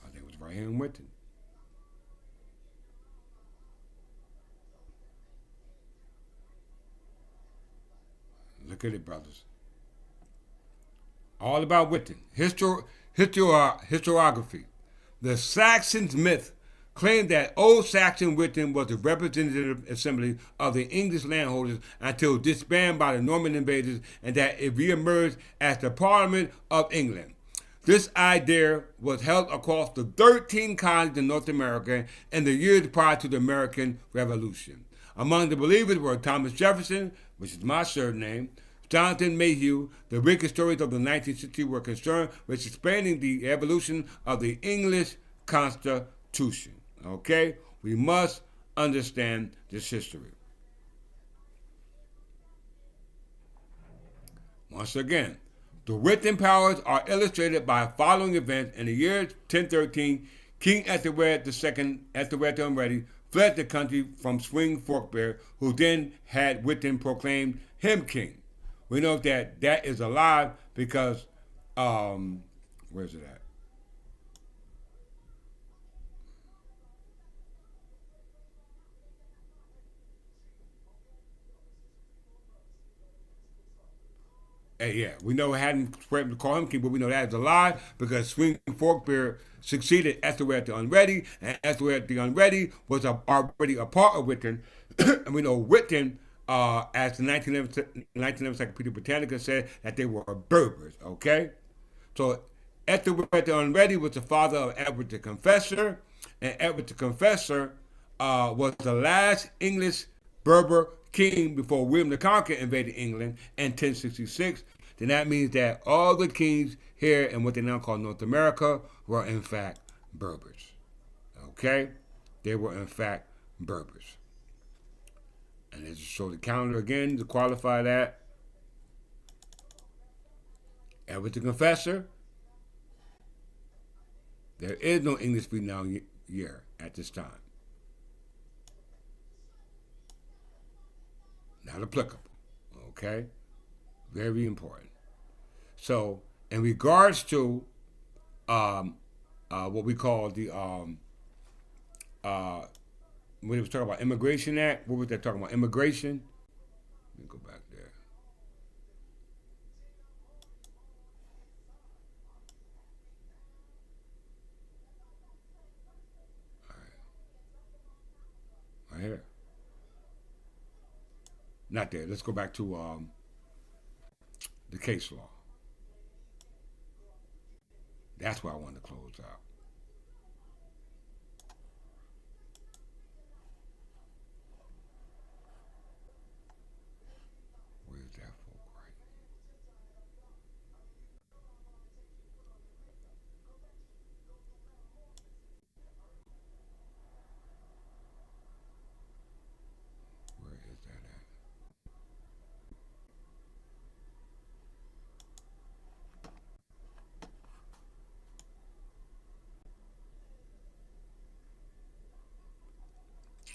I think it was right here in Witten. Look at it, brothers. All about Witten. Historiography. The Saxons myth claimed that Old Saxon Witten was the representative assembly of the English landholders until disbanded by the Norman invaders, and that it reemerged as the Parliament of England. This idea was held across the 13 colonies in North America in the years prior to the American Revolution. Among the believers were Thomas Jefferson, which is my surname, Jonathan Mayhew, the Whig historians of the 19th century were concerned with explaining the evolution of the English Constitution. Okay? We must understand this history. Once again, the written powers are illustrated by following events. In the year 1013, King Ethelred II, Ethelred the Unready, fled the country from Swing Forkbear, who then had Witten proclaimed him king. We know that that is a lie because, where's it at? Yeah, we know it hadn't threatened to call him king, but we know that is a lie because Swing Forkbear succeeded Ethelred the Unready, and Ethelred the Unready was already a part of Witten, and we know Witten, as the 1911 Encyclopedia Britannica said, that they were Berbers. Okay, so Ethelred the Unready was the father of Edward the Confessor, and Edward the Confessor was the last English Berber king before William the Conqueror invaded England in 1066. Then that means that all the kings here in what they now call North America were in fact Berbers. Okay? They were in fact Berbers. And let's show the calendar again to qualify that. Edward the Confessor. There is no English renowned year at this time. Not applicable. Okay? Very important. So, in regards to what we call the when we was talking about Immigration Act, what was that talking about? Immigration. Let me go back there. All right. Right here. Not there. Let's go back to the case law. That's where I want to close out. Where's that folk right? Where is that at?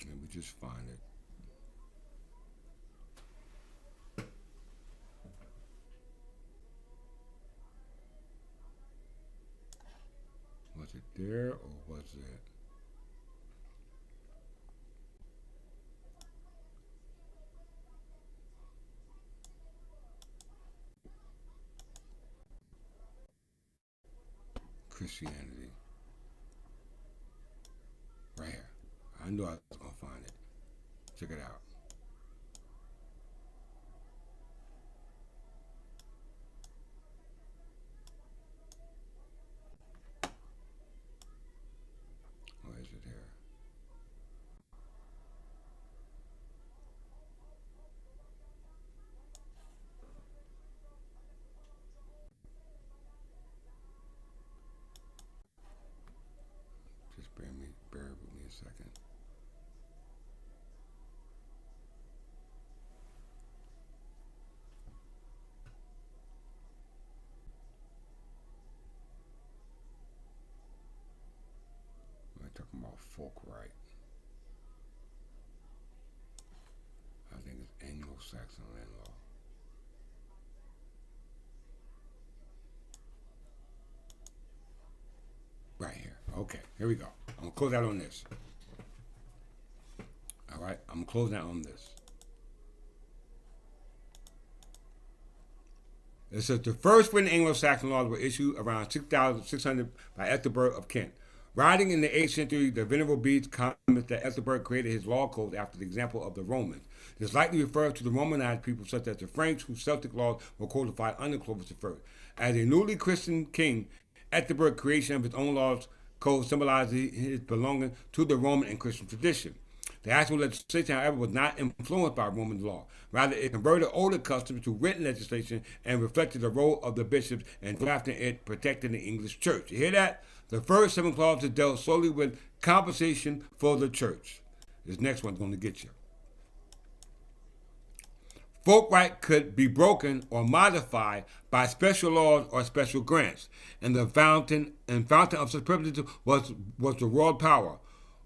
Let me just find it. Was it there or was it? Christianity. Right here. I knew I was going to find it. Check it out. Where is it here? Just bear with me a second. We're talking about folk right. I think it's Anglo-Saxon land law. Right here. Okay, here we go. I'm going to close out on this. All right, I'm closing out on this. It says the first written Anglo-Saxon laws were issued around 6,600 by Ethelbert of Kent. Writing in the 8th century, the Venerable Bede comments that Ethelbert created his law code after the example of the Romans. This likely refers to the Romanized people such as the Franks, whose Celtic laws were codified under Clovis I. As a newly christened king, Ethelbert's creation of his own laws code symbolizes his belonging to the Roman and Christian tradition. The actual legislation, however, was not influenced by Roman law. Rather, it converted older customs to written legislation and reflected the role of the bishops in drafting it, protecting the English church. You hear that? The first 7 clauses dealt solely with compensation for the church. This next one's going to get you. Folk right could be broken or modified by special laws or special grants, and the fountain of such privileges was the royal power.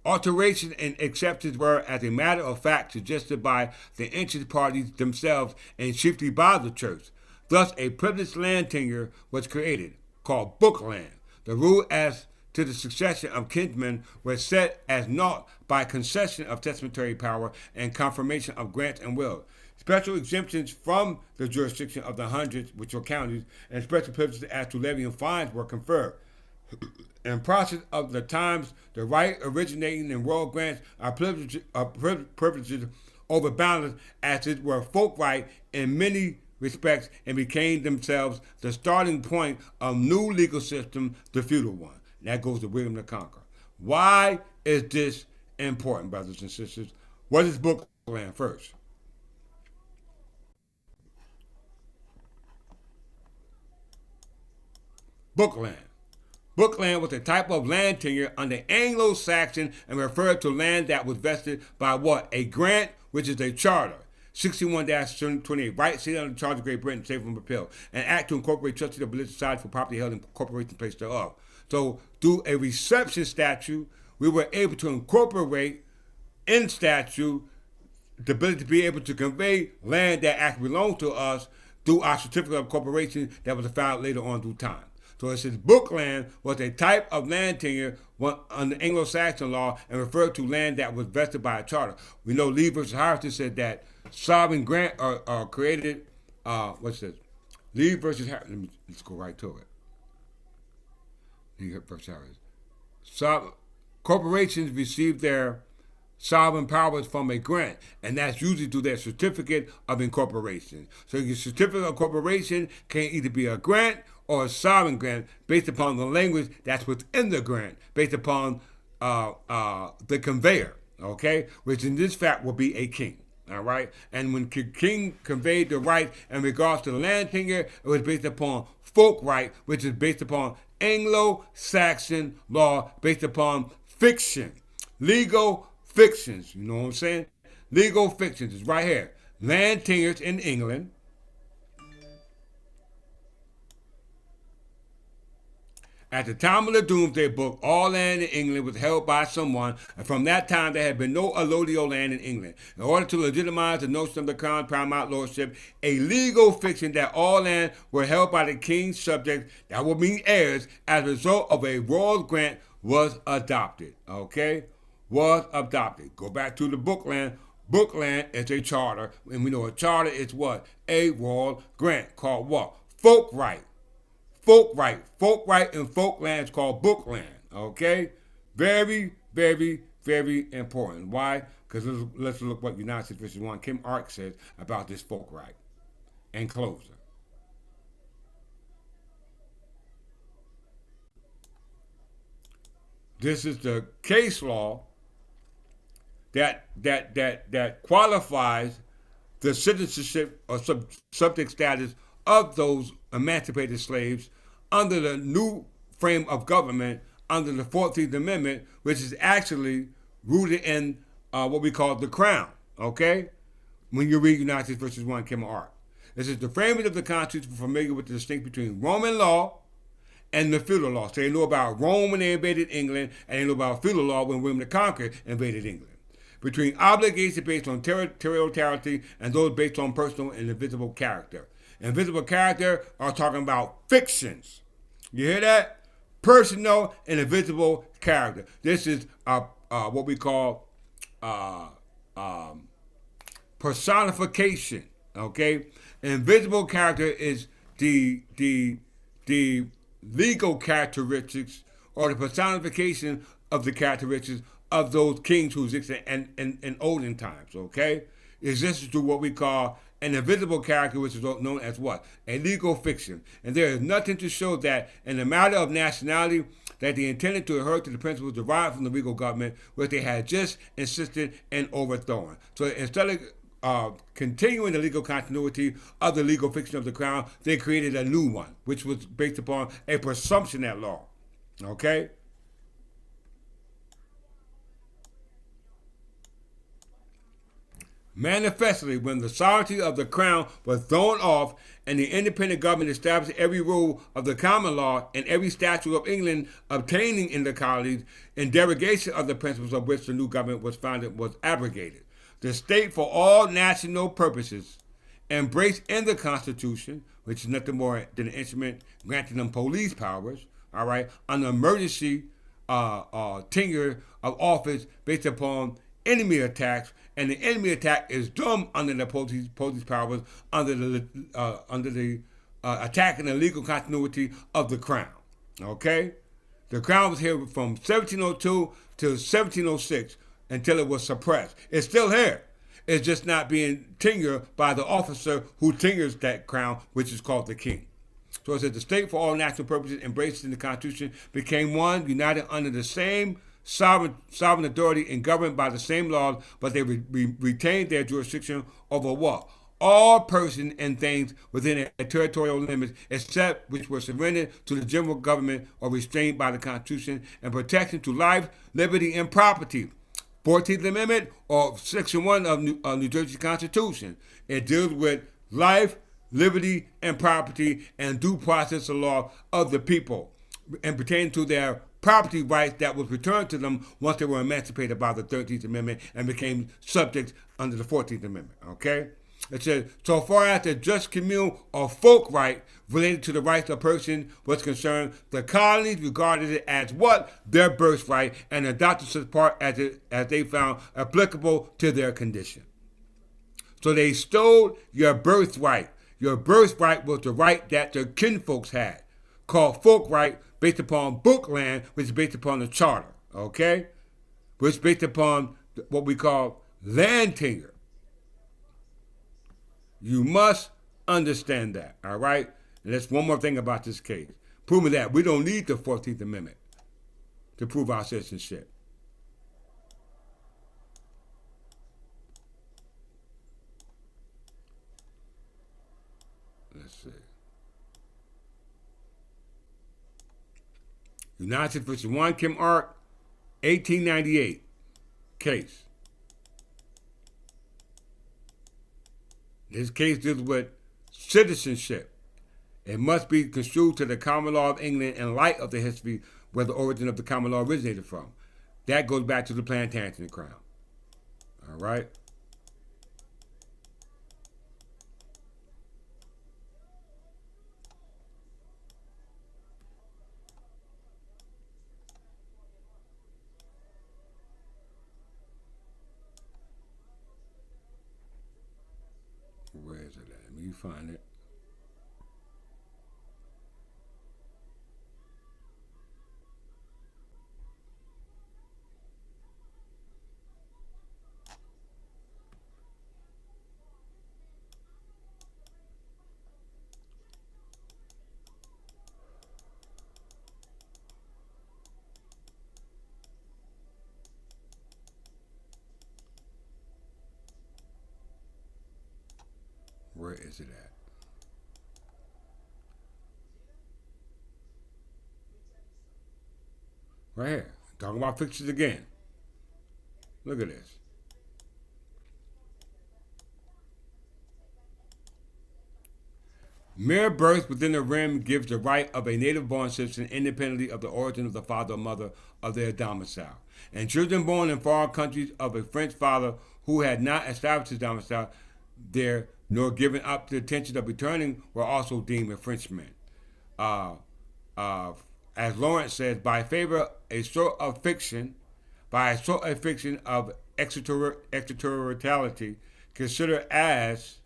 Alteration and exceptions were, as a matter of fact, suggested by the ancient parties themselves and chiefly by the church. Thus, a privileged land tenure was created, called bookland. The rule as to the succession of kinsmen was set as naught by concession of testamentary power and confirmation of grants and wills. Special exemptions from the jurisdiction of the hundreds, which were counties, and special privileges as to levying fines were conferred. In process of the times, the right originating in royal grants are privileges overbalanced as it were folk right in many respects and became themselves the starting point of new legal system, the feudal one. And that goes to William the Conqueror. Why is this important, brothers and sisters? What is bookland first? Bookland. Bookland was a type of land tenure under Anglo-Saxon and referred to land that was vested by what? A grant, which is a charter. 61-28, right seated under the charter of Great Britain, safe from repeal. An act to incorporate trustees of religious society for property held in corporation place thereof. So through a reception statute, we were able to incorporate in statute the ability to be able to convey land that actually belonged to us through our certificate of incorporation that was filed later on through time. So it says bookland was a type of land tenure under Anglo-Saxon law and referred to land that was vested by a charter. We know Lee versus Harrison said that sovereign grant are created. What's this? Lee versus Harrison. Let's go right to it. Lee versus Harrison. Corporations receive their sovereign powers from a grant, and that's usually through their certificate of incorporation. So your certificate of incorporation can either be a grant or a sovereign grant based upon the language that's within the grant, based upon the conveyor, okay, which in this fact will be a king. All right, and when king conveyed the right in regards to the land tenure, it was based upon folk right, which is based upon Anglo-Saxon law, based upon fiction, legal fictions. You know what I'm saying? Legal fictions is right here. Land tenures in England. At the time of the Doomsday Book, all land in England was held by someone, and from that time there had been no allodial land in England. In order to legitimize the notion of the crown's paramount lordship, a legal fiction that all land were held by the king's subjects, that would mean heirs, as a result of a royal grant, was adopted. Okay? Was adopted. Go back to the bookland. Bookland is a charter, and we know a charter is what? A royal grant called what? Folk right. Folk right. Folk right and folk land is called bookland. Okay? Very, very, very important. Why? Because let's look what United States versus 1 Kim Ark says about this folk right. And closer. This is the case law that qualifies the citizenship or subject status of those emancipated slaves under the new frame of government under the 14th Amendment, which is actually rooted in what we call the Crown, okay? When you read United States versus 1 Kim Ark. This is the framers of the Constitution were familiar with the distinction between Roman law and the feudal law. So they know about Rome when they invaded England, and they know about feudal law when William the Conqueror invaded England. Between obligations based on territoriality and those based on personal and invisible character. Invisible character are talking about fictions. You hear that? Personal and invisible character. This is what we call personification. Okay? Invisible character is the legal characteristics or the personification of the characteristics of those kings who existed in olden times, okay? Exists through what we call an invisible character, which is known as what? A legal fiction. And there is nothing to show that in the matter of nationality, that they intended to adhere to the principles derived from the regal government, which they had just insisted in overthrowing. So instead of continuing the legal continuity of the legal fiction of the crown, they created a new one, which was based upon a presumption at law. Okay? Manifestly, when the sovereignty of the crown was thrown off and the independent government established every rule of the common law and every statute of England obtaining in the colonies in derogation of the principles of which the new government was founded was abrogated. The state, for all national purposes, embraced in the Constitution, which is nothing more than an instrument granting them police powers, all right, an emergency tenure of office based upon enemy attacks, and the enemy attack is done under the police powers under the attacking the legal continuity of the crown. Okay, the crown was here from 1702 to 1706 until it was suppressed. It's still here. It's just not being tenured by the officer who tenures that crown, which is called the king. So it says the state, for all national purposes, embraced in the Constitution, became one, united under the same sovereign authority and governed by the same laws, but they retained their jurisdiction over what? All persons and things within their territorial limits, except which were surrendered to the general government or restrained by the Constitution, and protection to life, liberty, and property. 14th Amendment or Section 1 of New Jersey Constitution. It deals with life, liberty, and property, and due process of law of the people, and pertaining to their property rights that was returned to them once they were emancipated by the 13th Amendment and became subjects under the 14th Amendment, okay? It says, so far as the just commune or folk right related to the rights of a person was concerned, the colonies regarded it as what? Their birthright, and adopted such part as they found applicable to their condition. So they stole your birthright. Your birthright was the right that their kinfolks had, called folk right, based upon book land, which is based upon the charter, okay? Which is based upon what we call land tenure. You must understand that, all right? And that's one more thing about this case. Proving that we don't need the 14th Amendment to prove our citizenship. Let's see. United States v. 1 Kim Ark, 1898 case. This case deals with citizenship. It must be construed to the common law of England in light of the history where the origin of the common law originated from. That goes back to the Plantagenet crown. All right? Where is it at? Let me find it. Where is it at? Right here. Talking about fixtures again. Look at this. Mere birth within the rim gives the right of a native-born citizen independently of the origin of the father or mother of their domicile. And children born in foreign countries of a French father who had not established his domicile there nor given up the intention of returning were also deemed Frenchmen. As Lawrence says, by a sort of fiction of extraterritoriality, considered as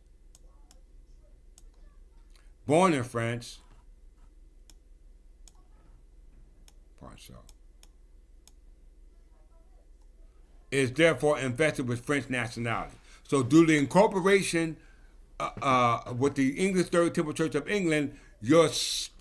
born in France, is therefore invested with French nationality. So due to the incorporation with the English Third Temple Church of England, your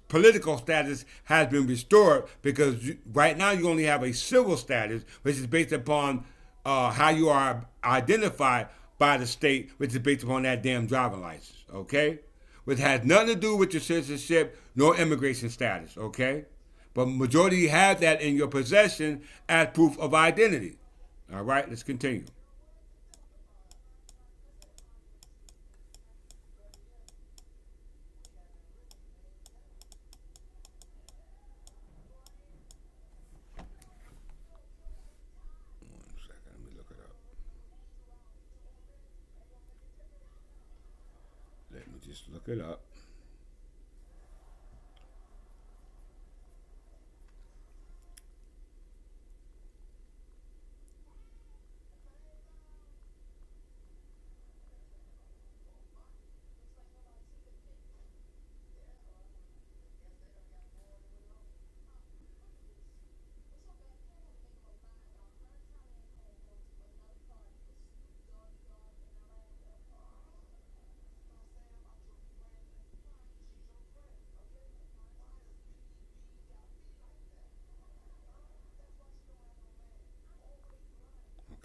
political status has been restored because right now you only have a civil status, which is based upon how you are identified by the state, which is based upon that damn driving license, okay? Which has nothing to do with your citizenship nor immigration status, okay? But majority have that in your possession as proof of identity. All right, let's continue. One second, let me look it up. Let me just look it up.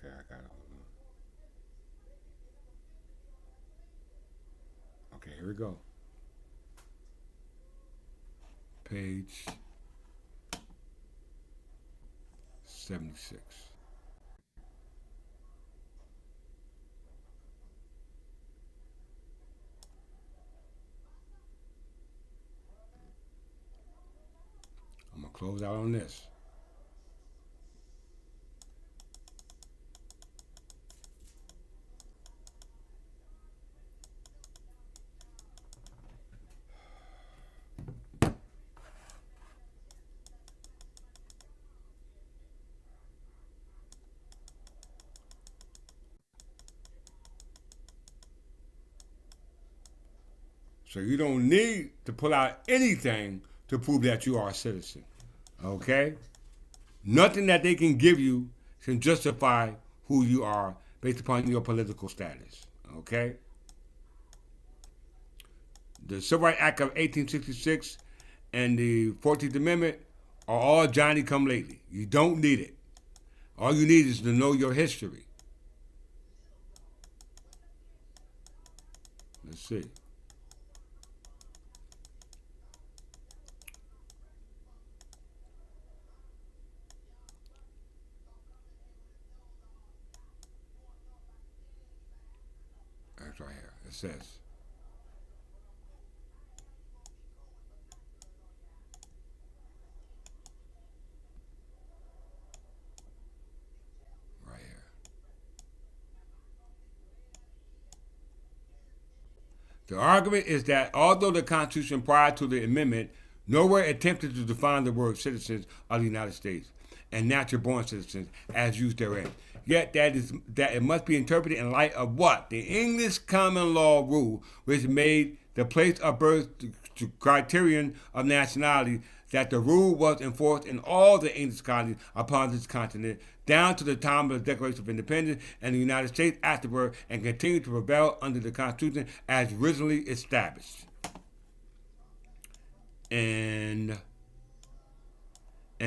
Okay, I got it. Okay, here we go. Page 76. I'm going to close out on this. So you don't need to pull out anything to prove that you are a citizen. Okay? Nothing that they can give you can justify who you are based upon your political status. Okay? The Civil Rights Act of 1866 and the 14th Amendment are all Johnny come lately. You don't need it. All you need is to know your history. Let's see. That's right here. It says, right here. The argument is that although the Constitution prior to the amendment nowhere attempted to define the word citizens of the United States and natural-born citizens as used therein, yet that it must be interpreted in light of what? The English common law rule, which made the place of birth the criterion of nationality, that the rule was enforced in all the English colonies upon this continent, down to the time of the Declaration of Independence and the United States afterward, and continued to prevail under the Constitution as originally established. And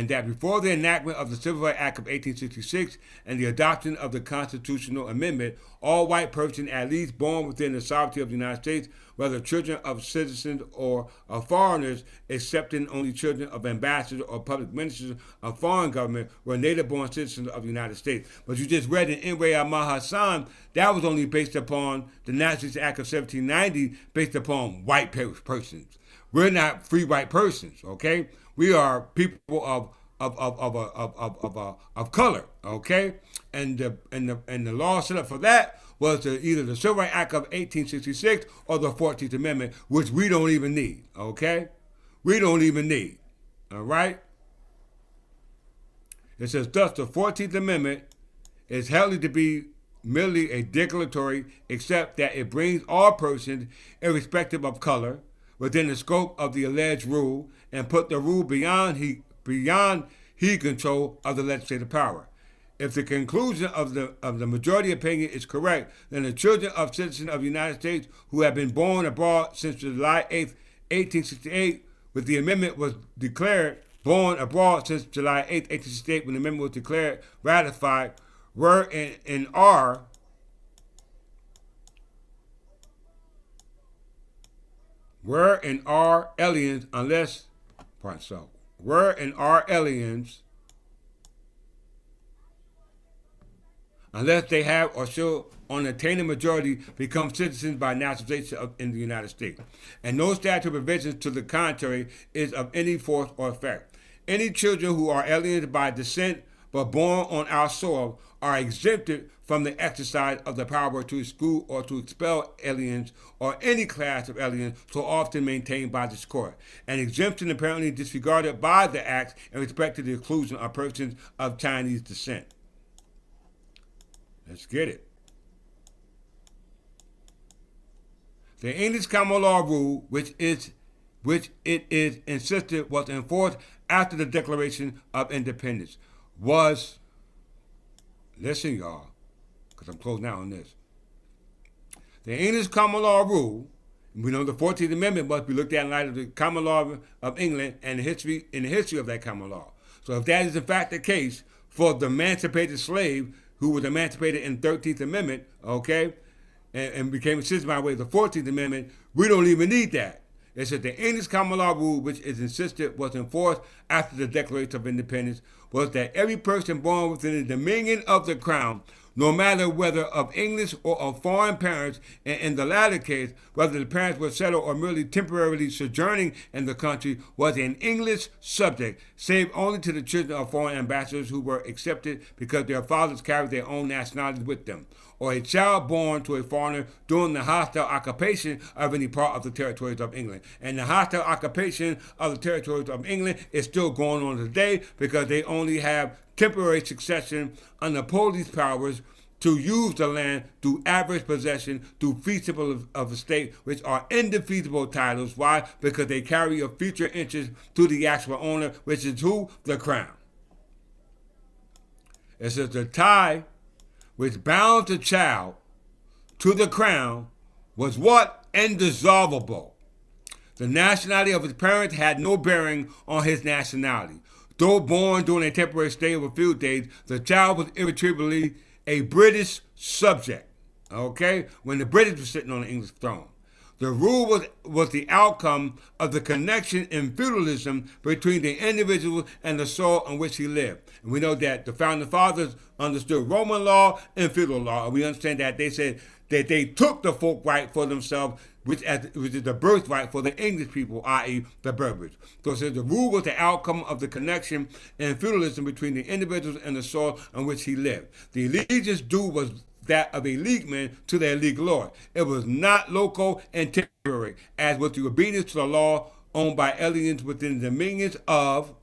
that before the enactment of the Civil Rights Act of 1866 and the adoption of the Constitutional Amendment, all white persons at least born within the sovereignty of the United States, whether children of citizens or of foreigners, excepting only children of ambassadors or public ministers of foreign government, were native-born citizens of the United States. But you just read in Inway Ahmad Hassan, that was only based upon the Nationalist Act of 1790, based upon white persons. We're not free white persons, okay? We are people of color, okay? And the law set up for that was either the Civil Rights Act of 1866 or the 14th Amendment, which we don't even need, okay? We don't even need, all right? It says, thus, the 14th Amendment is held to be merely a declaratory, except that it brings all persons, irrespective of color, within the scope of the alleged rule, and put the rule beyond control of the legislative power. If the conclusion of the majority opinion is correct, then the children of citizens of the United States who have been born abroad since July 8th, 1868, with the amendment was declared born abroad since July 8, 1868, when the amendment was declared ratified, were and are aliens unless, were and are aliens unless they have or shall, on attaining majority, become citizens by naturalization in the United States. And no statute provisions to the contrary is of any force or effect. Any children who are aliens by descent but born on our soil are exempted from the exercise of the power to exclude or to expel aliens or any class of aliens so often maintained by this court. An exemption apparently disregarded by the acts in respect to the exclusion of persons of Chinese descent. Let's get it. The English common law rule, which it is insisted was enforced after the Declaration of Independence, was, listen y'all, because I'm closing out on this. The English common law rule, we know the 14th Amendment must be looked at in light of the common law of England and the history of that common law. So if that is in fact the case for the emancipated slave who was emancipated in the 13th Amendment, okay, and became a citizen by way of the 14th Amendment, we don't even need that. It said the English common law rule, which is insisted was enforced after the Declaration of Independence, was that every person born within the dominion of the crown, no matter whether of English or of foreign parents, and in the latter case, whether the parents were settled or merely temporarily sojourning in the country, was an English subject, save only to the children of foreign ambassadors who were accepted because their fathers carried their own nationality with them, or a child born to a foreigner during the hostile occupation of any part of the territories of England. And the hostile occupation of the territories of England is still going on today because they only have temporary succession under police powers to use the land through average possession, through fee simple of the state, which are indefeasible titles. Why? Because they carry a future interest to the actual owner, which is who? The crown. It says the tie which bound the child to the crown was what? Indissoluble. The nationality of his parents had no bearing on his nationality. Though born during a temporary stay of a few days, the child was irretrievably a British subject, okay, when the British were sitting on the English throne. The rule was the outcome of the connection in feudalism between the individual and the soil on which he lived. And we know that the founding fathers understood Roman law and feudal law. And we understand that they said that they took the folk right for themselves, which is the birthright for the English people, i.e. the Berbers. So it says the rule was the outcome of the connection in feudalism between the individuals and the soil on which he lived. The allegiance due was that of a leagueman to their league lord. It was not local and temporary, as with the obedience to the law owned by aliens within the dominions of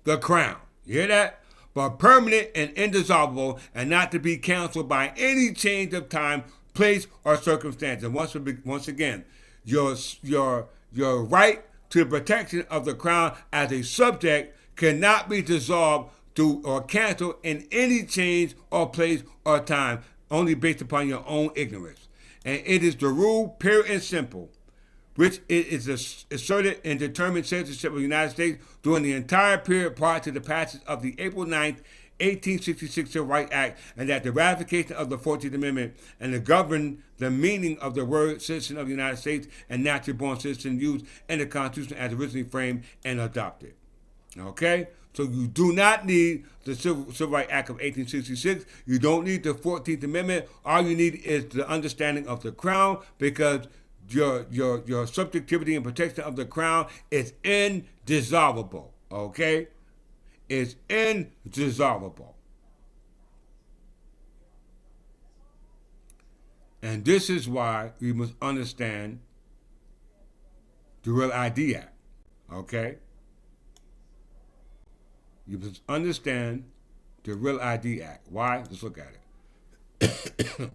the crown. You hear that? But permanent and indissoluble, and not to be canceled by any change of time, place, or circumstance. And once again, your right to the protection of the crown as a subject cannot be dissolved through or canceled in any change or place or time, only based upon your own ignorance. And it is the rule, pure and simple, which is asserted and determined citizenship of the United States during the entire period prior to the passage of the April 9th, 1866 Civil Rights Act, and that the ratification of the 14th Amendment and to govern the meaning of the word citizen of the United States and naturally born citizen used in the Constitution as originally framed and adopted. Okay? So you do not need the Civil Rights Act of 1866. You don't need the 14th Amendment. All you need is the understanding of the crown, because your subjectivity and protection of the crown is indissoluble. Okay? It's indissoluble. And this is why we must understand the Real ID Act. Okay? You must understand the Real ID Act. Why? Let's look at it.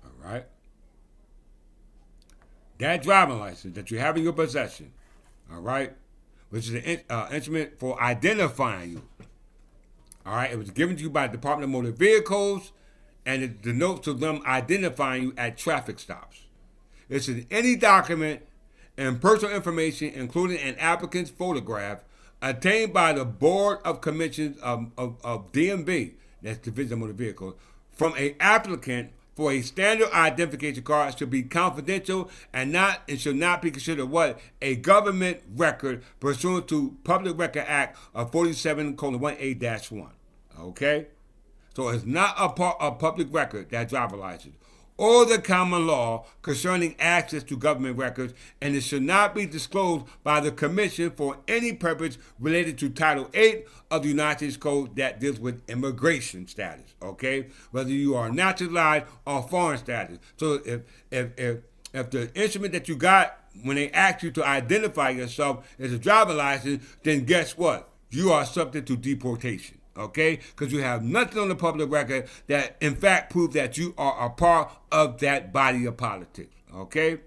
All right. That driving license that you have in your possession, all right, which is an instrument for identifying you. All right, it was given to you by the Department of Motor Vehicles and it denotes to them identifying you at traffic stops. It's in any document and personal information, including an applicant's photograph, obtained by the Board of Commissions of DMV, that's Division of Motor Vehicles, from an applicant for a standard identification card should be confidential and should not be considered what a government record pursuant to Public Record Act of 47:1A-1. Okay, so it's not a part of public record, that driver license, or the common law concerning access to government records, and it should not be disclosed by the Commission for any purpose related to Title 8 of the United States Code that deals with immigration status, okay? Whether you are naturalized or foreign status. So if the instrument that you got when they ask you to identify yourself as a driver license, then guess what? You are subject to deportation. Okay, because you have nothing on the public record that in fact proves that you are a part of that body of politics. Okay,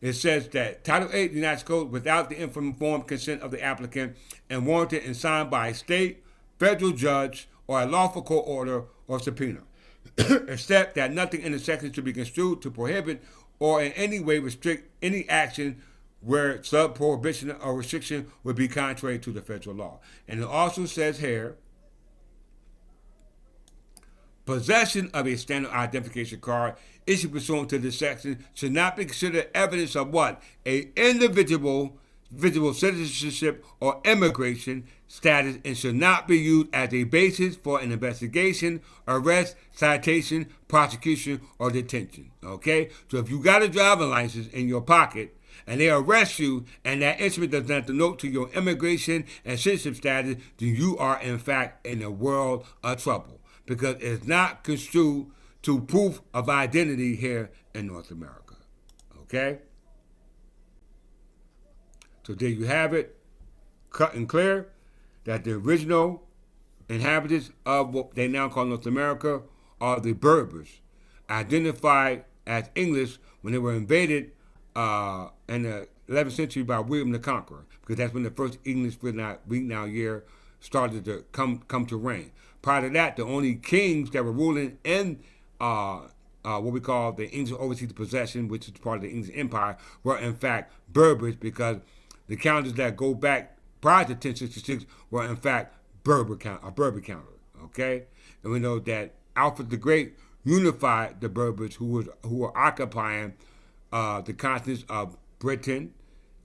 it says that Title 8 of the United States Code, without the informed consent of the applicant and warranted and signed by a state, federal judge, or a lawful court order or subpoena, except that nothing in the section should be construed to prohibit or in any way restrict any action where sub prohibition or restriction would be contrary to the federal law. And it also says here, possession of a standard identification card issued pursuant to this section should not be considered evidence of what? A individual citizenship or immigration status, and should not be used as a basis for an investigation, arrest, citation, prosecution, or detention. Okay? So if you got a driving license in your pocket and they arrest you and that instrument does not denote to your immigration and citizenship status, then you are in fact in a world of trouble, because it's not construed to proof of identity here in North America. Okay? So there you have it, cut and clear, that the original inhabitants of what they now call North America are the Berbers, identified as English when they were invaded in the 11th century by William the Conqueror, because that's when the first English week now year started to come to reign. Prior to that, the only kings that were ruling in what we call the English overseas possession, which is part of the English Empire, were in fact Berbers, because the calendars that go back prior to 1066 were in fact Berber calendar. Okay, and we know that Alfred the Great unified the Berbers who were occupying the continents of Britain,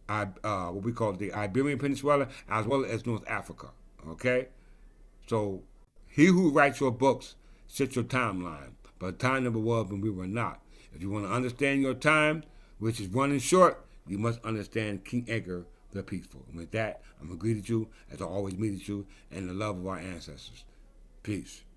what we call the Iberian Peninsula, as well as North Africa. Okay, so he who writes your books sets your timeline, but time never was when we were not. If you want to understand your time, which is running short, you must understand King Edgar the Peaceful. And with that, I'm going to greet you as I always meet you in the love of our ancestors. Peace.